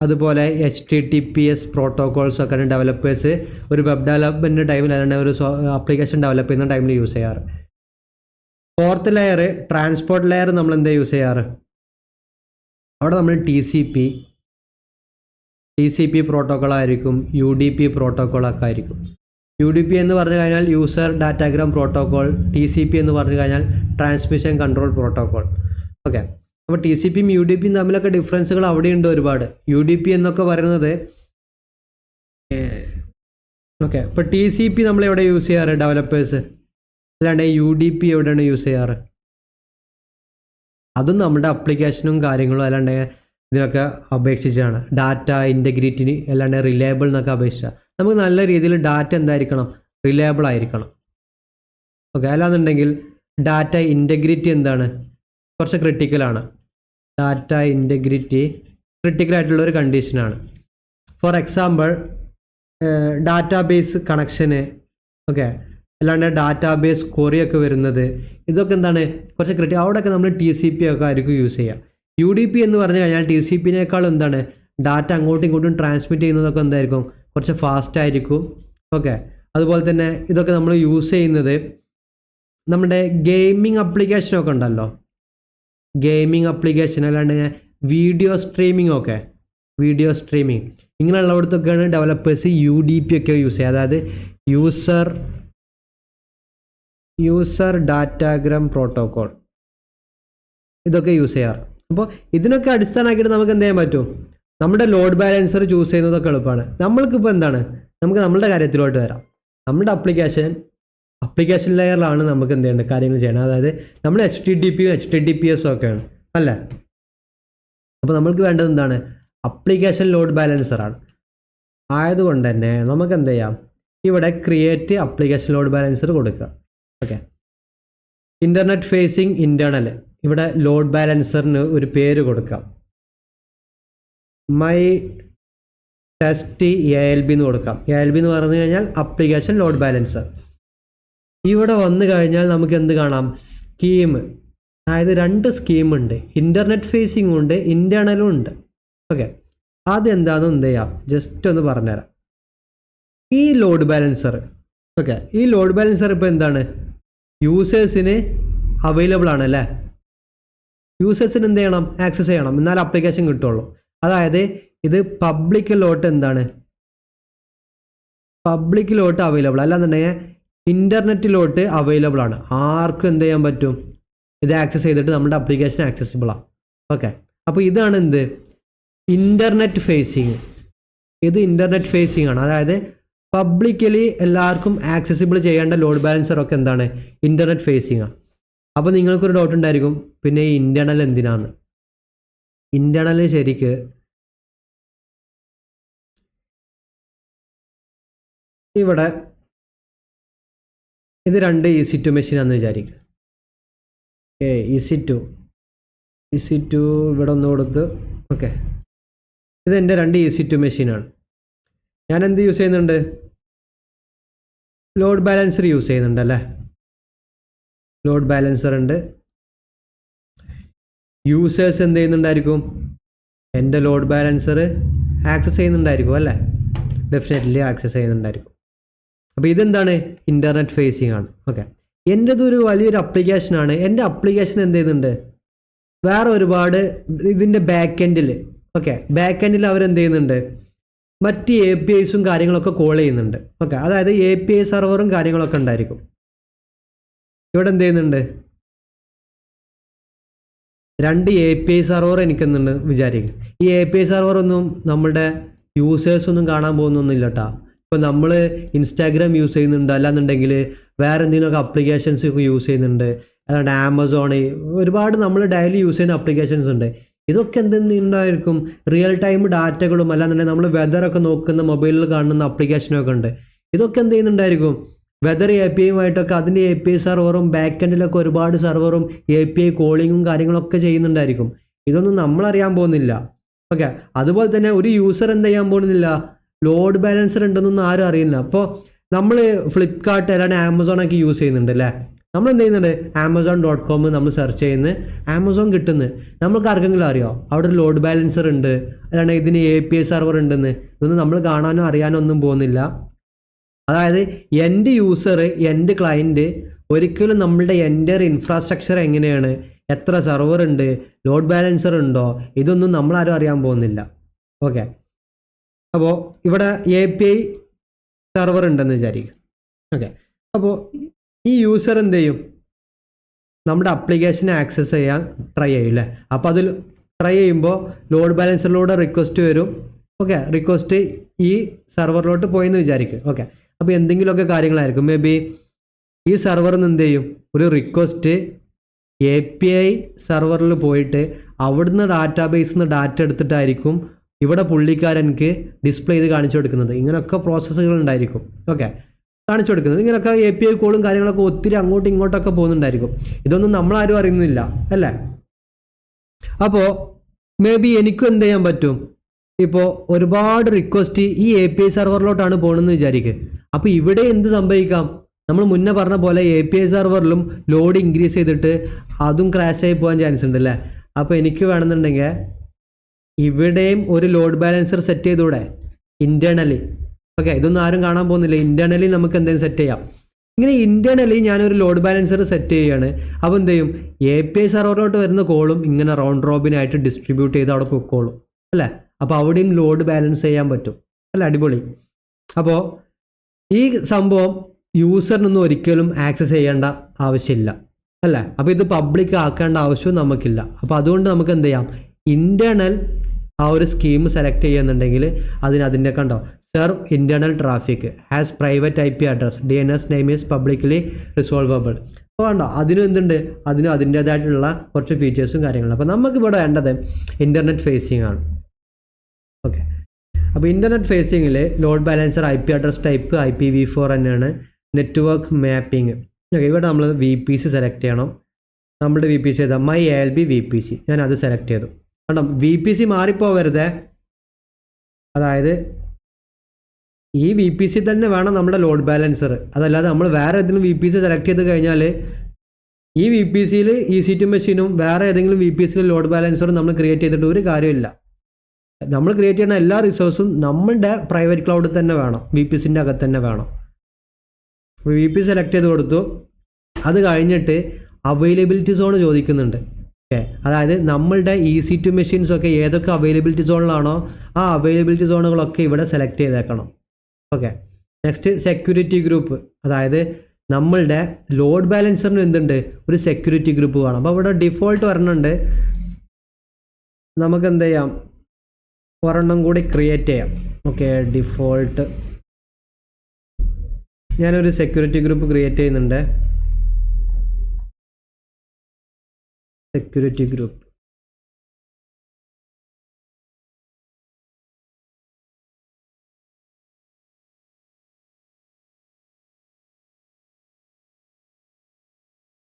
അതുപോലെ HTTPS പ്രോട്ടോക്കോൾസ് ഒക്കെ ഡെവലപ്പേഴ്സ് ഒരു വെബ് ഡെവലപ്മെൻറ്റ് ടൈമിൽ, അല്ലെങ്കിൽ ഒരു ആപ്ലിക്കേഷൻ ഡെവലപ്പ് ചെയ്യുന്ന ടൈമിൽ യൂസ് ചെയ്യാറ്. 4th ലെയർ ട്രാൻസ്പോർട്ട് ലെയർ നമ്മൾ എന്താ യൂസ് ചെയ്യാറ്, അവിടെ നമ്മൾ TCP പ്രോട്ടോക്കോൾ ആയിരിക്കും, UDP പ്രോട്ടോക്കോളൊക്കെ ആയിരിക്കും. UDP എന്ന് പറഞ്ഞു കഴിഞ്ഞാൽ യൂസർ ഡാറ്റാഗ്രാം പ്രോട്ടോക്കോൾ, TCP എന്ന് പറഞ്ഞു കഴിഞ്ഞാൽ ട്രാൻസ്മിഷൻ കൺട്രോൾ പ്രോട്ടോക്കോൾ. ഓക്കെ, അപ്പോൾ TCPയും UDPയും തമ്മിലൊക്കെ ഡിഫറൻസുകൾ അവിടെയുണ്ട് ഒരുപാട്. UDP എന്നൊക്കെ പറയുന്നത്, ഓക്കെ, ഇപ്പോൾ TCP നമ്മൾ എവിടെ യൂസ് ചെയ്യാറ്, ഡെവലപ്പേഴ്സ്, അല്ലാണ്ട് UDP എവിടെയാണ് യൂസ് ചെയ്യാറ്, അതും നമ്മുടെ അപ്ലിക്കേഷനും കാര്യങ്ങളും അല്ലാണ്ട് ഇതിനൊക്കെ അപേക്ഷിച്ചാണ്. ഡാറ്റ ഇൻറ്റഗ്രിറ്റി അല്ലാണ്ട് റിലയബിൾ എന്നൊക്കെ അപേക്ഷിച്ചാണ്. നമുക്ക് നല്ല രീതിയിൽ ഡാറ്റ എന്തായിരിക്കണം, റിലയബിൾ ആയിരിക്കണം. ഓക്കെ, അല്ലാന്നുണ്ടെങ്കിൽ ഡാറ്റ ഇൻറ്റഗ്രിറ്റി എന്താണ്, കുറച്ച് ക്രിട്ടിക്കലാണ്. ഡാറ്റ ഇൻറ്റഗ്രിറ്റി ക്രിട്ടിക്കലായിട്ടുള്ളൊരു കണ്ടീഷനാണ്. For example database connection, okay, അല്ലാണ്ട് ഡാറ്റാബേസ് ക്വറിയൊക്കെ വരുന്നത്, ഇതൊക്കെ എന്താണ് കുറച്ച് അവിടെയൊക്കെ നമ്മൾ TCP ഒക്കെ ആയിരിക്കും യൂസ് ചെയ്യുക. UDP എന്ന് പറഞ്ഞു കഴിഞ്ഞാൽ TCPനേക്കാളും എന്താണ്, ഡാറ്റ അങ്ങോട്ടും ഇങ്ങോട്ടും ട്രാൻസ്മിറ്റ് ചെയ്യുന്നതൊക്കെ എന്തായിരിക്കും, കുറച്ച് ഫാസ്റ്റ് ആയിരിക്കും. ഓക്കെ, അതുപോലെ തന്നെ ഇതൊക്കെ നമ്മൾ യൂസ് ചെയ്യുന്നത് നമ്മുടെ ഗെയിമിംഗ് ആപ്ലിക്കേഷനൊക്കെ ഉണ്ടല്ലോ, ഗെയിമിംഗ് ആപ്ലിക്കേഷൻ അല്ലാണ്ട് വീഡിയോ സ്ട്രീമിംഗ് ഒക്കെ വീഡിയോ സ്ട്രീമിംഗ് ഇങ്ങനെയുള്ളവിടത്തൊക്കെയാണ് ഡെവലപ്പേഴ്സ് UDP ഒക്കെ യൂസ് ചെയ്യുക. അതായത് യൂസർ ഡാറ്റാഗ്രാം പ്രോട്ടോകോൾ ഇതൊക്കെ യൂസ് ചെയ്യാറ്. അപ്പോൾ ഇതിനൊക്കെ അടിസ്ഥാനമാക്കിയിട്ട് നമുക്ക് എന്ത് ചെയ്യാൻ പറ്റും? നമ്മുടെ ലോഡ് ബാലൻസർ ചൂസ് ചെയ്യുന്നതൊക്കെ എളുപ്പമാണ്. നമ്മൾക്കിപ്പോൾ എന്താണ്, നമുക്ക് നമ്മളുടെ കാര്യത്തിലോട്ട് വരാം. നമ്മുടെ അപ്ലിക്കേഷൻ ലെയറിലാണ് നമുക്ക് എന്ത് ചെയ്യേണ്ടത് കാര്യങ്ങൾ ചെയ്യണം. അതായത് നമ്മൾ HTTP HTTPS ഒക്കെയാണ് അല്ലേ. അപ്പോൾ നമ്മൾക്ക് വേണ്ടത് എന്താണ്? അപ്ലിക്കേഷൻ ലോഡ് ബാലൻസറാണ്. ആയതുകൊണ്ട് തന്നെ നമുക്ക് എന്ത് ചെയ്യാം, ഇവിടെ ക്രിയേറ്റ് അപ്ലിക്കേഷൻ ലോഡ് ബാലൻസർ കൊടുക്കുക. ഓക്കെ, ഇൻ്റർനെറ്റ് ഫേസിങ് ഇൻറ്റേർണൽ, ഇവിടെ ലോഡ് ബാലൻസറിന് ഒരു പേര് കൊടുക്കാം. മൈ ടെസ്റ്റ് ALB എന്ന് കൊടുക്കാം. ALB എന്ന് പറഞ്ഞു കഴിഞ്ഞാൽ അപ്ലിക്കേഷൻ ലോഡ് ബാലൻസർ. ഇവിടെ വന്നു കഴിഞ്ഞാൽ നമുക്ക് എന്ത് കാണാം? സ്കീം. അതായത് 2 സ്കീമുണ്ട്, ഇൻ്റർനെറ്റ് ഫേസിങ്ങും ഉണ്ട്, ഇൻറ്റേർണലും ഉണ്ട്. ഓക്കെ, അതെന്താണെന്ന് എന്ത് ചെയ്യാം, ജസ്റ്റ് ഒന്ന് പറഞ്ഞുതരാം. ഈ ലോഡ് ബാലൻസർ, ഓക്കെ, ഈ ലോഡ് ബാലൻസർ ഇപ്പോൾ എന്താണ്, യൂസേഴ്സിന് അവൈലബിൾ ആണ് അല്ലേ. യൂസേഴ്സിന് എന്ത് ചെയ്യണം? ആക്സസ് ചെയ്യണം, എന്നാൽ ആപ്ലിക്കേഷൻ കിട്ടുള്ളൂ. അതായത് ഇത് പബ്ലിക്കിലോട്ട് എന്താണ്, പബ്ലിക്കിലോട്ട് അവൈലബിൾ അല്ലാന്നുണ്ടെങ്കിൽ ഇൻ്റർനെറ്റിലോട്ട് അവൈലബിൾ ആണ്. ആർക്കും എന്ത് ചെയ്യാൻ പറ്റും? ഇത് ആക്സസ് ചെയ്തിട്ട് നമ്മുടെ ആപ്ലിക്കേഷൻ ആക്സസിബിൾ ആണ്. ഓക്കെ, അപ്പോൾ ഇതാണ് എന്ത്, ഇൻ്റർനെറ്റ് ഫേസിങ്. ഇത് ഇൻ്റർനെറ്റ് ഫേസിങ് ആണ്. അതായത് പബ്ലിക്കലി എല്ലാവർക്കും ആക്സസിബിൾ ചെയ്യേണ്ട ലോഡ് ബാലൻസർ ഒക്കെ എന്താണ്, ഇൻ്റർനെറ്റ് ഫേസിങ് ആണ്. അപ്പോൾ നിങ്ങൾക്കൊരു ഡൗട്ട് ഉണ്ടായിരിക്കും, പിന്നെ ഈ ഇൻ്റേർണൽ എന്തിനാന്ന്? ഇൻ്റേർണൽ ശരിക്ക് ഇവിടെ ഇത് 2 EC2 മെഷീനാണെന്ന് വിചാരിക്കുക. EC2 ഇവിടെ ഒന്ന് കൊടുത്ത്. ഓക്കെ, ഇത് എൻ്റെ 2 EC2 മെഷീനാണ്. ഞാൻ എന്ത് യൂസ് ചെയ്യുന്നുണ്ട്? ലോഡ് ബാലൻസർ യൂസ് ചെയ്യുന്നുണ്ട് അല്ലേ. ലോഡ് ബാലൻസർ ഉണ്ട്. യൂസേഴ്സ് എന്ത് ചെയ്യുന്നുണ്ടായിരിക്കും? എൻ്റെ ലോഡ് ബാലൻസർ ആക്സസ് ചെയ്യുന്നുണ്ടായിരിക്കും അല്ലേ. ഡെഫിനറ്റ്ലി ആക്സസ് ചെയ്യുന്നുണ്ടായിരിക്കും. അപ്പോൾ ഇതെന്താണ്? ഇൻ്റർനെറ്റ് ഫേസിങ് ആണ്. ഓക്കെ, എൻ്റെതൊരു വലിയൊരു അപ്ലിക്കേഷനാണ്. എൻ്റെ അപ്ലിക്കേഷൻ എന്ത് ചെയ്യുന്നുണ്ട്? വേറെ ഒരുപാട് ഇതിൻ്റെ ബാക്ക് എൻഡിൽ, ഓക്കെ, ബാക്ക് എൻഡിൽ അവരെന്ത് ചെയ്യുന്നുണ്ട്? മറ്റ് APIസും കാര്യങ്ങളൊക്കെ കോൾ ചെയ്യുന്നുണ്ട്. ഓക്കെ, അതായത് API സെർവറും കാര്യങ്ങളൊക്കെ ഉണ്ടായിരിക്കും. ഇവിടെ എന്ത് ചെയ്യുന്നുണ്ട്? 2 API സെർവർ എനിക്കെന്നുണ്ട് വിചാരിക്കും. ഈ API സെർവറൊന്നും നമ്മുടെ യൂസേഴ്സൊന്നും കാണാൻ പോകുന്നൊന്നുമില്ല കേട്ടോ. ഇപ്പോൾ നമ്മൾ ഇൻസ്റ്റാഗ്രാം യൂസ് ചെയ്യുന്നുണ്ട്, അല്ലാന്നുണ്ടെങ്കിൽ വേറെ എന്തെങ്കിലുമൊക്കെ അപ്ലിക്കേഷൻസ് ഒക്കെ യൂസ് ചെയ്യുന്നുണ്ട്, അല്ലാണ്ട് ആമസോൺ, ഒരുപാട് നമ്മൾ ഡെയിലി യൂസ് ചെയ്യുന്ന അപ്ലിക്കേഷൻസ് ഉണ്ട്. ഇതൊക്കെ എന്തെന്നുണ്ടായിരിക്കും? റിയൽ ടൈം ഡാറ്റകളും, അല്ലാന്നുണ്ടെങ്കിൽ നമ്മൾ വെതറൊക്കെ നോക്കുന്ന മൊബൈലിൽ കാണുന്ന അപ്ലിക്കേഷനൊക്കെ ഉണ്ട്. ഇതൊക്കെ എന്ത് ചെയ്യുന്നുണ്ടായിരിക്കും? വെതർ APIയുമായിട്ടൊക്കെ അതിൻ്റെ API സെർവറും ബാക്ക് എൻഡിലൊക്കെ ഒരുപാട് സെർവറും API കോളിങ്ങും കാര്യങ്ങളൊക്കെ ചെയ്യുന്നുണ്ടായിരിക്കും. ഇതൊന്നും നമ്മളറിയാൻ പോകുന്നില്ല. ഓക്കെ, അതുപോലെ തന്നെ ഒരു യൂസർ എന്ത് ചെയ്യാൻ പോകുന്നില്ല? ലോഡ് ബാലൻസർ ഉണ്ടെന്നൊന്നും ആരും അറിയില്ല. അപ്പോൾ നമ്മൾ ഫ്ലിപ്കാർട്ട് അല്ലാണ്ട് ആമസോണൊക്കെ യൂസ് ചെയ്യുന്നുണ്ട് അല്ലേ. നമ്മൾ എന്ത് ചെയ്യുന്നുണ്ട്? Amazon.com നമ്മൾ സെർച്ച് ചെയ്യുന്നത്, ആമസോൺ കിട്ടുന്നത്. നമ്മൾക്ക് ആർക്കെങ്കിലും അറിയോ അവിടെ ഒരു ലോഡ് ബാലൻസർ ഉണ്ട്, അല്ലാണ്ട് ഇതിന് API സെർവർ ഉണ്ടെന്ന്? ഇതൊന്നും നമ്മൾ കാണാനോ അറിയാനോ ഒന്നും പോകുന്നില്ല. അതായത് എൻ്റെ യൂസർ, എൻ്റെ ക്ലയൻറ്റ് ഒരിക്കലും നമ്മളുടെ എൻ്റെ ഇൻഫ്രാസ്ട്രക്ചർ എങ്ങനെയാണ്, എത്ര സെർവർ ഉണ്ട്, ലോഡ് ബാലൻസർ ഉണ്ടോ, ഇതൊന്നും നമ്മളാരും അറിയാൻ പോകുന്നില്ല. ഓക്കെ, അപ്പോൾ ഇവിടെ API സെർവർ ഉണ്ടെന്ന് വിചാരിക്കും. ഓക്കെ, അപ്പോൾ ഈ യൂസർ എന്ത് ചെയ്യും? നമ്മുടെ അപ്ലിക്കേഷനെ ആക്സസ് ചെയ്യാൻ ട്രൈ ചെയ്യും അല്ലേ. അപ്പോൾ അതിൽ ട്രൈ ചെയ്യുമ്പോൾ ലോഡ് ബാലൻസറിലൂടെ റിക്വസ്റ്റ് വരും. ഓക്കെ, റിക്വസ്റ്റ് ഈ സെർവറിലോട്ട് പോയെന്ന് വിചാരിക്കും. ഓക്കെ, അപ്പോൾ എന്തെങ്കിലുമൊക്കെ കാര്യങ്ങളായിരിക്കും. മേ ബി ഈ സെർവറിൽ നിന്ന് എന്ത് ചെയ്യും? ഒരു റിക്വസ്റ്റ് API സെർവറിൽ പോയിട്ട് അവിടുന്ന് ഡാറ്റാബേസിൽ നിന്ന് ഡാറ്റ എടുത്തിട്ടായിരിക്കും ഇവിടെ പുള്ളിക്കാരനക്ക് ഡിസ്പ്ലേ ചെയ്ത് കാണിച്ചു കൊടുക്കുന്നത്. ഇങ്ങനെയൊക്കെ പ്രോസസ്സുകൾ ഉണ്ടായിരിക്കും. ഓക്കെ, കാണിച്ചു കൊടുക്കുന്നത് ഇങ്ങനെയൊക്കെ API കോളും കാര്യങ്ങളൊക്കെ ഒത്തിരി അങ്ങോട്ടും ഇങ്ങോട്ടൊക്കെ പോകുന്നുണ്ടായിരിക്കും. ഇതൊന്നും നമ്മളാരും അറിയുന്നില്ല അല്ലേ. അപ്പോൾ മേ ബി എനിക്കും എന്ത് ചെയ്യാൻ പറ്റും? ഇപ്പോൾ ഒരുപാട് റിക്വസ്റ്റ് ഈ API സെർവറിലോട്ടാണ് പോകണമെന്ന് വിചാരിക്കുക. അപ്പോൾ ഇവിടെ എന്ത് സംഭവിക്കാം? നമ്മൾ മുന്നേ പറഞ്ഞ പോലെ API സെർവറിലും ലോഡ് ഇൻക്രീസ് ചെയ്തിട്ട് അതും ക്രാഷ് ആയി പോകാൻ ചാൻസ് ഉണ്ട് അല്ലേ. അപ്പോൾ എനിക്ക് വേണമെന്നുണ്ടെങ്കിൽ ഇവിടെയും ഒരു ലോഡ് ബാലൻസർ സെറ്റ് ചെയ്തൂടെ ഇൻറ്റേർണലി. ഓക്കെ, ഇതൊന്നും ആരും കാണാൻ പോകുന്നില്ല. ഇൻറ്റേർണലി നമുക്ക് എന്തെങ്കിലും സെറ്റ് ചെയ്യാം. ഇങ്ങനെ ഇൻറ്റേർണലി ഞാനൊരു ലോഡ് ബാലൻസർ സെറ്റ് ചെയ്യുകയാണ്. അപ്പോൾ എന്ത് ചെയ്യും, API സെർവറിലോട്ട് വരുന്ന കോളും ഇങ്ങനെ റൗണ്ട് റോബിനായിട്ട് ഡിസ്ട്രിബ്യൂട്ട് ചെയ്ത് അവിടെ പൊക്കോളും അല്ലേ. അപ്പോൾ അവിടെയും ലോഡ് ബാലൻസ് ചെയ്യാൻ പറ്റും അല്ല, അടിപൊളി. അപ്പോൾ ഈ സംഭവം യൂസറിനൊന്നും ഒരിക്കലും ആക്സസ് ചെയ്യേണ്ട ആവശ്യമില്ല അല്ലേ. അപ്പോൾ ഇത് പബ്ലിക് ആക്കേണ്ട ആവശ്യവും നമുക്കില്ല. അപ്പോൾ അതുകൊണ്ട് നമുക്ക് എന്ത് ചെയ്യാം, ഇൻറ്റേർണൽ ആ ഒരു സ്കീം സെലക്ട് ചെയ്യുന്നുണ്ടെങ്കിൽ അതിൻ്റെ കണ്ടോ, serve internal traffic has private IP address, DNS name is publicly resolvable. അപ്പോൾ കണ്ടോ, അതിനും എന്തുണ്ട്, അതിനും അതിൻ്റേതായിട്ടുള്ള കുറച്ച് ഫീച്ചേഴ്സും കാര്യങ്ങളും. അപ്പോൾ നമുക്കിവിടെ വേണ്ടത് ഇൻ്റർനെറ്റ് ഫേസിംഗ് ആണ്. ഓക്കെ, അപ്പോൾ ഇൻ്റർനെറ്റ് ഫേസിങ്ങിൽ load balancer IP address type IPv4 തന്നെയാണ്. നെറ്റ്വർക്ക് മാപ്പിംഗ്, ഓക്കെ, ഇവിടെ നമ്മൾ VPC സെലക്ട് ചെയ്യണം. നമ്മുടെ VPC ഏതാ, MyALB VPC, ഞാൻ അത് സെലക്ട് ചെയ്തു. കണ്ടോ, VPC മാറിപ്പോവരുതേ. അതായത് ഈ VPC തന്നെ വേണം നമ്മുടെ ലോഡ് ബാലൻസർ. അതല്ലാതെ നമ്മൾ വേറെ ഏതെങ്കിലും VPC സെലക്ട് ചെയ്ത് കഴിഞ്ഞാൽ ഈ VPCയിൽ EC2 മെഷീനും വേറെ ഏതെങ്കിലും VPCയിൽ ലോഡ് ബാലൻസറും നമ്മൾ ക്രിയേറ്റ് ചെയ്തിട്ട് ഒരു കാര്യമില്ല. നമ്മൾ ക്രിയേറ്റ് ചെയ്യുന്ന എല്ലാ റിസോഴ്സും നമ്മളുടെ പ്രൈവറ്റ് ക്ലൗഡിൽ തന്നെ വേണം, VPCൻ്റെ അകത്ത് തന്നെ വേണം. VPC സെലക്ട് ചെയ്ത് കൊടുത്തു. അത് കഴിഞ്ഞിട്ട് അവൈലബിലിറ്റി സോൺ ചോദിക്കുന്നുണ്ട്. ഓക്കെ, അതായത് നമ്മളുടെ EC2 മെഷീൻസൊക്കെ ഏതൊക്കെ അവൈലബിലിറ്റി സോണിലാണോ ആ അവൈലബിലിറ്റി സോണുകളൊക്കെ ഇവിടെ സെലക്ട് ചെയ്തേക്കണം. ഓക്കെ, നെക്സ്റ്റ് സെക്യൂരിറ്റി ഗ്രൂപ്പ്, അതായത് നമ്മളുടെ ലോഡ് ബാലൻസറിന് എന്തുണ്ട്, ഒരു സെക്യൂരിറ്റി ഗ്രൂപ്പ് വേണം. അപ്പോൾ ഇവിടെ ഡിഫോൾട്ട് ഒരെണ്ണമുണ്ട്, നമുക്ക് എന്ത് ചെയ്യാം, ഒരെണ്ണം കൂടി ക്രിയേറ്റ് ചെയ്യാം. ഓക്കെ, ഡിഫോൾട്ട് ഞാനൊരു സെക്യൂരിറ്റി ഗ്രൂപ്പ് ക്രിയേറ്റ് ചെയ്യുന്നുണ്ട്. Security group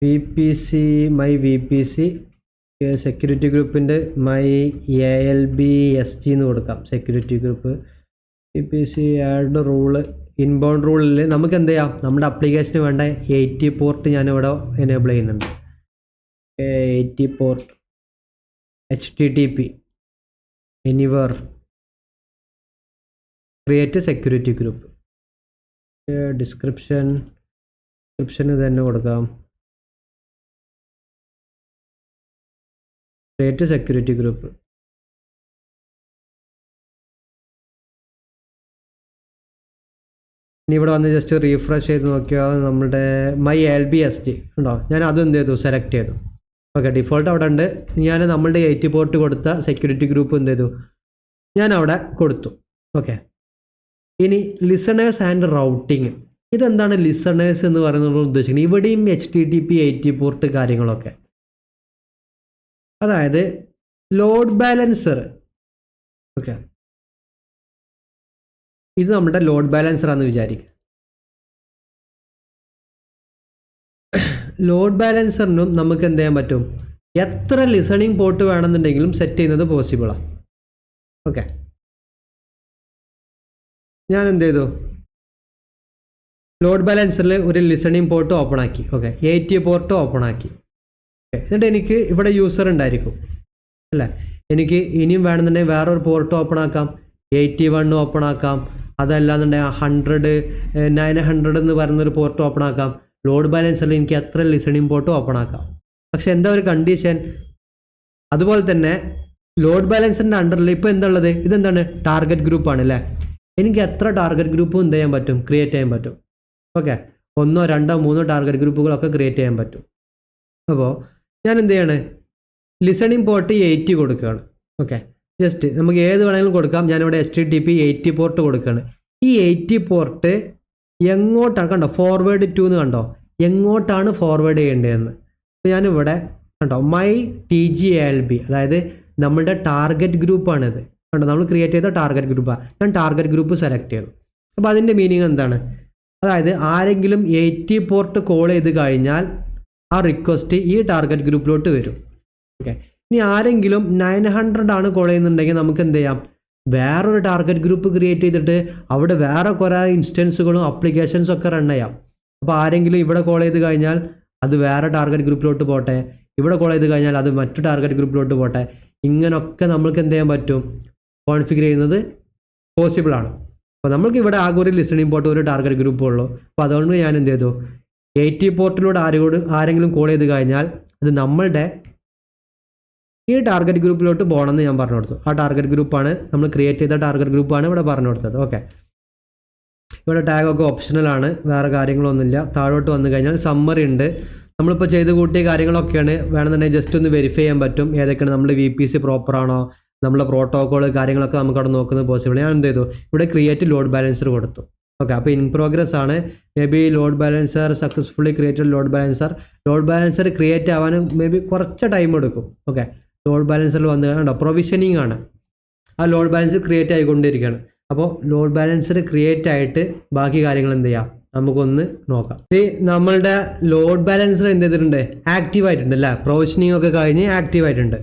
VPC my VPC security ഗ്രൂപ്പിൻ്റെ MyALB SG എന്ന് കൊടുക്കാം. Security group VPC add rule, inbound റൂളിൽ നമുക്ക് എന്ത് ചെയ്യാം, നമ്മുടെ അപ്ലിക്കേഷന് വേണ്ട 80 പോർട്ട് ഞാനിവിടെ എനേബിൾ ചെയ്യുന്നുണ്ട്. 80 port HTTP anywhere create security group. ഡിസ്ക്രിപ്ഷന് തന്നെ കൊടുക്കാം, ക്രിയേറ്റ് സെക്യൂരിറ്റി ഗ്രൂപ്പ്. ഇനി ഇവിടെ വന്ന് ജസ്റ്റ് റീഫ്രഷ് ചെയ്ത് നോക്കിയാൽ നമ്മുടെ MyALB SG ഉണ്ടോ, ഞാൻ അതും എന്ത് ചെയ്തു, സെലക്ട് ചെയ്തു. ഓക്കെ, ഡിഫോൾട്ട് അവിടെ ഉണ്ട്. ഞാൻ നമ്മളുടെ 80 പോർട്ട് കൊടുത്ത സെക്യൂരിറ്റി ഗ്രൂപ്പ് എന്ത് ചെയ്തു, ഞാൻ അവിടെ കൊടുത്തു. ഓക്കെ, ഇനി ലിസണേഴ്സ് ആൻഡ് റൗട്ടിങ്. ഇതെന്താണ് ലിസണേഴ്സ് എന്ന് പറയുന്നത് ഉദ്ദേശിക്കുന്നത്, ഇവിടെയും HTTP 80 പോർട്ട് കാര്യങ്ങളൊക്കെ. അതായത് ലോഡ് ബാലൻസർ, ഓക്കെ, ഇത് നമ്മുടെ ലോഡ് ബാലൻസർ ആണെന്ന് വിചാരിക്കുക. ലോഡ് ബാലൻസറിനും നമുക്ക് എന്ത് ചെയ്യാൻ പറ്റും, എത്ര ലിസണിങ് പോർട്ട് വേണമെന്നുണ്ടെങ്കിലും സെറ്റ് ചെയ്യുന്നത് പോസിബിളാണ്. ഓക്കെ, ഞാൻ എന്ത് ചെയ്തു, ലോഡ് ബാലൻസറിൽ ഒരു ലിസണിങ് പോർട്ട് ഓപ്പൺ ആക്കി. ഓക്കെ, 80 പോർട്ട് ഓപ്പൺ ആക്കി. എന്നിട്ട് എനിക്ക് ഇവിടെ യൂസർ ഉണ്ടായിരിക്കും അല്ലേ. എനിക്ക് ഇനിയും വേണമെന്നുണ്ടെങ്കിൽ വേറൊരു പോർട്ട് ഓപ്പൺ ആക്കാം, 81 ഓപ്പൺ ആക്കാം, അതല്ലാന്നുണ്ടെങ്കിൽ 100 900 എന്ന് പറയുന്നൊരു പോർട്ട് ഓപ്പൺ ആക്കാം. ലോഡ് ബാലൻസറിൽ എനിക്ക് എത്ര ലിസണിങ് പോർട്ട് ഓപ്പൺ ആക്കാം. പക്ഷെ എന്താ ഒരു കണ്ടീഷൻ, അതുപോലെ തന്നെ ലോഡ് ബാലൻസറിൻ്റെ അണ്ടറിൽ ഇപ്പോൾ എന്താ ഉള്ളത്, ഇതെന്താണ്, ടാർഗറ്റ് ഗ്രൂപ്പാണ് അല്ലേ. എനിക്ക് എത്ര ടാർഗറ്റ് ഗ്രൂപ്പും എന്ത് ചെയ്യാൻ പറ്റും, ക്രിയേറ്റ് ചെയ്യാൻ പറ്റും. ഓക്കെ, 1 2 3 ടാർഗറ്റ് ഗ്രൂപ്പുകളൊക്കെ ക്രിയേറ്റ് ചെയ്യാൻ പറ്റും. അപ്പോൾ ഞാൻ എന്ത് ചെയ്യാണ്, ലിസണിങ് പോർട്ട് 80 കൊടുക്കുകയാണ്. ഓക്കെ, ജസ്റ്റ് നമുക്ക് ഏത് വേണമെങ്കിലും കൊടുക്കാം. ഞാനിവിടെ HTTP 80 പോർട്ട് കൊടുക്കുകയാണ്. ഈ 80 പോർട്ട് എങ്ങോട്ടാണ്, കണ്ടോ ഫോർവേഡ് ടു എന്ന് കണ്ടോ, എങ്ങോട്ടാണ് ഫോർവേഡ് ചെയ്യേണ്ടതെന്ന്. അപ്പോൾ ഞാനിവിടെ കണ്ടോ MyTGALB, അതായത് നമ്മളുടെ ടാർഗറ്റ് ഗ്രൂപ്പാണിത്. കണ്ടോ, നമ്മൾ ക്രിയേറ്റ് ചെയ്ത ടാർഗറ്റ് ഗ്രൂപ്പാണ്. ഞാൻ ടാർഗറ്റ് ഗ്രൂപ്പ് സെലക്ട് ചെയ്തു. അപ്പോൾ അതിൻ്റെ മീനിങ് എന്താണ്, അതായത് ആരെങ്കിലും 80 പോർട്ട് കോൾ ചെയ്ത് കഴിഞ്ഞാൽ ആ റിക്വസ്റ്റ് ഈ ടാർഗറ്റ് ഗ്രൂപ്പിലോട്ട് വരും. ഓക്കെ, ഇനി ആരെങ്കിലും 900 ആണ് കോൾ ചെയ്യുന്നുണ്ടെങ്കിൽ നമുക്ക് എന്ത് ചെയ്യാം, വേറൊരു ടാർഗറ്റ് ഗ്രൂപ്പ് ക്രിയേറ്റ് ചെയ്തിട്ട് അവിടെ വേറെ കുറേ ഇൻസ്റ്റൻസുകളും അപ്ലിക്കേഷൻസും ഒക്കെ റൺ ചെയ്യാം. അപ്പോൾ ആരെങ്കിലും ഇവിടെ കോൾ ചെയ്ത് കഴിഞ്ഞാൽ അത് വേറെ ടാർഗറ്റ് ഗ്രൂപ്പിലോട്ട് പോട്ടെ, ഇവിടെ കോൾ ചെയ്ത് കഴിഞ്ഞാൽ അത് മറ്റു ടാർഗറ്റ് ഗ്രൂപ്പിലോട്ട് പോട്ടെ. ഇങ്ങനൊക്കെ നമ്മൾക്ക് എന്ത് ചെയ്യാൻ പറ്റും, കോൺഫിഗർ ചെയ്യുന്നത് പോസിബിളാണ്. അപ്പോൾ നമ്മൾക്ക് ഇവിടെ ആകെ ഒരു ലിസണിംഗ് പോർട്ട് ഒരു ടാർഗറ്റ് ഗ്രൂപ്പ് ഉള്ളൂ. അപ്പോൾ അതുകൊണ്ട് ഞാൻ എന്ത് ചെയ്തു, 80 പോർട്ടിലൂടെ ആരെങ്കിലും കോൾ ചെയ്ത് കഴിഞ്ഞാൽ അത് നമ്മളുടെ ഈ ടാർഗറ്റ് ഗ്രൂപ്പിലോട്ട് പോകണമെന്ന് ഞാൻ പറഞ്ഞു കൊടുത്തു. ആ ടാർഗറ്റ് ഗ്രൂപ്പാണ് നമ്മൾ ക്രിയേറ്റ് ചെയ്ത ടാർഗറ്റ് ഗ്രൂപ്പാണ് ഇവിടെ പറഞ്ഞു കൊടുത്തത്. ഓക്കെ, ഇവിടെ ടാഗൊക്കെ ഓപ്ഷണലാണ്, വേറെ കാര്യങ്ങളൊന്നുമില്ല. താഴോട്ട് വന്നു കഴിഞ്ഞാൽ സമ്മറി ഉണ്ട്. നമ്മളിപ്പോൾ ചെയ്ത് കൂട്ടിയ കാര്യങ്ങളൊക്കെയാണ്. വേണമെന്നുണ്ടെങ്കിൽ ജസ്റ്റ് ഒന്ന് വെരിഫൈ ചെയ്യാൻ പറ്റും ഏതൊക്കെയാണ് നമ്മൾ VPC പ്രോപ്പറാണോ, നമ്മളെ പ്രോട്ടോക്കോൾ കാര്യങ്ങളൊക്കെ നമുക്ക് അവിടെ നോക്കുന്നത് പോസിബിൾ. ഞാൻ എന്ത് ചെയ്തു, ഇവിടെ ക്രിയേറ്റ് ലോഡ് ബാലൻസർ കൊടുത്തു. ഓക്കെ, അപ്പോൾ ഇൻ പ്രോഗ്രസ് ആണ്. May be load balancer successfully created load balancer create ആവാൻ മേ ബി കുറച്ച് ടൈം എടുക്കും. ഓക്കെ, ലോഡ് ബാലൻസറിൽ വന്ന് കണ്ടോ പ്രൊവിഷനിങ് ആണ്. ആ ലോഡ് ബാലൻസർ ക്രിയേറ്റ് ആയിക്കൊണ്ടിരിക്കുകയാണ്. അപ്പോൾ ലോഡ് ബാലൻസർ ക്രിയേറ്റ് ആയിട്ട് ബാക്കി കാര്യങ്ങൾ എന്ത് ചെയ്യാം നമുക്കൊന്ന് നോക്കാം. ഈ നമ്മളുടെ ലോഡ് ബാലൻസർ എന്ത് ചെയ്തിട്ടുണ്ട്, ആക്റ്റീവ് ആയിട്ടുണ്ട് അല്ലേ. പ്രൊവിഷനിങ് ഒക്കെ കഴിഞ്ഞ് ആക്റ്റീവ് ആയിട്ടുണ്ട്.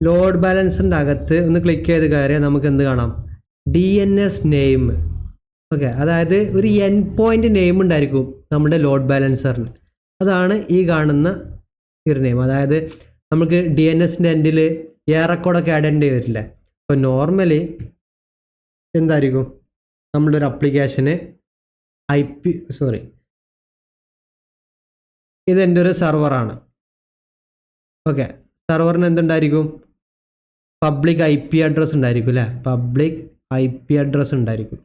ലോഡ് ബാലൻസറിൻ്റെ അകത്ത് ഒന്ന് ക്ലിക്ക് ചെയ്ത് കയറിയാൽ നമുക്ക് എന്ത് കാണാം, DNS നെയിം. ഓക്കെ, അതായത് ഒരു എൻ പോയിൻ്റ് നെയിം ഉണ്ടായിരിക്കും നമ്മുടെ ലോഡ് ബാലൻസറിന്. അതാണ് ഈ കാണുന്ന ഒരു നെയിം. അതായത് നമുക്ക് DNSൻ്റെ എൻഡിൽ ഏറെക്കോടൊക്കെ ആഡ് ചെയ്യേണ്ടി വരില്ലേ. അപ്പോൾ നോർമലി എന്തായിരിക്കും, നമ്മുടെ ഒരു അപ്ലിക്കേഷന് ഇത് എൻ്റെ ഒരു സെർവറാണ്. ഓക്കെ, സെർവറിന് എന്തുണ്ടായിരിക്കും, പബ്ലിക് IP അഡ്രസ്സ് ഉണ്ടായിരിക്കും അല്ലേ. പബ്ലിക് IP അഡ്രസ്സ് ഉണ്ടായിരിക്കും.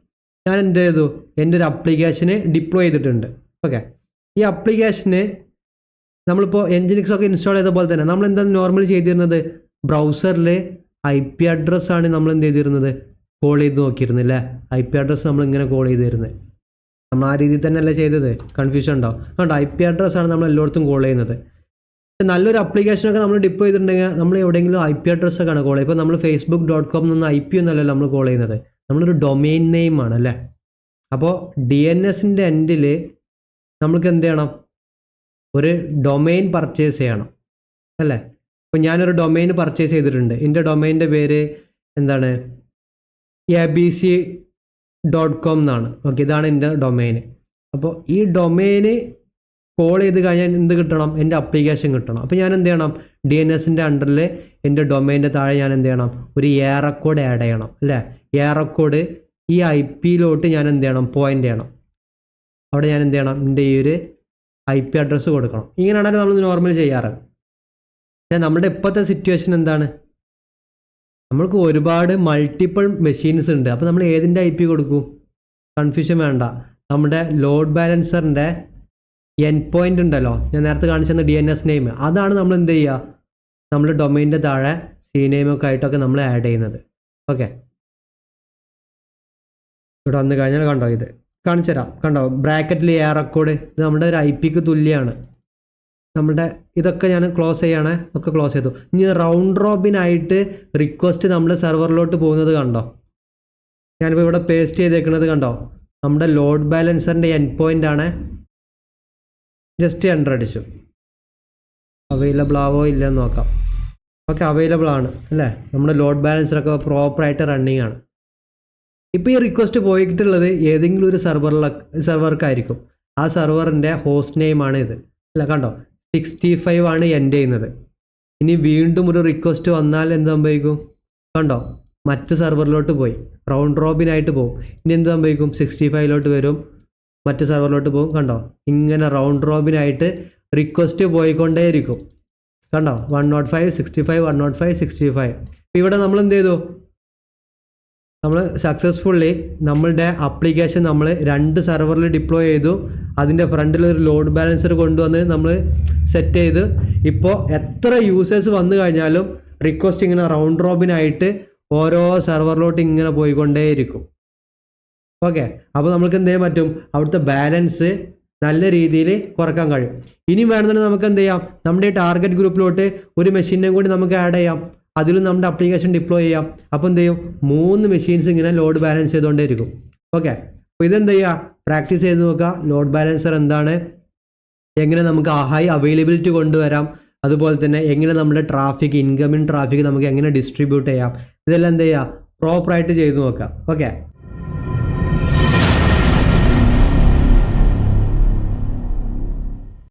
ഞാൻ എന്ത് ചെയ്തു, എൻ്റെ ഒരു അപ്ലിക്കേഷന് ഡിപ്ലോയ് ചെയ്തിട്ടുണ്ട്. ഓക്കെ, ഈ അപ്ലിക്കേഷന് നമ്മളിപ്പോൾ Nginx ഒക്കെ ഇൻസ്റ്റാൾ ചെയ്ത പോലെ തന്നെ നമ്മൾ എന്താണ് നോർമലി ചെയ്തിരുന്നത്, ബ്രൗസറിൽ IP അഡ്രസ്സാണ് നമ്മൾ എന്ത് ചെയ്തിരുന്നത്, കോൾ ചെയ്ത് നോക്കിയിരുന്നില്ലേ. IP അഡ്രസ്സ് നമ്മൾ ഇങ്ങനെ കോൾ ചെയ്തിരുന്നത്. നമ്മൾ ആ രീതിയിൽ തന്നെയല്ലേ ചെയ്തത്, കൺഫ്യൂഷൻ ഉണ്ടോ? അതുകൊണ്ട് IP അഡ്രസ്സാണ് നമ്മൾ എല്ലായിടത്തും കോൾ ചെയ്യുന്നത്. നല്ലൊരു അപ്ലിക്കേഷനൊക്കെ നമ്മൾ ഡിപ്ലോയ് ചെയ്തിട്ടുണ്ടെങ്കിൽ നമ്മൾ എവിടെയെങ്കിലും IP അഡ്രസ്സൊക്കെയാണ് കോൾ ചെയ്യുക. ഇപ്പോൾ നമ്മൾ facebook.com നിന്ന് IP ഒന്നല്ലല്ലോ നമ്മൾ കോൾ ചെയ്യുന്നത്, നമ്മളൊരു ഡൊമെയിൻ നെയിമാണ് അല്ലേ. അപ്പോൾ DNSൻ്റെ എൻഡിൽ നമ്മൾക്ക് എന്ത് ചെയ്യണം, ഒരു ഡൊമെയിൻ പർച്ചേസ് ചെയ്യണം അല്ലേ. അപ്പോൾ ഞാനൊരു ഡൊമെയിൻ പർച്ചേസ് ചെയ്തിട്ടുണ്ട്. എൻ്റെ ഡൊമെയിൻ്റെ പേര് എന്താണ്, abc.com എന്നാണ്. ഓക്കെ, ഇതാണ് എൻ്റെ ഡൊമെയിന്. അപ്പോൾ ഈ ഡൊമെയിന് കോൾ ചെയ്ത് കഴിഞ്ഞാൽ എന്ത് കിട്ടണം, എൻ്റെ അപ്ലിക്കേഷൻ കിട്ടണം. അപ്പോൾ ഞാൻ എന്ത് ചെയ്യണം, DNSൻ്റെ അണ്ടറിൽ എൻ്റെ ഡൊമെയിൻ്റെ താഴെ ഞാൻ എന്ത് ചെയ്യണം, ഒരു ഏറക്കോഡ് ആഡ് ചെയ്യണം അല്ലേ. ഏറക്കോഡ് ഈ IP-ലോട്ട് ഞാൻ എന്ത് ചെയ്യണം, പോയിൻ്റ് ചെയ്യണം. അവിടെ ഞാൻ എന്ത് ചെയ്യണം, എൻ്റെ ഈ ഒരു IP അഡ്രസ്സ് കൊടുക്കണം. ഇങ്ങനെയാണല്ലോ നമ്മൾ നോർമൽ ചെയ്യാറ്. നമ്മുടെ ഇപ്പോഴത്തെ സിറ്റുവേഷൻ എന്താണ്, നമ്മൾക്ക് ഒരുപാട് മൾട്ടിപ്പിൾ മെഷീൻസ് ഉണ്ട്. അപ്പോൾ നമ്മൾ ഏതിൻ്റെ IP കൊടുക്കും, കൺഫ്യൂഷൻ വേണ്ട. നമ്മുടെ ലോഡ് ബാലൻസറിൻ്റെ എൻ പോയിൻ്റ് ഉണ്ടല്ലോ, ഞാൻ നേരത്തെ കാണിച്ചെന്ന DNS നെയിം, അതാണ് നമ്മൾ എന്ത് ചെയ്യുക, നമ്മൾ ഡൊമൈൻ്റെ താഴെ CNAME ആയിട്ടൊക്കെ നമ്മൾ ആഡ് ചെയ്യുന്നത്. ഓക്കെ, ഇവിടെ വന്നു കഴിഞ്ഞാൽ കണ്ടോ, ഇത് കാണിച്ചു തരാം. കണ്ടോ ബ്രാക്കറ്റിൽ ഏറക്കോഡ്, ഇത് നമ്മുടെ ഒരു IP-ക്ക് തുല്യമാണ്. നമ്മുടെ ഇതൊക്കെ ഞാൻ ക്ലോസ് ചെയ്യണേ, ഒക്കെ ക്ലോസ് ചെയ്തു. ഇനി റൗണ്ട് റോബിനായിട്ട് റിക്വസ്റ്റ് നമ്മുടെ സെർവറിലോട്ട് പോകുന്നത് കണ്ടോ, ഞാനിപ്പോൾ ഇവിടെ പേസ്റ്റ് ചെയ്തേക്കുന്നത് കണ്ടോ, നമ്മുടെ ലോഡ് ബാലൻസറിൻ്റെ എൻ പോയിൻ്റ് ആണ്. ജസ്റ്റ് എൻ്റർ അടിച്ചു, അവൈലബിൾ ആവോ ഇല്ലെന്ന് നോക്കാം. ഓക്കെ, അവൈലബിൾ ആണ് അല്ലേ. നമ്മുടെ ലോഡ് ബാലൻസറൊക്കെ പ്രോപ്പറായിട്ട് റണ്ണിങ് ആണ്. ഇപ്പോൾ ഈ റിക്വസ്റ്റ് പോയിട്ടുള്ളത് ഏതെങ്കിലും ഒരു സെർവർക്കായിരിക്കും. ആ സെർവറിൻ്റെ ഹോസ്റ്റ് നെയിമാണ് ഇത് അല്ല. കണ്ടോ 65 ആണ് എൻഡ് ചെയ്യുന്നത്. ഇനി വീണ്ടും ഒരു റിക്വസ്റ്റ് വന്നാൽ എന്ത് സംഭവിക്കും, കണ്ടോ മറ്റ് സെർവറിലോട്ട് പോയി, റൗണ്ട് റോബിനായിട്ട് പോകും. ഇനി എന്ത് സംഭവിക്കും, 65ലോട്ട് വരും, മറ്റ് സെർവറിലോട്ട് പോകും. കണ്ടോ ഇങ്ങനെ റൗണ്ട് റോബിനായിട്ട് റിക്വസ്റ്റ് പോയിക്കൊണ്ടേയിരിക്കും. കണ്ടോ 105 65 105 65. ഇവിടെ നമ്മൾ എന്ത് ചെയ്തു, നമ്മൾ സക്സസ്ഫുള്ളി നമ്മളുടെ ആപ്ലിക്കേഷൻ നമ്മൾ 2 സെർവറിൽ ഡിപ്ലോയ് ചെയ്തു. അതിൻ്റെ ഫ്രണ്ടിൽ ഒരു ലോഡ് ബാലൻസർ കൊണ്ടുവന്ന് നമ്മൾ സെറ്റ് ചെയ്ത്, ഇപ്പോൾ എത്ര യൂസേഴ്സ് വന്നു കഴിഞ്ഞാലും റിക്വസ്റ്റ് ഇങ്ങനെ റൗണ്ട് റോബിനായിട്ട് ഓരോ സെർവറിലോട്ട് ഇങ്ങനെ പോയിക്കൊണ്ടേയിരിക്കും. ഓക്കെ, അപ്പോൾ നമുക്ക് എന്ത് ചെയ്യാൻ പറ്റും, അവിടുത്തെ ബാലൻസ് നല്ല രീതിയിൽ കുറക്കാൻ കഴിയും. ഇനി വേണമെന്നുണ്ടെങ്കിൽ നമുക്ക് എന്ത് ചെയ്യാം, നമ്മുടെ ടാർഗറ്റ് ഗ്രൂപ്പിലോട്ട് ഒരു മെഷീനെയും കൂടി നമുക്ക് ആഡ് ചെയ്യാം, അതിലും നമ്മുടെ ആപ്ലിക്കേഷൻ ഡിപ്ലോയ് ചെയ്യാം. അപ്പോൾ എന്ത് ചെയ്യും, 3 മെഷീൻസ് ഇങ്ങനെ ലോഡ് ബാലൻസ് ചെയ്തുകൊണ്ടേയിരിക്കും. ഓക്കെ, അപ്പോൾ ഇതെന്ത് ചെയ്യുക, പ്രാക്ടീസ് ചെയ്ത് നോക്കുക. ലോഡ് ബാലൻസർ എന്താണ്, എങ്ങനെ നമുക്ക് ഹൈ അവൈലബിലിറ്റി കൊണ്ടുവരാം, അതുപോലെ തന്നെ എങ്ങനെ നമ്മുടെ ട്രാഫിക്, ഇൻകമിങ് ട്രാഫിക് നമുക്ക് എങ്ങനെ ഡിസ്ട്രിബ്യൂട്ട് ചെയ്യാം, ഇതെല്ലാം എന്ത് ചെയ്യുക, പ്രോപ്പറായിട്ട് ചെയ്ത് നോക്കാം. ഓക്കെ.